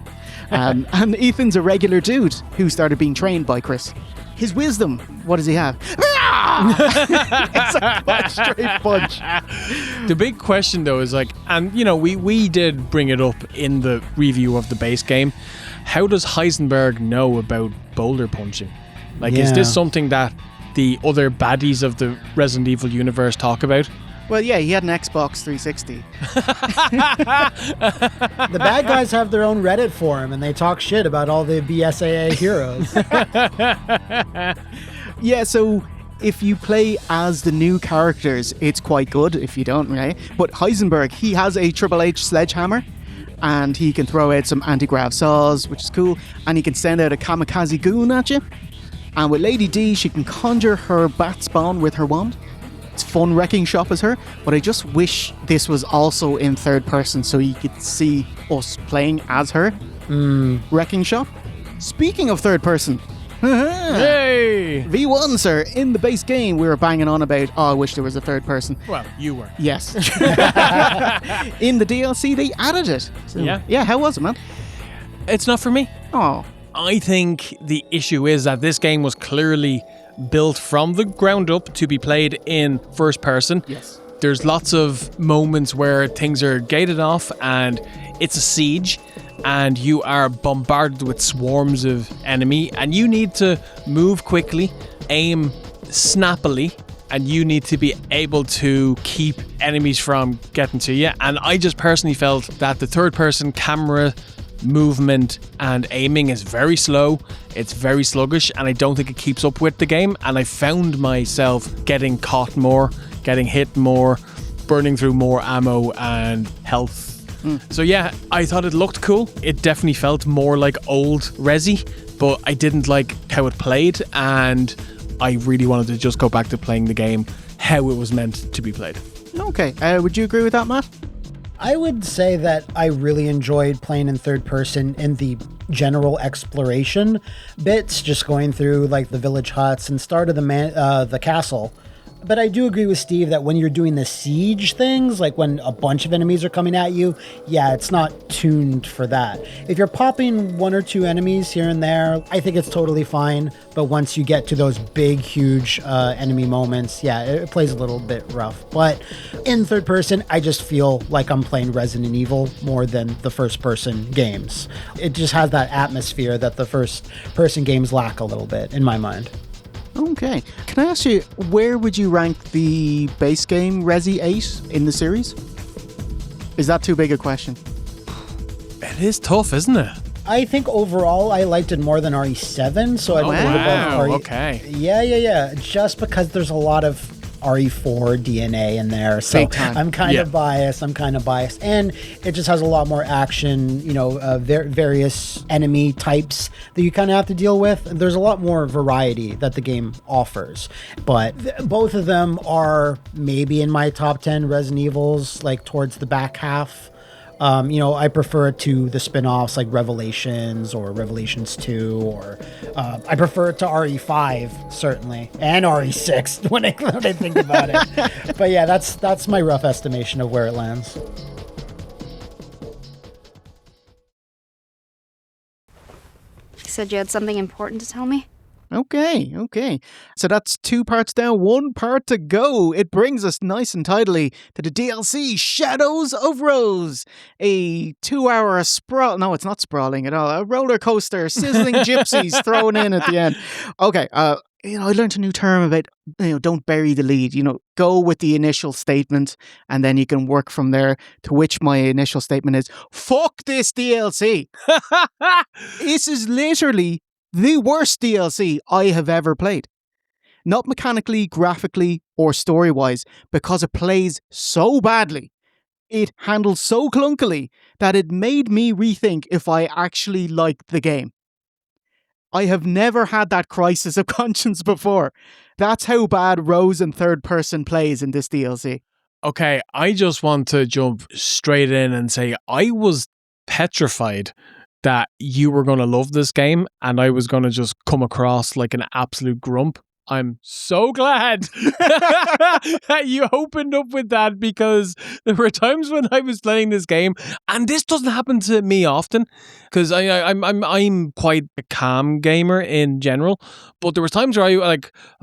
And Ethan's a regular dude who started being trained by Chris. His wisdom, what does he have? It's a punch, straight punch. The big question though is like, and you know, we did bring it up in the review of the base game, how does Heisenberg know about boulder punching? Like, is this something that the other baddies of the Resident Evil universe talk about? Well, yeah, he had an Xbox 360. The bad guys have their own Reddit forum, and they talk shit about all the BSAA heroes. Yeah, so if you play as the new characters, it's quite good. If you don't, right? But Heisenberg, he has a Triple H sledgehammer, and he can throw out some anti-grav saws, which is cool, and he can send out a kamikaze goon at you. And with Lady D, she can conjure her bat spawn with her wand. It's fun wrecking shop as her, but I just wish this was also in third person so you could see us playing as her. Wrecking shop. Speaking of third person, Yay! V1, sir, in the base game we were banging on about, I wish there was a third person. Well, you were. Yes. In the DLC they added it. So, yeah, how was it, man? It's not for me. Oh. I think the issue is that this game was clearly built from the ground up to be played in first person. Yes. There's lots of moments where things are gated off and it's a siege and you are bombarded with swarms of enemy and you need to move quickly, aim snappily, and you need to be able to keep enemies from getting to you. And I just personally felt that the third person camera movement and aiming is very slow, it's very sluggish, and I don't think it keeps up with the game. And I found myself getting caught more, getting hit more, burning through more ammo and health. So yeah, I thought it looked cool. It definitely felt more like old Resi, but I didn't like how it played, and I really wanted to just go back to playing the game how it was meant to be played. Okay, would you agree with that, Matt? I would say that I really enjoyed playing in third person in the general exploration bits, just going through like the village huts and start of the castle. But I do agree with Steve that when you're doing the siege things, like when a bunch of enemies are coming at you, yeah, it's not tuned for that. If you're popping one or two enemies here and there, I think it's totally fine. But once you get to those big, huge enemy moments, yeah, it plays a little bit rough. But in third person, I just feel like I'm playing Resident Evil more than the first person games. It just has that atmosphere that the first person games lack a little bit, in my mind. Okay. Can I ask you, where would you rank the base game Resi 8 in the series? Is that too big a question? It is tough, isn't it? I think overall I liked it more than RE7, so I'd put it above RE. Okay. Yeah. Just because there's a lot of RE4 DNA in there, so I'm kind of biased. And it just has a lot more action, various enemy types that you kind of have to deal with. There's a lot more variety that the game offers, but both of them are maybe in my top 10 Resident Evils, like towards the back half. I prefer it to the spin-offs like Revelations or Revelations 2, or I prefer it to RE5, certainly, and RE6 when I think about it. But yeah, that's my rough estimation of where it lands. You said you had something important to tell me? Okay. So that's 2 parts down, 1 part to go. It brings us nice and tidily to the DLC Shadows of Rose. A 2-hour sprawl. No, it's not sprawling at all. A roller coaster, sizzling gypsies thrown in at the end. Okay, I learned a new term about, don't bury the lead. Go with the initial statement and then you can work from there, to which my initial statement is, fuck this DLC. This is literally the worst DLC I have ever played. Not mechanically, graphically, or story-wise, because it plays so badly. It handles so clunkily that it made me rethink if I actually liked the game. I have never had that crisis of conscience before. That's how bad Rose in third person plays in this DLC. Okay, I just want to jump straight in and say I was petrified that you were going to love this game and I was going to just come across like an absolute grump. I'm so glad that you opened up with that, because there were times when I was playing this game, and this doesn't happen to me often, because I'm quite a calm gamer in general, but there was times where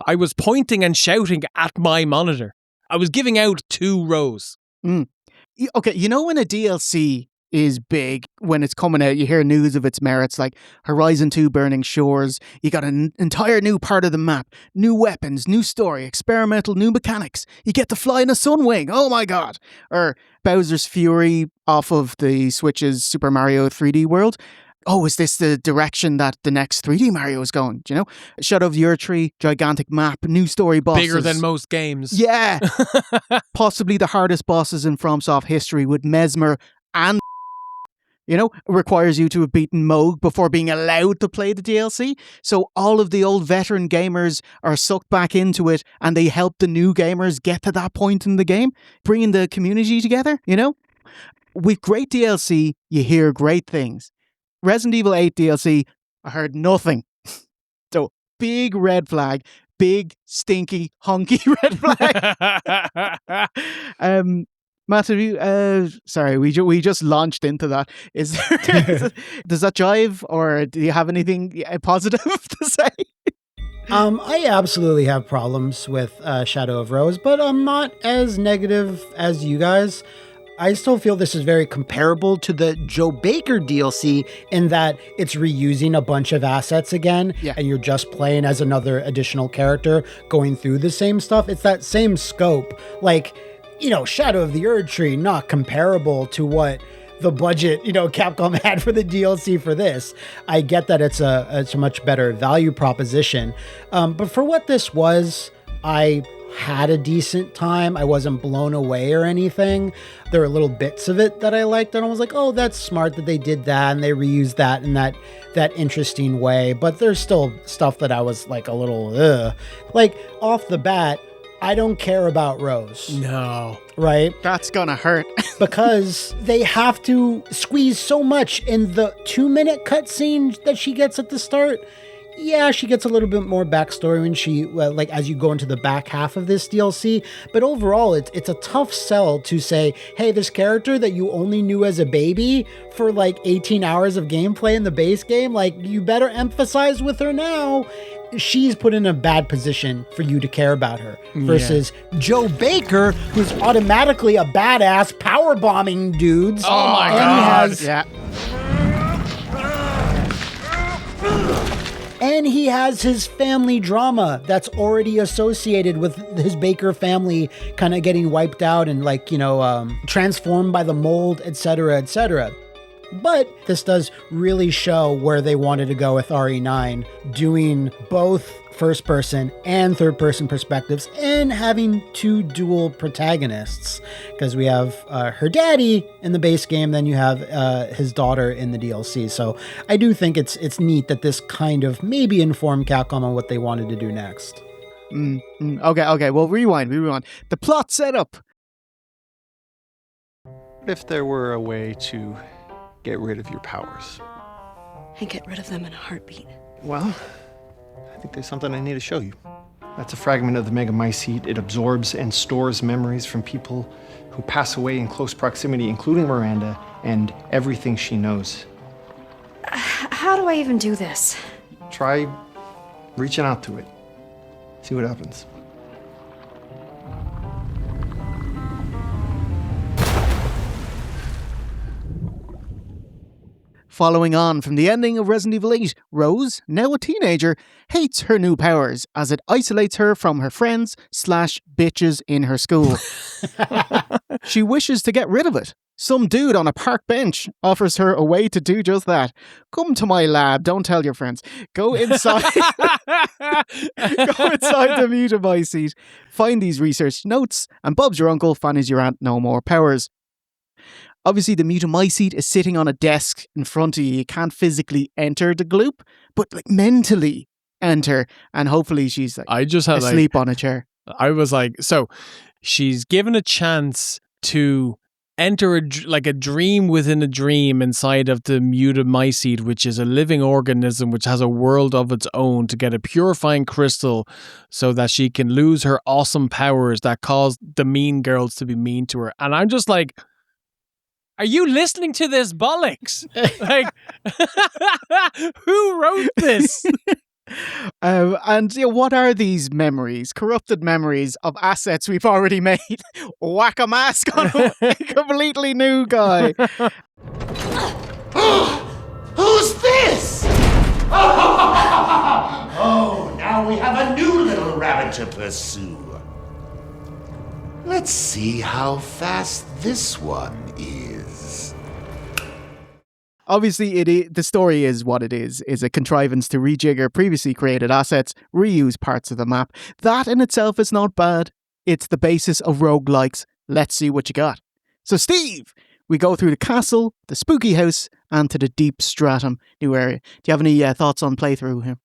I was pointing and shouting at my monitor. I was giving out 2 rows. Okay, when a DLC is big. When it's coming out, you hear news of its merits, like Horizon 2 Burning Shores. You got an entire new part of the map, new weapons, new story, experimental new mechanics. You get to fly in a sunwing. Oh my god. Or Bowser's Fury off of the Switch's Super Mario 3D World. Oh, is this the direction that the next 3D Mario is going? Do you know? Shadow of the Erdtree, gigantic map, new story bosses. Bigger than most games. Yeah. Possibly the hardest bosses in FromSoft history with Mesmer and requires you to have beaten Moog before being allowed to play the DLC. So all of the old veteran gamers are sucked back into it and they help the new gamers get to that point in the game, bringing the community together, With great DLC, you hear great things. Resident Evil 8 DLC, I heard nothing. So, big red flag. Big, stinky, honky red flag. Matt, have you, sorry, we just launched into that. Does that jive, or do you have anything positive to say? I absolutely have problems with Shadow of Rose, but I'm not as negative as you guys. I still feel this is very comparable to the Joe Baker DLC in that it's reusing a bunch of assets again, and you're just playing as another additional character going through the same stuff. It's that same scope. Like, Shadow of the Erdtree, not comparable to what the budget, Capcom had for the DLC for this. I get that it's a much better value proposition. But for what this was, I had a decent time. I wasn't blown away or anything. There were little bits of it that I liked, and I was like, oh, that's smart that they did that and they reused that in that interesting way. But there's still stuff that I was like a little, like off the bat, I don't care about Rose. No. Right? That's gonna hurt. Because they have to squeeze so much in the 2-minute cutscene that she gets at the start. Yeah, she gets a little bit more backstory when she, as you go into the back half of this DLC. But overall, it's a tough sell to say, hey, this character that you only knew as a baby for 18 hours of gameplay in the base game, you better emphasize with her now. She's put in a bad position for you to care about her versus Joe Baker, who's automatically a badass power bombing dudes. Oh my god. And he has his family drama that's already associated with his Baker family kind of getting wiped out and transformed by the mold, etc., etc. But this does really show where they wanted to go with RE9, doing both first-person and third-person perspectives and having two dual protagonists. Because we have her daddy in the base game, then you have his daughter in the DLC. So I do think it's neat that this kind of maybe informed Capcom on what they wanted to do next. Okay, well, rewind. The plot setup. What if there were a way to get rid of your powers? And get rid of them in a heartbeat. Well, I think there's something I need to show you. That's a fragment of the Mega Mycete. It absorbs and stores memories from people who pass away in close proximity, including Miranda, and everything she knows. How do I even do this? Try reaching out to it. See what happens. Following on from the ending of Resident Evil 8, Rose, now a teenager, hates her new powers as it isolates her from her friends / bitches in her school. She wishes to get rid of it. Some dude on a park bench offers her a way to do just that. Come to my lab, don't tell your friends. Go inside. Go inside the Mutamycete. Find these research notes, and Bob's your uncle, Fanny's your aunt, no more powers. Obviously, the Mutamycete is sitting on a desk in front of you. You can't physically enter the gloop, but mentally enter, and hopefully she's asleep on a chair. I was like, so she's given a chance to enter a dream within a dream inside of the Mutamycete, which is a living organism which has a world of its own, to get a purifying crystal so that she can lose her awesome powers that cause the mean girls to be mean to her. And I'm just like, are you listening to this bollocks? Who wrote this? And what are these memories? Corrupted memories of assets we've already made. Whack a mask on a completely new guy. Who's this? Oh, now we have a new little rabbit to pursue. Let's see how fast this one is. Obviously, the story is what it is a contrivance to rejigger previously created assets, reuse parts of the map. That in itself is not bad. It's the basis of roguelikes. Let's see what you got. So, Steve, we go through the castle, the spooky house, and to the deep stratum new area. Do you have any thoughts on playthrough here?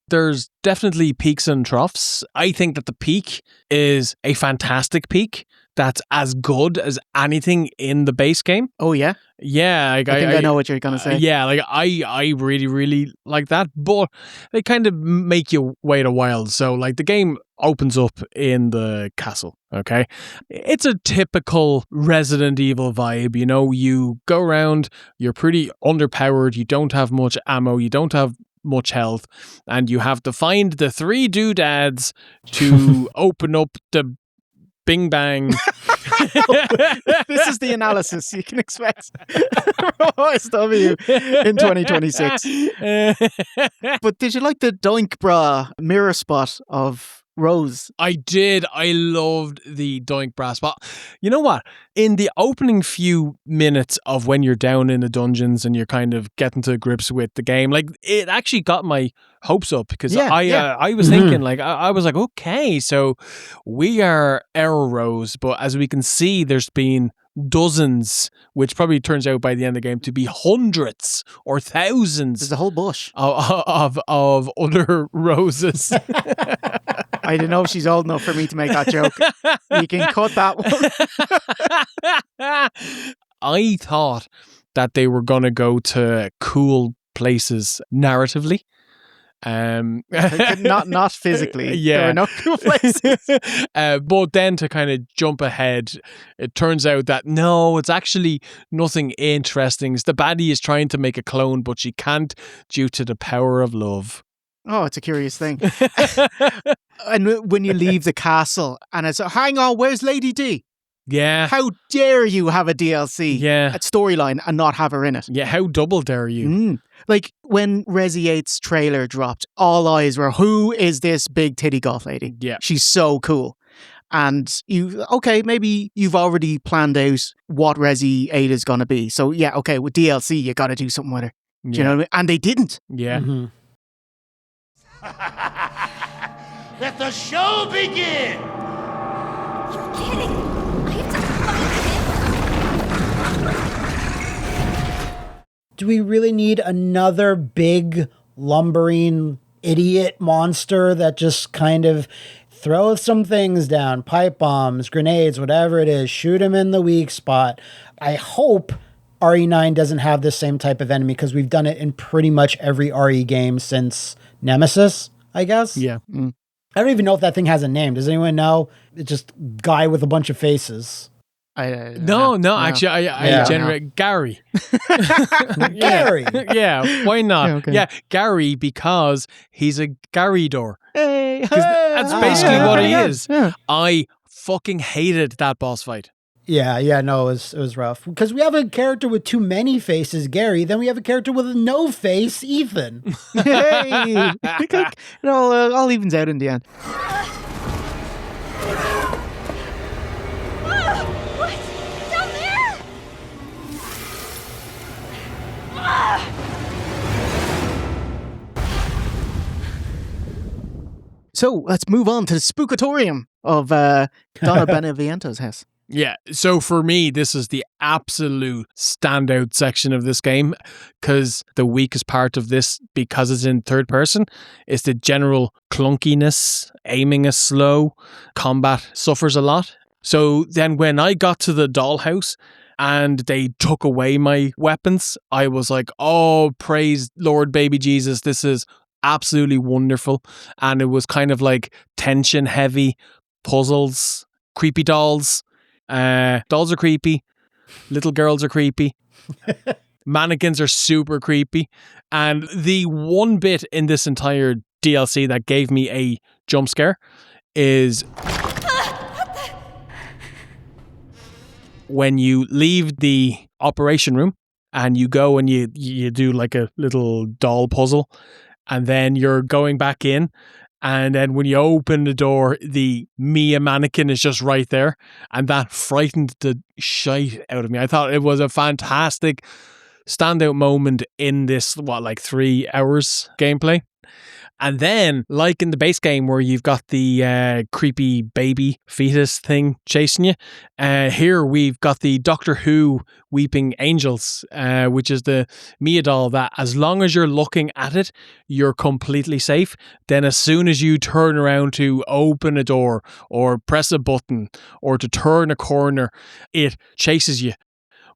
There's definitely peaks and troughs. I think that the peak is a fantastic peak that's as good as anything in the base game. Oh, yeah? Yeah. I think I know what you're going to say. Yeah, like I really, really like that. But they kind of make you wait a while. So like the game opens up in the castle, okay? It's a typical Resident Evil vibe. You know, you go around, you're pretty underpowered, you don't have much ammo, you don't have much health, and you have to find the 3 doodads to open up the bing bang. This is the analysis you can expect from OSW in 2026. But did you like the doink bra mirror spot of Rose? I did. I loved the doink bra spot. You know what? In the opening few minutes of when you're down in the dungeons and you're kind of getting to grips with the game, like it actually got my hopes up because I was thinking like I was like, okay, so we are error Rose, but as we can see, there's been dozens, which probably turns out by the end of the game to be hundreds or thousands. There's a whole bush of other roses. I don't know if she's old enough for me to make that joke. You can cut that one. I thought that they were going to go to cool places narratively. Not physically. Yeah. There are no cool places. But then to kind of jump ahead, it turns out that no, it's actually nothing interesting. The baddie is trying to make a clone, but she can't due to the power of love. Oh, it's a curious thing. And when you leave the castle and it's, hang on, where's Lady D? Yeah. How dare you have a DLC storyline and not have her in it? Yeah, how double dare you? Like when Resi 8's trailer dropped, all eyes were, who is this big titty goth lady? Yeah. She's so cool. And maybe you've already planned out what Resi 8 is going to be. So yeah, okay, with DLC, you got to do something with her. Do you know what I mean? And they didn't. Yeah. Mm-hmm. Let the show begin! You're kidding! I have to fight him! Do we really need another big, lumbering idiot monster that just kind of throws some things down? Pipe bombs, grenades, whatever it is. Shoot him in the weak spot. I hope RE9 doesn't have this same type of enemy because we've done it in pretty much every RE game since Nemesis, I guess. Yeah. I don't even know if that thing has a name. Does anyone know? It's just guy with a bunch of faces. No, actually, I generate Gary. Gary. Yeah, why not? Yeah, okay. Yeah, Gary, because he's a Gary door. Hey, That's basically what he is. Yeah. I fucking hated that boss fight. Yeah, no, it was rough. Because we have a character with too many faces, Gary, then we have a character with no face, Ethan. Hey! It all evens out in the end. What? Down there? So let's move on to the spookatorium of Donna Beneviento's house. Yeah, so for me, this is the absolute standout section of this game because the weakest part of this, because it's in third person, is the general clunkiness. Aiming is slow, combat suffers a lot. So then when I got to the dollhouse and they took away my weapons, I was like, oh, praise Lord baby Jesus, this is absolutely wonderful. And it was kind of like tension heavy puzzles, creepy dolls. Dolls are creepy. Little girls are creepy. Mannequins are super creepy. And the one bit in this entire DLC that gave me a jump scare is when you leave the operation room and you go and you do like a little doll puzzle, and then you're going back in. And then when you open the door, the Mia mannequin is just right there. And that frightened the shite out of me. I thought it was a fantastic standout moment in this, 3 hours gameplay. And then, like in the base game where you've got the creepy baby fetus thing chasing you, here we've got the Doctor Who Weeping Angels, which is the Mia doll that as long as you're looking at it, you're completely safe. Then as soon as you turn around to open a door or press a button or to turn a corner, it chases you.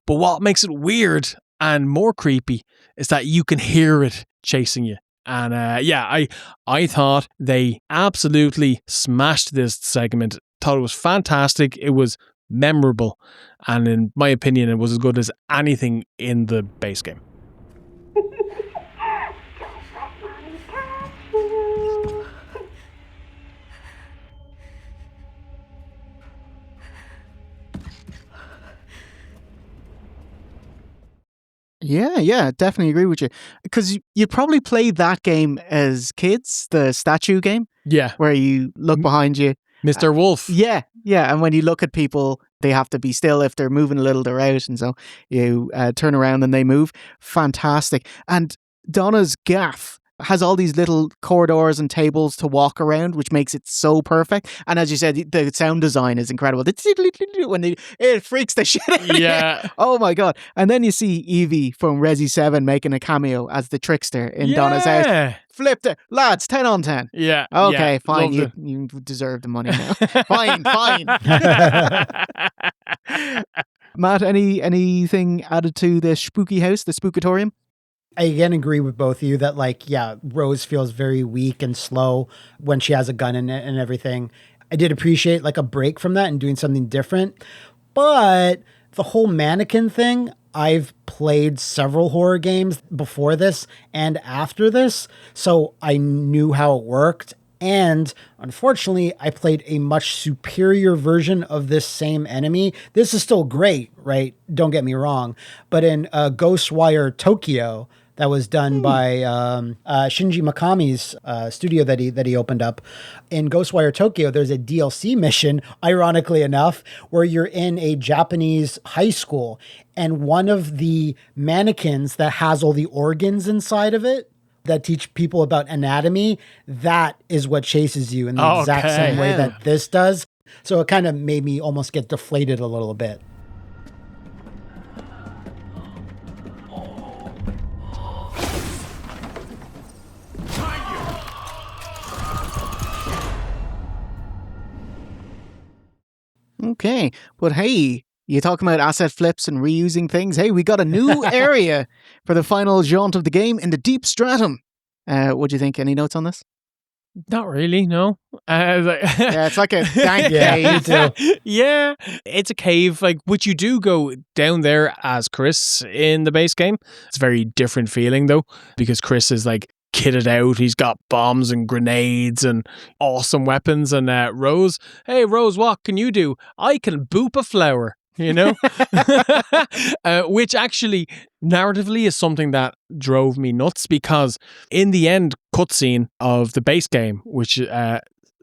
But what makes it weird and more creepy is that you can hear it chasing you. And I thought they absolutely smashed this segment. Thought it was fantastic. It was memorable. And in my opinion, it was as good as anything in the base game. Yeah, definitely agree with you. Because you probably played that game as kids, the statue game. Yeah. Where you look behind you. Mr. Wolf. Yeah. And when you look at people, they have to be still. If they're moving a little, they're out. And so you turn around and they move. Fantastic. And Donna's gaff has all these little corridors and tables to walk around, which makes it so perfect. And as you said, the sound design is incredible. When it freaks the shit out of you. Oh my God. And then you see Evie from Resi 7 making a cameo as the trickster in Donna's house. Flipped it. Lads, 10 on 10. Yeah. Okay, fine. You deserve the money now. Fine. Matt, anything added to the spooky house, the spookatorium? I again agree with both of you that Rose feels very weak and slow when she has a gun in it and everything. I did appreciate a break from that and doing something different. But the whole mannequin thing, I've played several horror games before this and after this, so I knew how it worked. And unfortunately, I played a much superior version of this same enemy. This is still great, right? Don't get me wrong. But in Ghostwire Tokyo, that was done by Shinji Mikami's studio that he opened up. In Ghostwire Tokyo, there's a DLC mission, ironically enough, where you're in a Japanese high school, and one of the mannequins that has all the organs inside of it that teach people about anatomy, that is what chases you in the exact same way that this does. So it kind of made me almost get deflated a little bit. Okay, but hey, you're talking about asset flips and reusing things. Hey, we got a new area for the final jaunt of the game in the Deep Stratum. What do you think? Any notes on this? Not really, no. Yeah, it's like a dank cave. Yeah, it's a cave, which you do go down there as Chris in the base game. It's a very different feeling, though, because Chris is kitted out. He's got bombs and grenades and awesome weapons. And Rose, hey, Rose, what can you do? I can boop a flower. Which actually narratively is something that drove me nuts, because in the end cutscene of the base game, which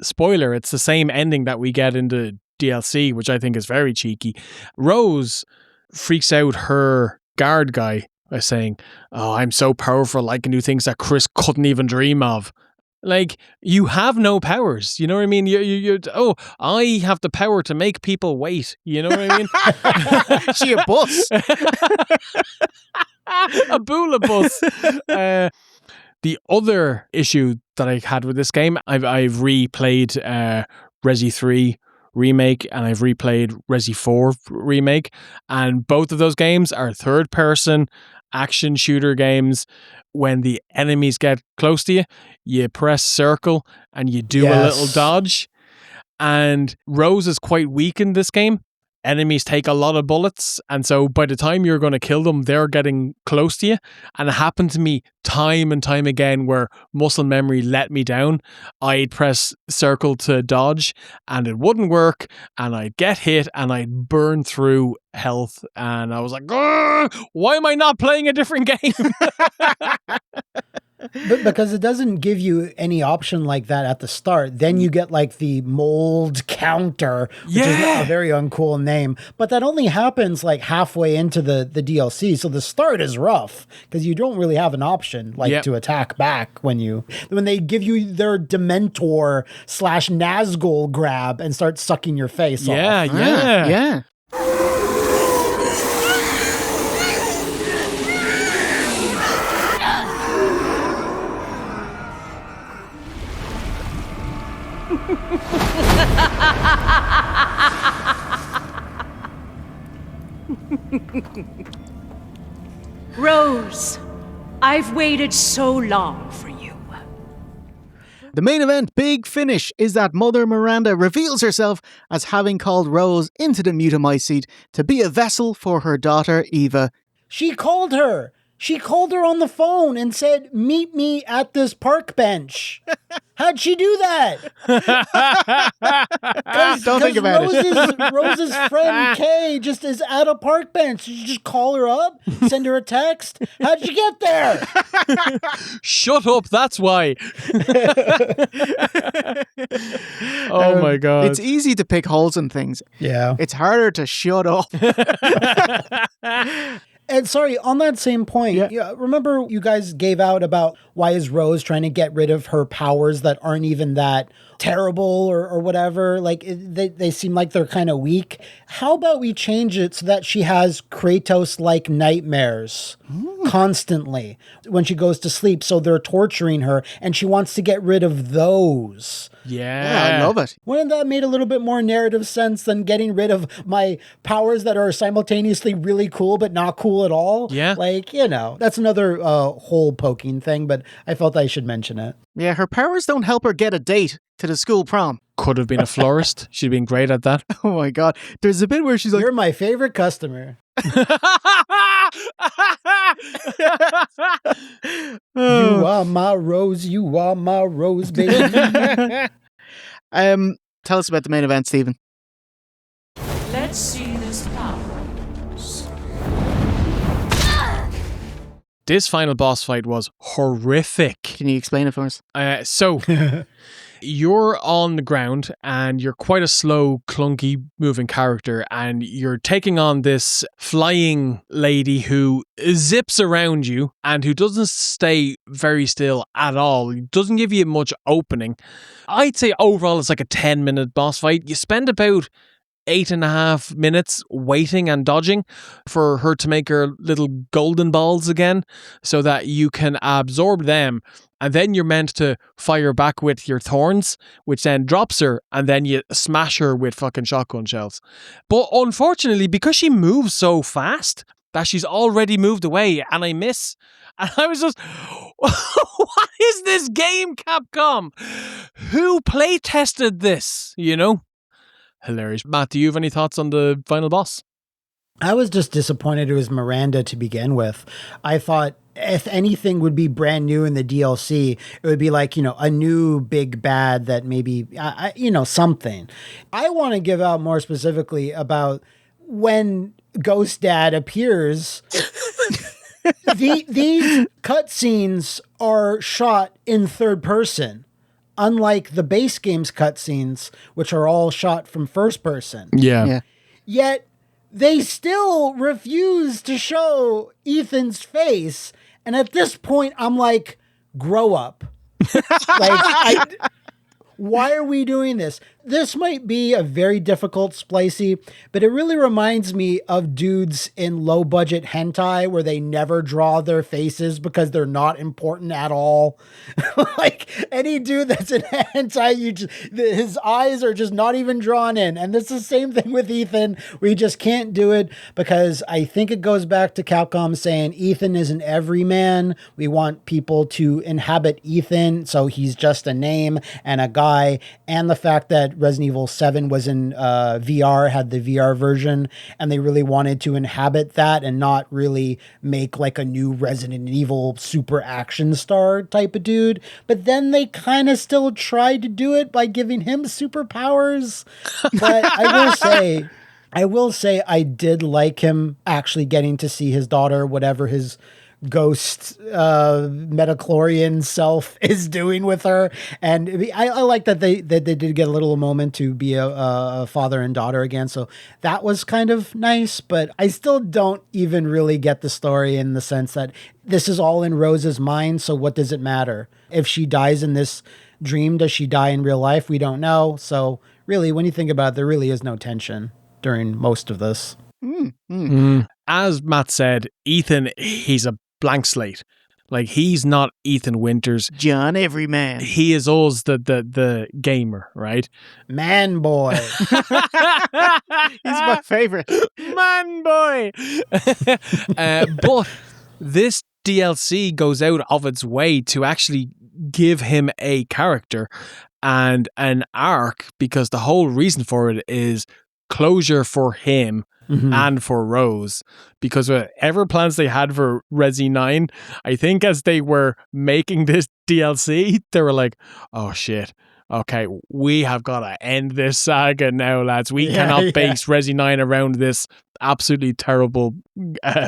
spoiler, it's the same ending that we get in the DLC, which I think is very cheeky. Rose freaks out her guard guy by saying, "Oh, I'm so powerful, I can do things that Chris couldn't even dream of." You have no powers, you know what I mean? I have the power to make people wait, you know what I mean? She a bus. A boola bus. The other issue that I had with this game, I've replayed Resi 3 Remake and I've replayed Resi 4 Remake, and both of those games are third-person action shooter games. When the enemies get close to you, you press circle and you do a little dodge. And Rose is quite weak in this game. enemies take a lot of bullets, and so by the time you're going to kill them, they're getting close to you. And it happened to me time and time again where muscle memory let me down. I'd press circle to dodge and it wouldn't work, and I'd get hit and I'd burn through health, and I was like, why am I not playing a different game? But because it doesn't give you any option like that at the start, then you get like the mold counter, which is a very uncool name. But that only happens like halfway into the DLC. So the start is rough because you don't really have an option like to attack back when they give you their Dementor / Nazgul grab and start sucking your face off. Yeah. Rose, I've waited so long for you. The main event big finish is that Mother Miranda reveals herself as having called Rose into the Mutamycete to be a vessel for her daughter Eva. She called her. She called her on the phone and said, "Meet me at this park bench." How'd she do that? Don't think about it. Rose's friend Kay just is at a park bench. You just call her up, send her a text. How'd you get there? Shut up, that's why. Oh my God. It's easy to pick holes in things. Yeah. It's harder to shut up. And sorry, on that same point, remember you guys gave out about why is Rose trying to get rid of her powers that aren't even that terrible or whatever? Like, they seem like they're kind of weak. How about we change it so that she has Kratos-like nightmares constantly when she goes to sleep, so they're torturing her, and she wants to get rid of those. Yeah, I love it. Wouldn't that make a little bit more narrative sense than getting rid of my powers that are simultaneously really cool but not cool at all? Yeah. Like, that's another hole poking thing, but I felt I should mention it. Yeah, her powers don't help her get a date to the school prom. Could have been a florist. She'd been great at that. Oh my God. There's a bit where she's like, "You're my favorite customer." You are my rose, you are my rose, baby. Tell us about the main event, Stephen. Let's see this powers. This final boss fight was horrific. Can you explain it for us? So you're on the ground and you're quite a slow, clunky moving character, and you're taking on this flying lady who zips around you and who doesn't stay very still at all. Doesn't give you much opening. I'd say overall it's like a 10-minute boss fight. You spend about 8.5 minutes waiting and dodging for her to make her little golden balls again so that you can absorb them, and then you're meant to fire back with your thorns, which then drops her, and then you smash her with fucking shotgun shells. But unfortunately, because she moves so fast that she's already moved away and I miss, and I was just, what is this game, Capcom? Who play tested this, Hilarious. Matt, do you have any thoughts on the final boss? I was just disappointed it was Miranda to begin with. I thought if anything would be brand new in the DLC, it would be like, a new big bad that maybe, something. I want to give out more specifically about when Ghost Dad appears. These cutscenes are shot in third person, unlike the base game's cutscenes, which are all shot from first person. Yeah. Yet they still refuse to show Ethan's face. And at this point, I'm like, grow up. Why are we doing this? This might be a very difficult splicey, but it really reminds me of dudes in low budget hentai where they never draw their faces because they're not important at all. Like any dude that's in hentai, his eyes are just not even drawn in. And it's the same thing with Ethan. We just can't do it because I think it goes back to Capcom saying Ethan is an everyman. We want people to inhabit Ethan, so he's just a name and a guy. And the fact that that Resident Evil 7 was in VR, had the VR version, and they really wanted to inhabit that and not really make like a new Resident Evil super action star type of dude. But then they kind of still tried to do it by giving him superpowers. But I will say I did like him actually getting to see his daughter, whatever his ghost metachlorian self is doing with her. And I like that they did get a little moment to be a father and daughter again. So that was kind of nice, but I still don't even really get the story in the sense that this is all in Rose's mind. So what does it matter? If she dies in this dream, does she die in real life? We don't know. So really, when you think about it, there really is no tension during most of this. As Matt said, Ethan, he's a blank slate. Like, he's not Ethan Winters. John Everyman. He is us, the gamer, right? Man boy. He's my favorite. Man boy. But this DLC goes out of its way to actually give him a character and an arc, because the whole reason for it is closure for him and for Rose, because whatever plans they had for Resi 9, I think as they were making this DLC, they were like, oh shit, okay, we have got to end this saga now, lads. We cannot base Resi 9 around this absolutely terrible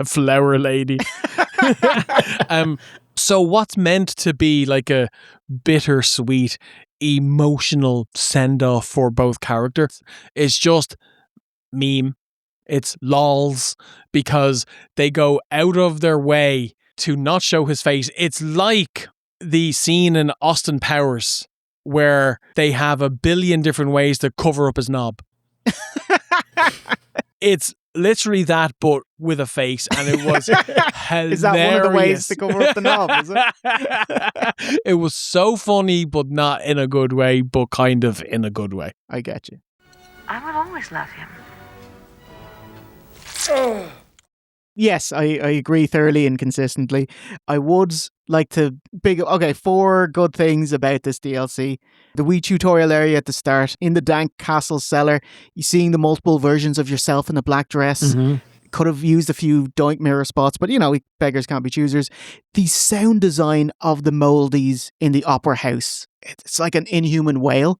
flower lady. So what's meant to be like a bittersweet, emotional send-off for both characters is just meme. It's lols, because they go out of their way to not show his face. It's like the scene in Austin Powers where they have a billion different ways to cover up his knob. It's literally that, but with a face, and it was hilarious. Is that one of the ways to cover up the knob, is it? It was so funny, but not in a good way, but kind of in a good way. I get you. I will always love him. Yes, I agree thoroughly and consistently. I would like to four good things about this DLC. The wee tutorial area at the start, in the dank castle cellar, you seeing the multiple versions of yourself in a black dress. Could have used a few doink mirror spots, but beggars can't be choosers. The sound design of the moldies in the opera house, it's like an inhuman wail.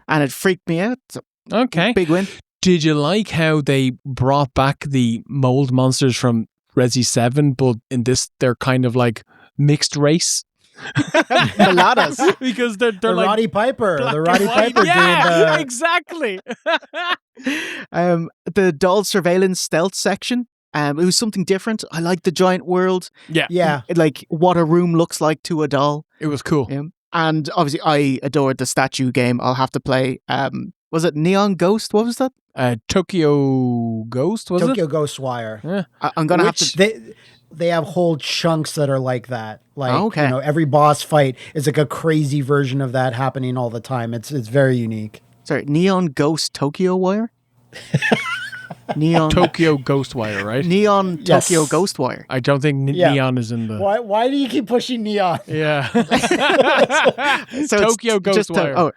And it freaked me out. So okay. Big win. Did you like how they brought back the mold monsters from Resi 7, but in this, they're kind of like mixed race? Mulattoes. Because they're the like Roddy Piper. The Roddy white. Piper. Yeah, exactly. The dull surveillance stealth section. It was something different. I like the giant world. Yeah. Like what a room looks like to a doll. It was cool. And obviously, I adored the statue game. I'll have to play. Was it Neon Ghost? What was that? Tokyo Ghost, was Tokyo it? Ghostwire. Yeah. I'm going to have to... They have whole chunks that are like that. Like, every boss fight is like a crazy version of that happening all the time. It's very unique. Sorry, Neon Ghost Tokyo Wire? Neon Tokyo Ghostwire, right? Neon Tokyo Ghostwire. I don't think Neon is in the... Why do you keep pushing Neon? Yeah. So Tokyo Ghostwire.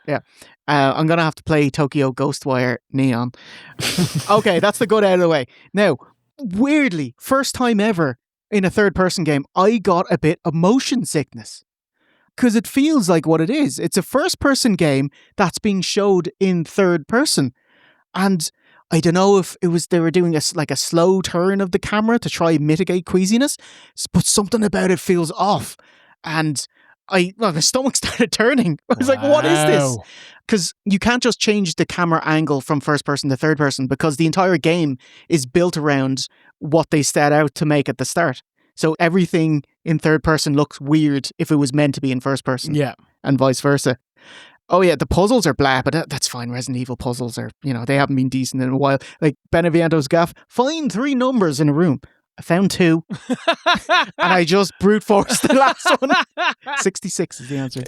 I'm going to have to play Tokyo Ghostwire Neon. Okay, that's the good out of the way. Now, weirdly, first time ever in a third-person game, I got a bit of motion sickness. Because it feels like what it is. It's a first-person game that's being showed in third person. And I don't know if it was they were doing a slow turn of the camera to try and mitigate queasiness, but something about it feels off. And my stomach started turning. I was like, what is this? Because you can't just change the camera angle from first person to third person, because the entire game is built around what they set out to make at the start. So everything in third person looks weird if it was meant to be in first person. Yeah. And vice versa. Oh yeah, the puzzles are blah, but that's fine. Resident Evil puzzles are, they haven't been decent in a while. Like Beneviento's gaff, find 3 numbers in a room. I found 2. And I just brute forced the last one. 66 is the answer.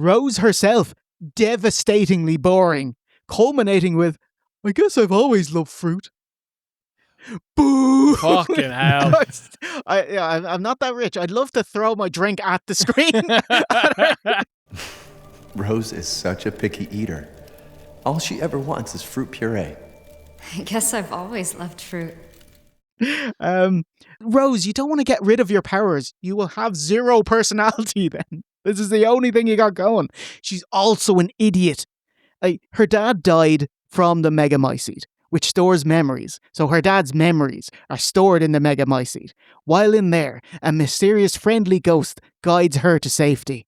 Rose herself, devastatingly boring, culminating with, I guess I've always loved fruit. Boo! Fucking hell. I'm not that rich. I'd love to throw my drink at the screen. Rose is such a picky eater. All she ever wants is fruit puree. I guess I've always loved fruit. Rose, you don't want to get rid of your powers. You will have zero personality then. This is the only thing you got going. She's also an idiot. Her dad died from the Megamycete, which stores memories. So her dad's memories are stored in the Megamycete. While in there, a mysterious friendly ghost guides her to safety.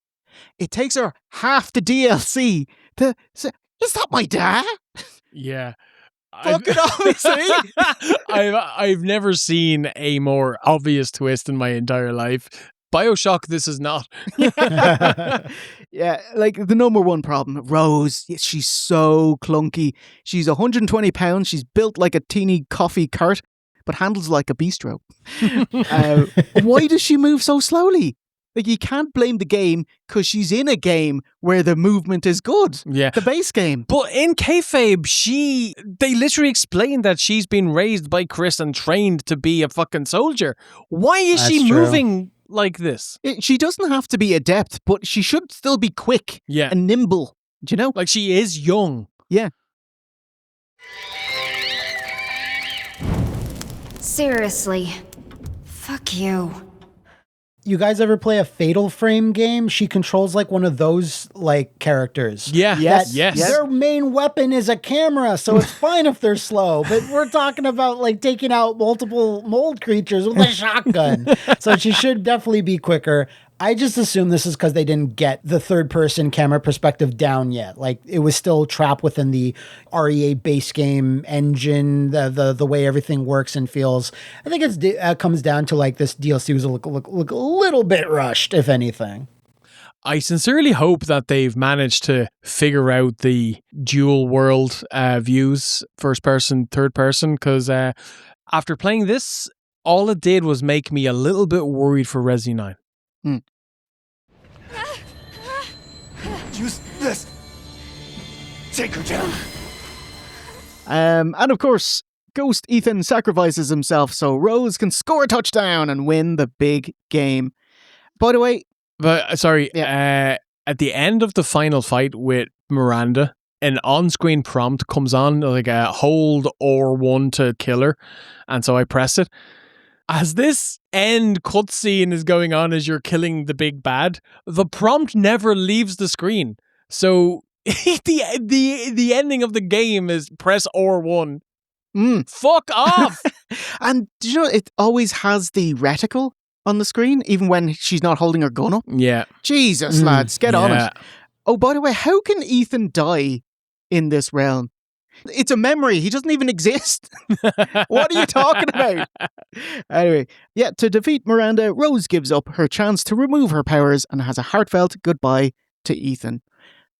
It takes her half the DLC to say, is that my dad? Yeah. Fucking obviously. I've never seen a more obvious twist in my entire life. BioShock, this is not. Yeah, like the number one problem, Rose, she's so clunky. She's 120 pounds. She's built like a teeny coffee cart, but handles like a bistro. Why does she move so slowly? Like, you can't blame the game because she's in a game where the movement is good. Yeah. The base game. But in Kayfabe, they literally explain that she's been raised by Chris and trained to be a fucking soldier. Why is she moving like this? She doesn't have to be adept, but she should still be quick and nimble. Do you know? Like, she is young. Yeah. Seriously. Fuck you. You guys ever play a Fatal Frame game? She controls like one of those like characters. Yeah. Yes. Yes. Their main weapon is a camera, so it's fine if they're slow. But we're talking about like taking out multiple mold creatures with a shotgun. So she should definitely be quicker. I just assume this is because they didn't get the third-person camera perspective down yet. Like, it was still trapped within the RE8 base game engine, the way everything works and feels. I think it comes down to, like, this DLC was look a little bit rushed, if anything. I sincerely hope that they've managed to figure out the dual world views, first person, third person, because after playing this, all it did was make me a little bit worried for Resi 9. Use this. Take her down. And of course, Ghost Ethan sacrifices himself so Rose can score a touchdown and win the big game. By the way, at the end of the final fight with Miranda, an on-screen prompt comes on, like a hold or one to kill her, and so I press it. As this end cutscene is going on as you're killing the big bad, the prompt never leaves the screen. So the ending of the game is press R1. Fuck off! And do you know, it always has the reticle on the screen, even when she's not holding her gun up. Yeah. Jesus, lads, get on it. Oh, by the way, how can Ethan die in this realm? It's a memory. He doesn't even exist. What are you talking about? Anyway, to defeat Miranda, Rose gives up her chance to remove her powers and has a heartfelt goodbye to Ethan.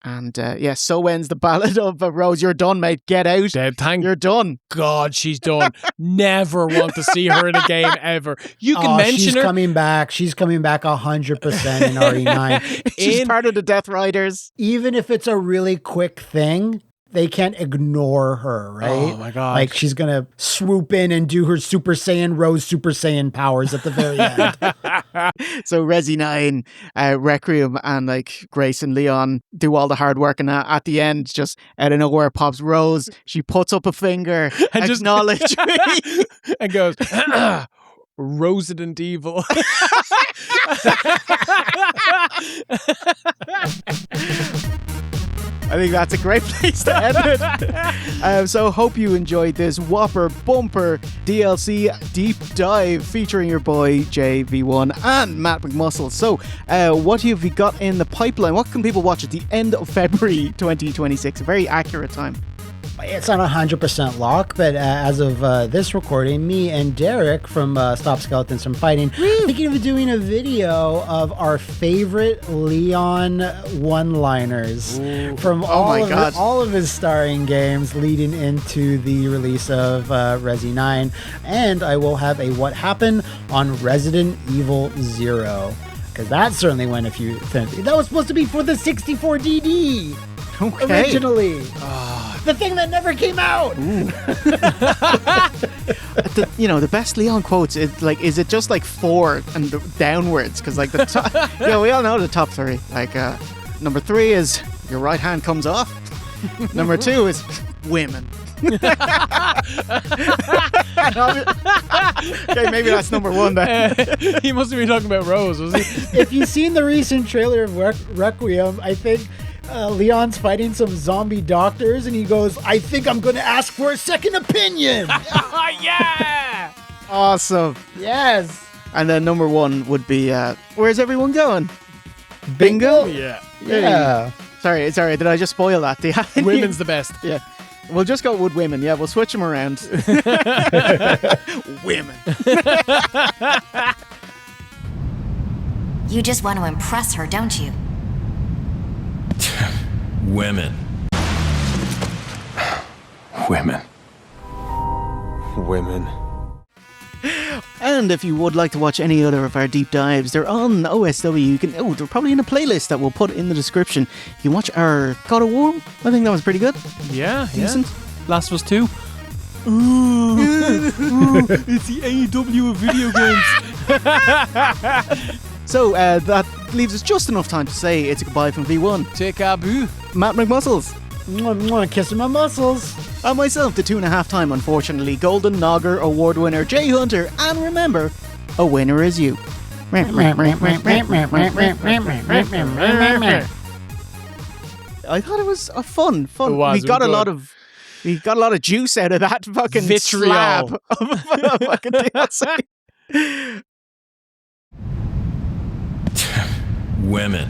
And so ends the ballad of Rose. You're done, mate. Get out. You're done. God, she's done. Never want to see her in a game ever. You can mention she's her. Coming back. She's coming back 100% in RE9. She's part of the Death Riders. Even if it's a really quick thing, they can't ignore her, right? Oh my God. Like, she's going to swoop in and do her Super Saiyan Rose Super Saiyan powers at the very end. So Resi 9, Requiem, and like Grace and Leon do all the hard work, and at the end, just out of nowhere pops Rose. She puts up a finger and just acknowledge me. And goes, Resident Evil. I think that's a great place to end it. So hope you enjoyed this whopper bumper DLC deep dive featuring your boy JV1 and Matt McMuscles. So what have you got in the pipeline? What can people watch at the end of February 2026? A very accurate time. It's not 100% lock, but as of this recording, me and Derek from Stop Skeletons from Fighting thinking of doing a video of our favorite Leon one-liners from all of his starring games leading into the release of Resi 9. And I will have a What Happened on Resident Evil 0. Because that certainly went a few thin. That was supposed to be for the 64DD. Okay. Originally. The thing that never came out. The best Leon quotes, is it just like 4 and downwards? Because like the top, we all know the top 3. Like number 3 is your right hand comes off. Number 2 is women. Okay, maybe that's number 1 then. He must have been talking about Rose, was he? If you've seen the recent trailer of Requiem, I think Leon's fighting some zombie doctors and he goes, I think I'm going to ask for a second opinion. Yeah! Awesome. Yes. And then number 1 would be, where's everyone going? Bingo? Yeah. Yeah. Sorry, did I just spoil that? Women's the best. Yeah. We'll just go with women. Yeah, we'll switch them around. Women. You just want to impress her, don't you? Women. Women. And if you would like to watch any other of our deep dives, they're on OSW. They're probably in a playlist that we'll put in the description. You can watch our God of War. I think that was pretty good. Yeah, decent. Last of Us 2. It's the AEW of video games. So that leaves us just enough time to say it's a goodbye from V1. Take a boo. Matt McMuscles. I'm kissing my muscles. And myself, the 2.5-time, unfortunately, Golden Nogger Award winner Jay Hunter. And remember, a winner is you. I thought it was fun. We got a lot of juice out of that fucking vitriol. slab of fucking DLC. Women.